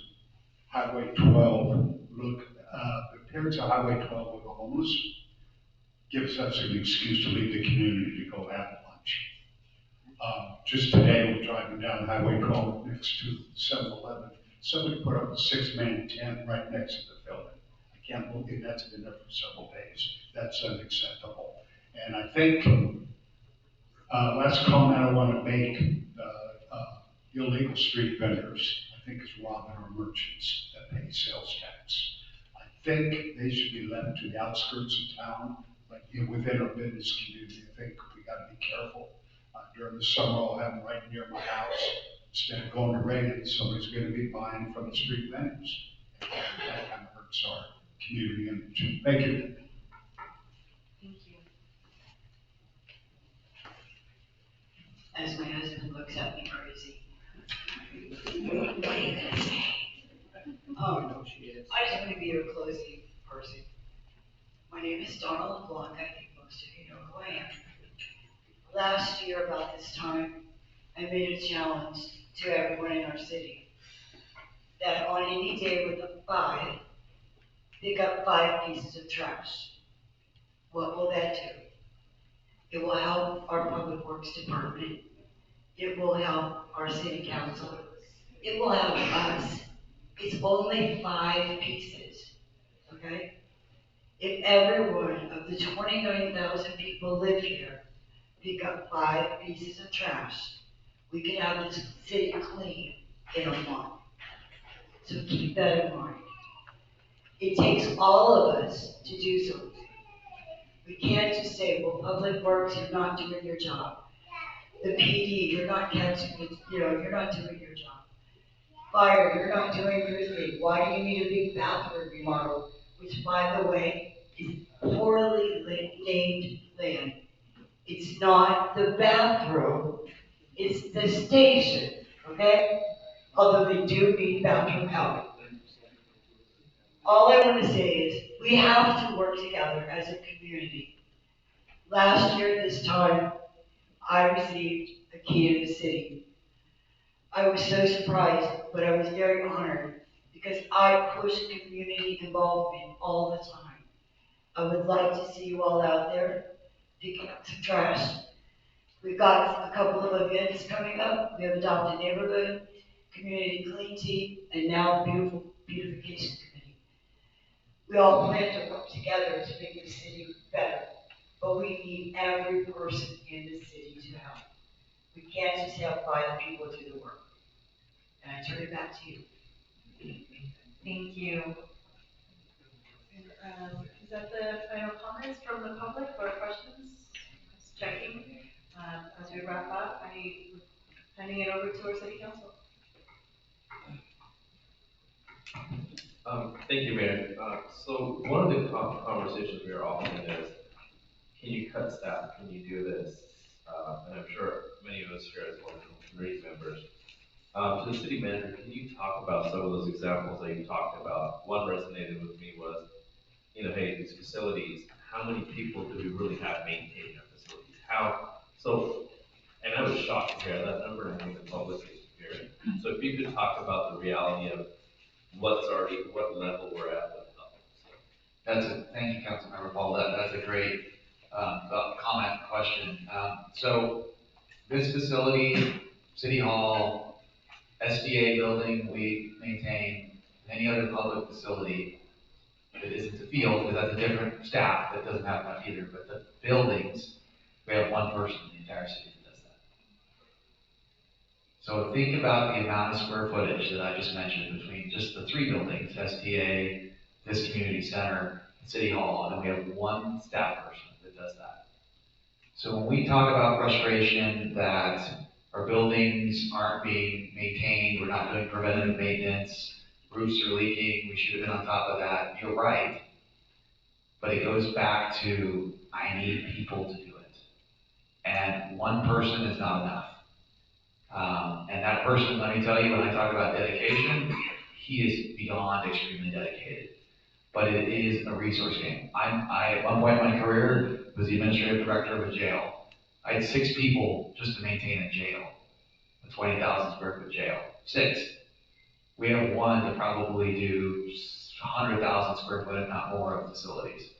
Highway 12, look, the appearance of Highway 12 with the homeless gives us an excuse to leave the community to go have lunch. Just today, we're driving down Highway 12 next to 7-Eleven. Somebody put up a 6-man tent right next to the building. I can't believe that's been there for several days. That's unacceptable. And I think, last comment I want to make, illegal street vendors, I think is robbing our merchants that pay sales tax. I think they should be left to the outskirts of town, like within our business community. I think we got to be careful. During the summer, I'll have them right near my house. Instead of going to Reagan, somebody's going to be buying from the street vendors. And that kind of hurts our community image. Thank you. Thank you. As my husband looks at me crazy. What are you gonna say? Oh, no, she is. I just want to be a closing person. My name is Donna LeBlanc. I think most of you know who I am. Last year, about this time, I made a challenge to everyone in our city that on any day with a 5, pick up 5 pieces of trash. What will that do? It will help our public works department. It will help our city council. It will help us. It's only 5 pieces, okay? If every one of the 29,000 people live here pick up 5 pieces of trash, we can have this city clean in a month. So keep that in mind. It takes all of us to do something. We can't just say, well, Public Works, you're not doing your job. The PD, you're not catching it, you're not doing your job. Fire, you're not doing your thing. Why do you need a big bathroom remodel? Which, by the way, is poorly named land. It's not the bathroom, it's the station, okay? Although they do need bathroom help. All I want to say is, we have to work together as a community. Last year, this time, I received a key to the city. I was so surprised, but I was very honored because I push community involvement all the time. I would like to see you all out there picking up some trash. We've got a couple of events coming up. We have Adopt a Neighborhood, Community Clean Team, and now Beautification Committee. We all plan to work together to make the city better, but we need every person in the city to help. We can't just have 5 people do the work. And I turn it back to you. Thank you. Is that the final comments from the public or questions? Just checking. As we wrap up, handing it over to our city council. Thank you, Mayor. So one of the conversations we are often in is, can you cut staff? Can you do this? And I'm sure many of us here as well as community members. To the city manager, can you talk about some of those examples that you talked about? One resonated with me was, hey, these facilities, how many people do we really have maintaining our facilities? And I was shocked to hear that number, and I think the public is to hear it. So if you could talk about the reality of what level we're at with health. Thank you, Councilmember Paul. That's a great comment, question. So this facility, City Hall, SDA building, we maintain. Any other public facility that isn't the field, because that's a different staff that doesn't have much either. But the buildings, we have 1 person in the entire city that does that. So think about the amount of square footage that I just mentioned between just the 3 buildings, SDA, this community center, City Hall, and then we have 1 staff person that does that. So when we talk about frustration that our buildings aren't being maintained, we're not doing preventative maintenance, roofs are leaking, we should have been on top of that, you're right. But it goes back to, I need people to do it. And 1 person is not enough. And that person, let me tell you, when I talk about dedication, he is beyond extremely dedicated. But it is a resource game. I at one point in my career, was the administrative director of a jail. I had 6 people just to maintain a jail, a 20,000 square foot jail. 6. We have 1 to probably do 100,000 square foot, if not more, of facilities.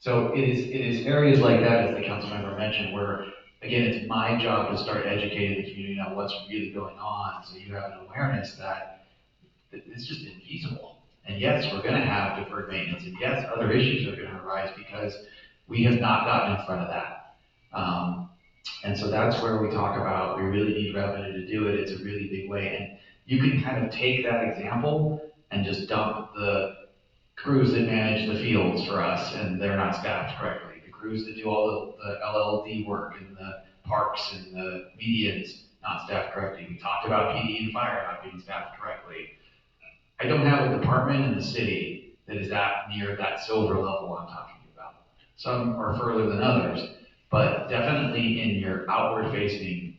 So it is areas like that, as the council member mentioned, where again, it's my job to start educating the community on what's really going on, so you have an awareness that it's just infeasible. And yes, we're gonna have deferred maintenance, and yes, other issues are gonna arise because we have not gotten in front of that. And so that's where we talk about, we really need revenue to do it, it's a really big way. And you can kind of take that example and just dump the crews that manage the fields for us, and they're not staffed correctly. The crews that do all the LLD work and the parks and the medians, not staffed correctly. We talked about PD and fire not being staffed correctly. I don't have a department in the city that is that near that silver level I'm talking about. Some are further than others, but definitely in your outward facing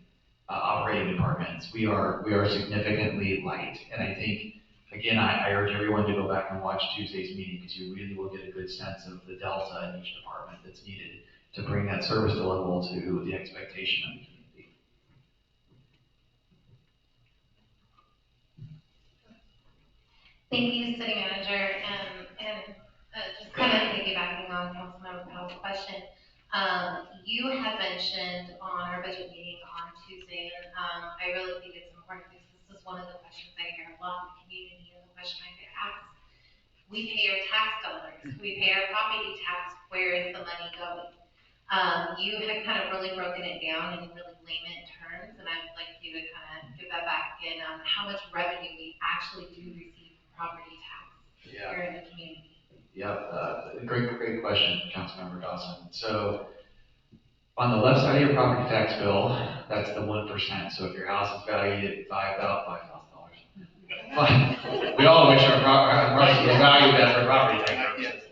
operating departments, we are significantly light. And I think, again, I urge everyone to go back and watch Tuesday's meeting because you really will get a good sense of the delta in each department that's needed to bring that service level to the expectation of the community. Thank you, City Manager, just kind of piggybacking on Councilmember Powell's question. You had mentioned on our budget meeting on Tuesday, and I really think it's important because this is one of the questions I hear a lot in the community, and the question I get asked. We pay our tax dollars, we pay our property tax, where is the money going? You had kind of really broken it down in really layman terms, and I'd like you to kind of give that back in on how much revenue we actually do receive from property tax here in the community. Yeah, great question, Councilmember Dawson. So on the left side of your property tax bill, that's the 1%. So if your house is valued at $5,000, we all wish our house was valued as our property tax purposes.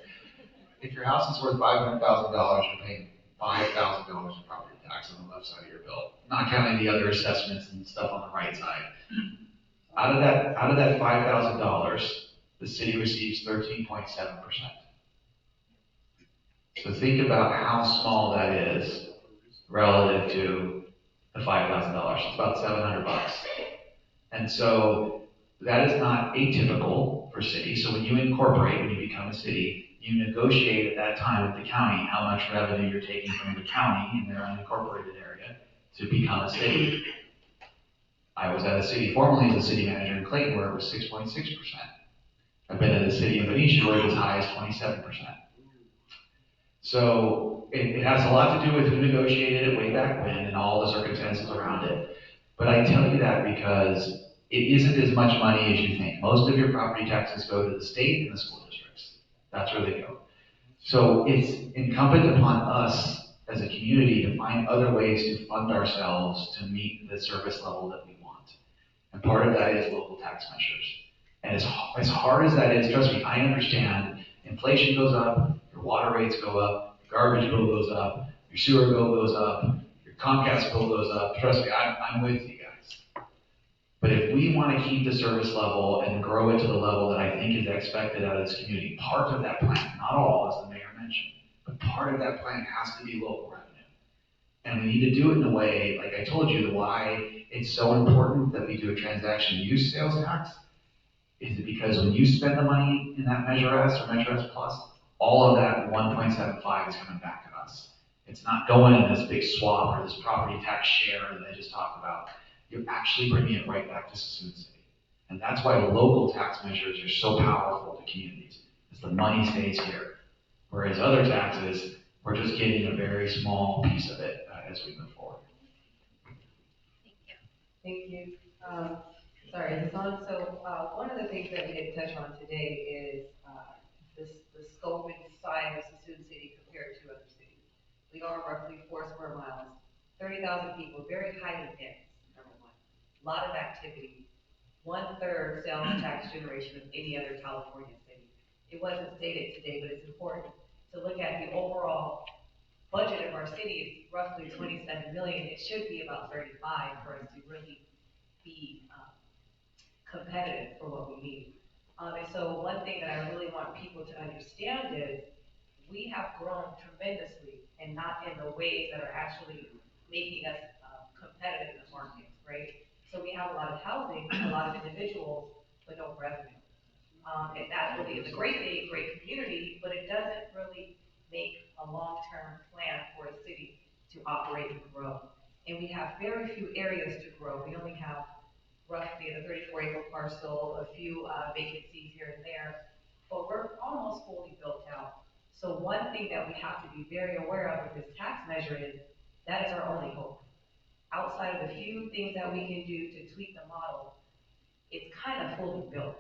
If your house is worth $500,000, you're paying $5,000 in property tax on the left side of your bill, not counting the other assessments and stuff on the right side. Out of that $5,000, the city receives 13.7%. So think about how small that is relative to the $5,000. It's about $700. And so that is not atypical for cities. So when you incorporate, when you become a city, you negotiate at that time with the county how much revenue you're taking from the county in their unincorporated area to become a city. I was at a city, formerly as a city manager in Clayton, where it was 6.6%. I've been at a city in Benicia where it was as high as 27%. So it has a lot to do with who negotiated it way back when and all the circumstances around it. But I tell you that because it isn't as much money as you think. Most of your property taxes go to the state and the school districts. That's where they go. So it's incumbent upon us as a community to find other ways to fund ourselves to meet the service level that we want. And part of that is local tax measures. And as hard as that is, trust me, I understand inflation goes up, your water rates go up, your garbage bill goes up, your sewer bill goes up, your Comcast bill goes up. Trust me, I'm with you guys. But if we want to keep the service level and grow it to the level that I think is expected out of this community, part of that plan, not all, as the mayor mentioned, but part of that plan has to be local revenue. And we need to do it in a way, like I told you, the why it's so important that we do a transaction use sales tax is because when you spend the money in that Measure S or Measure S Plus, all of that 1.75 is coming back to us. It's not going in this big swap or this property tax share that I just talked about. You're actually bringing it right back to Suisun City. And that's why the local tax measures are so powerful to communities, because the money stays here. Whereas other taxes, we're just getting a very small piece of it as we move forward. Thank you. Sorry, is this on? So one of the things that we didn't touch on today is the scope and size of Suisun City compared to other cities. We are roughly 4 square miles, 30,000 people, very highly dense, number one. A lot of activity, 1/3 sales tax generation of any other California city. It wasn't stated today, but it's important to look at the overall budget of our city is roughly 27 million. It should be about 35 for us to really be competitive for what we need. And so one thing that I really want people to understand is we have grown tremendously and not in the ways that are actually making us competitive in the market, right? So we have a lot of housing, a lot of individuals, but no revenue. And that really is a great thing, great community, but it doesn't really make a long-term plan for a city to to operate and grow. And we have very few areas to grow. We only have roughly a 34-acre parcel, a few vacancies here and there, but we're almost fully built out. So one thing that we have to be very aware of with this tax measure is that is our only hope. Outside of the few things that we can do to tweak the model, it's kind of fully built.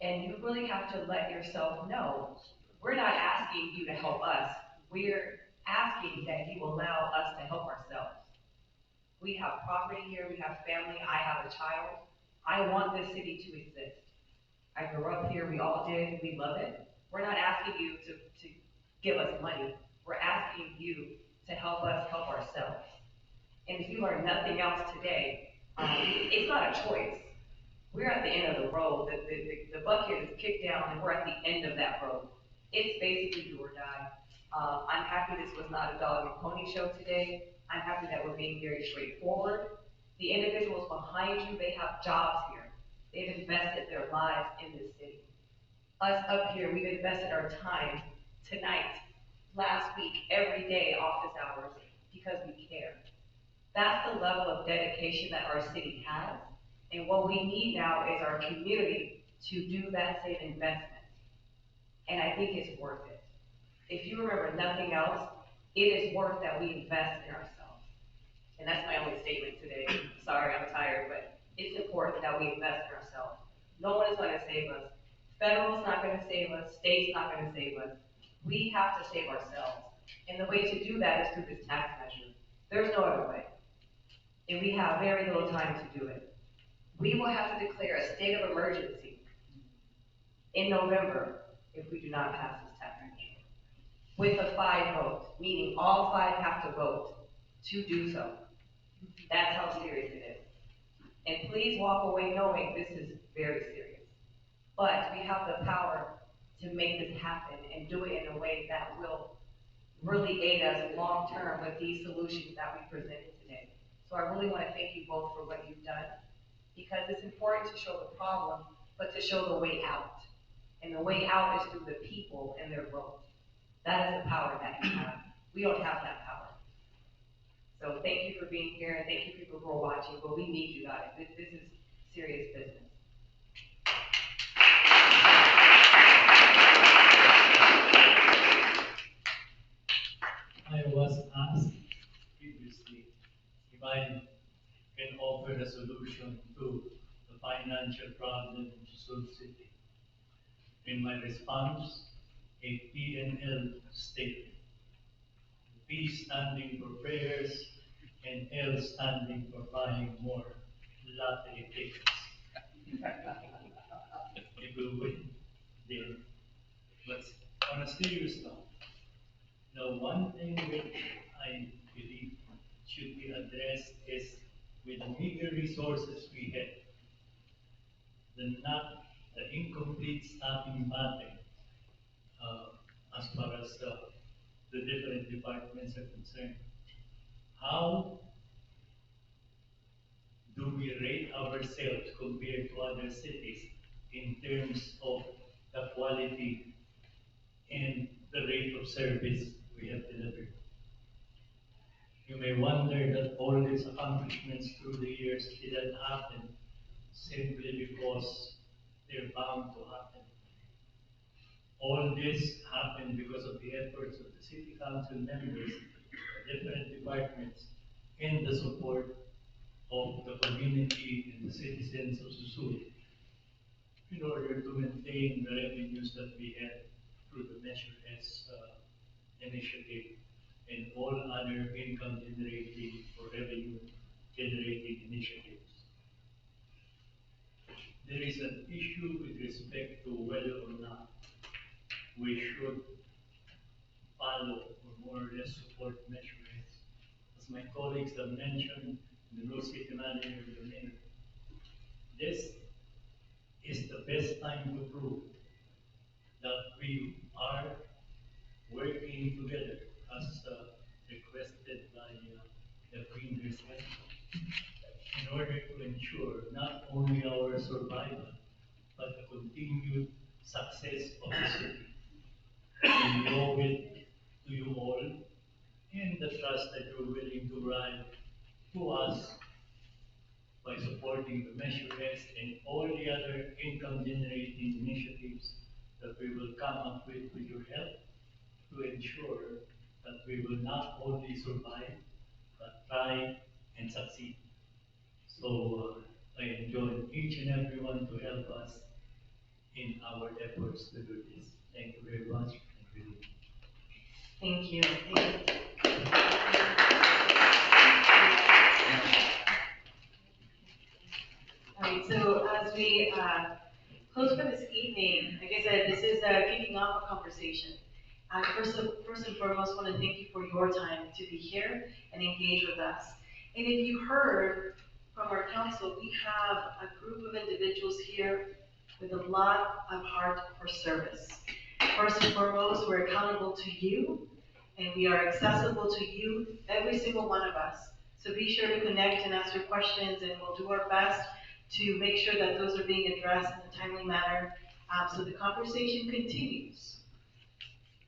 And you really have to let yourself know, we're not asking you to help us. We're asking that you allow us to help ourselves. We have property here, we have family, I have a child. I want this city to exist. I grew up here, we all did, we love it. We're not asking you to give us money. We're asking you to help us help ourselves. And if you learn nothing else today, it's not a choice. We're at the end of the road. The bucket is kicked down and we're at the end of that road. It's basically do or die. I'm happy this was not a dog and pony show today. I'm happy that we're being very straightforward. The individuals behind you, they have jobs here. They've invested their lives in this city. Us up here, we've invested our time tonight, last week, every day, office hours, because we care. That's the level of dedication that our city has. And what we need now is our community to do that same investment. And I think it's worth it. If you remember nothing else, it is worth that we invest in ourselves. And that's my only statement today. Sorry, I'm tired, but it's important that we invest in ourselves. No one is going to save us. Federal's not going to save us. State's not going to save us. We have to save ourselves. And the way to do that is through this tax measure. There's no other way. And we have very little time to do it. We will have to declare a state of emergency in November if we do not pass this tax measure. With a 5 vote, meaning all 5 have to vote to do so. That's how serious it is. And please walk away knowing this is very serious. But we have the power to make this happen and do it in a way that will really aid us long term with these solutions that we presented today. So I really want to thank you both for what you've done, because it's important to show the problem, but to show the way out. And the way out is through the people and their vote. That is the power that you have. We don't have that power. So thank you for being here, and thank you people who are watching, but we need you guys. This is serious business. I was asked previously if I can offer a solution to the financial problem in Suisun City. In my response, a P&L statement. P standing for prayers and L standing for buying more lottery tickets. If we win, then. But on a serious note, the one thing which I believe should be addressed is with the meager resources we have, the incomplete staffing pattern, as far as the different departments are concerned. How do we rate ourselves compared to other cities in terms of the quality and the rate of service we have delivered? You may wonder that all these accomplishments through the years didn't happen simply because they're bound to happen. All this happened because of the efforts of the city council members, the different departments, and the support of the community and the citizens of Suisun in order to maintain the revenues that we had through the Measure S initiative and all other income generating or revenue generating initiatives. There is an issue with respect to whether or not we should follow or more or less support Measure S. As my colleagues have mentioned, the new city manager, the mayor, this is the best time to prove that we are working together as requested by the Queen herself in order to ensure not only our survival, but the continued success of the city. We owe it to you all and the trust that you're willing to write to us by supporting the Measure S and all the other income generating initiatives that we will come up with your help to ensure that we will not only survive, but thrive and succeed. So I enjoin each and everyone to help us in our efforts to do this. Thank you very much. And good evening. Thank you. Thank you. All right, so as we close for this evening, like I said, this is kicking off a conversation. First and foremost, I want to thank you for your time to be here and engage with us. And if you heard from our council, we have a group of individuals here with a lot of heart for service. First and foremost, we're accountable to you, and we are accessible to you, every single one of us. So be sure to connect and ask your questions, and we'll do our best to make sure that those are being addressed in a timely manner, so the conversation continues.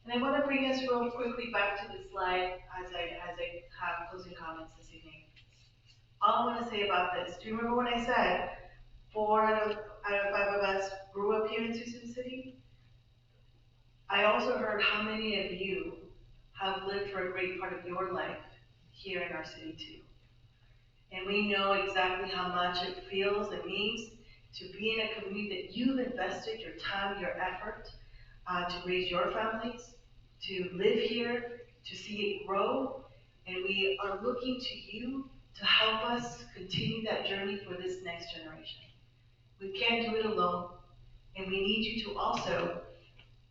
And I want to bring us real quickly back to the slide as I have closing comments this evening. All I want to say about this, do you remember what I said? 4 out of 5 of us grew up here in Suisun City. I also heard how many of you have lived for a great part of your life here in our city too. And we know exactly how much it feels and means to be in a community that you've invested your time, your effort, to raise your families, to live here, to see it grow. And we are looking to you to help us continue that journey for this next generation. We can't do it alone, and we need you to also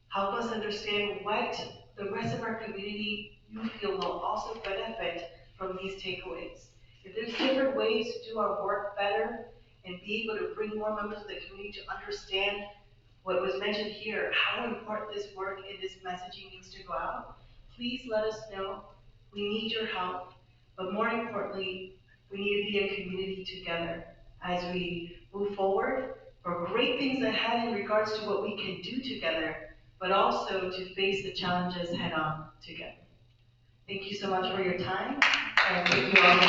help us understand what the rest of our community you feel will also benefit from these takeaways. If there's different ways to do our work better and be able to bring more members of the community to understand what was mentioned here, how important this work and this messaging needs to go out, please let us know. We need your help, but more importantly, we need to be a community together as we move forward for great things ahead in regards to what we can do together, but also to face the challenges head on together. Thank you so much for your time, and thank you all for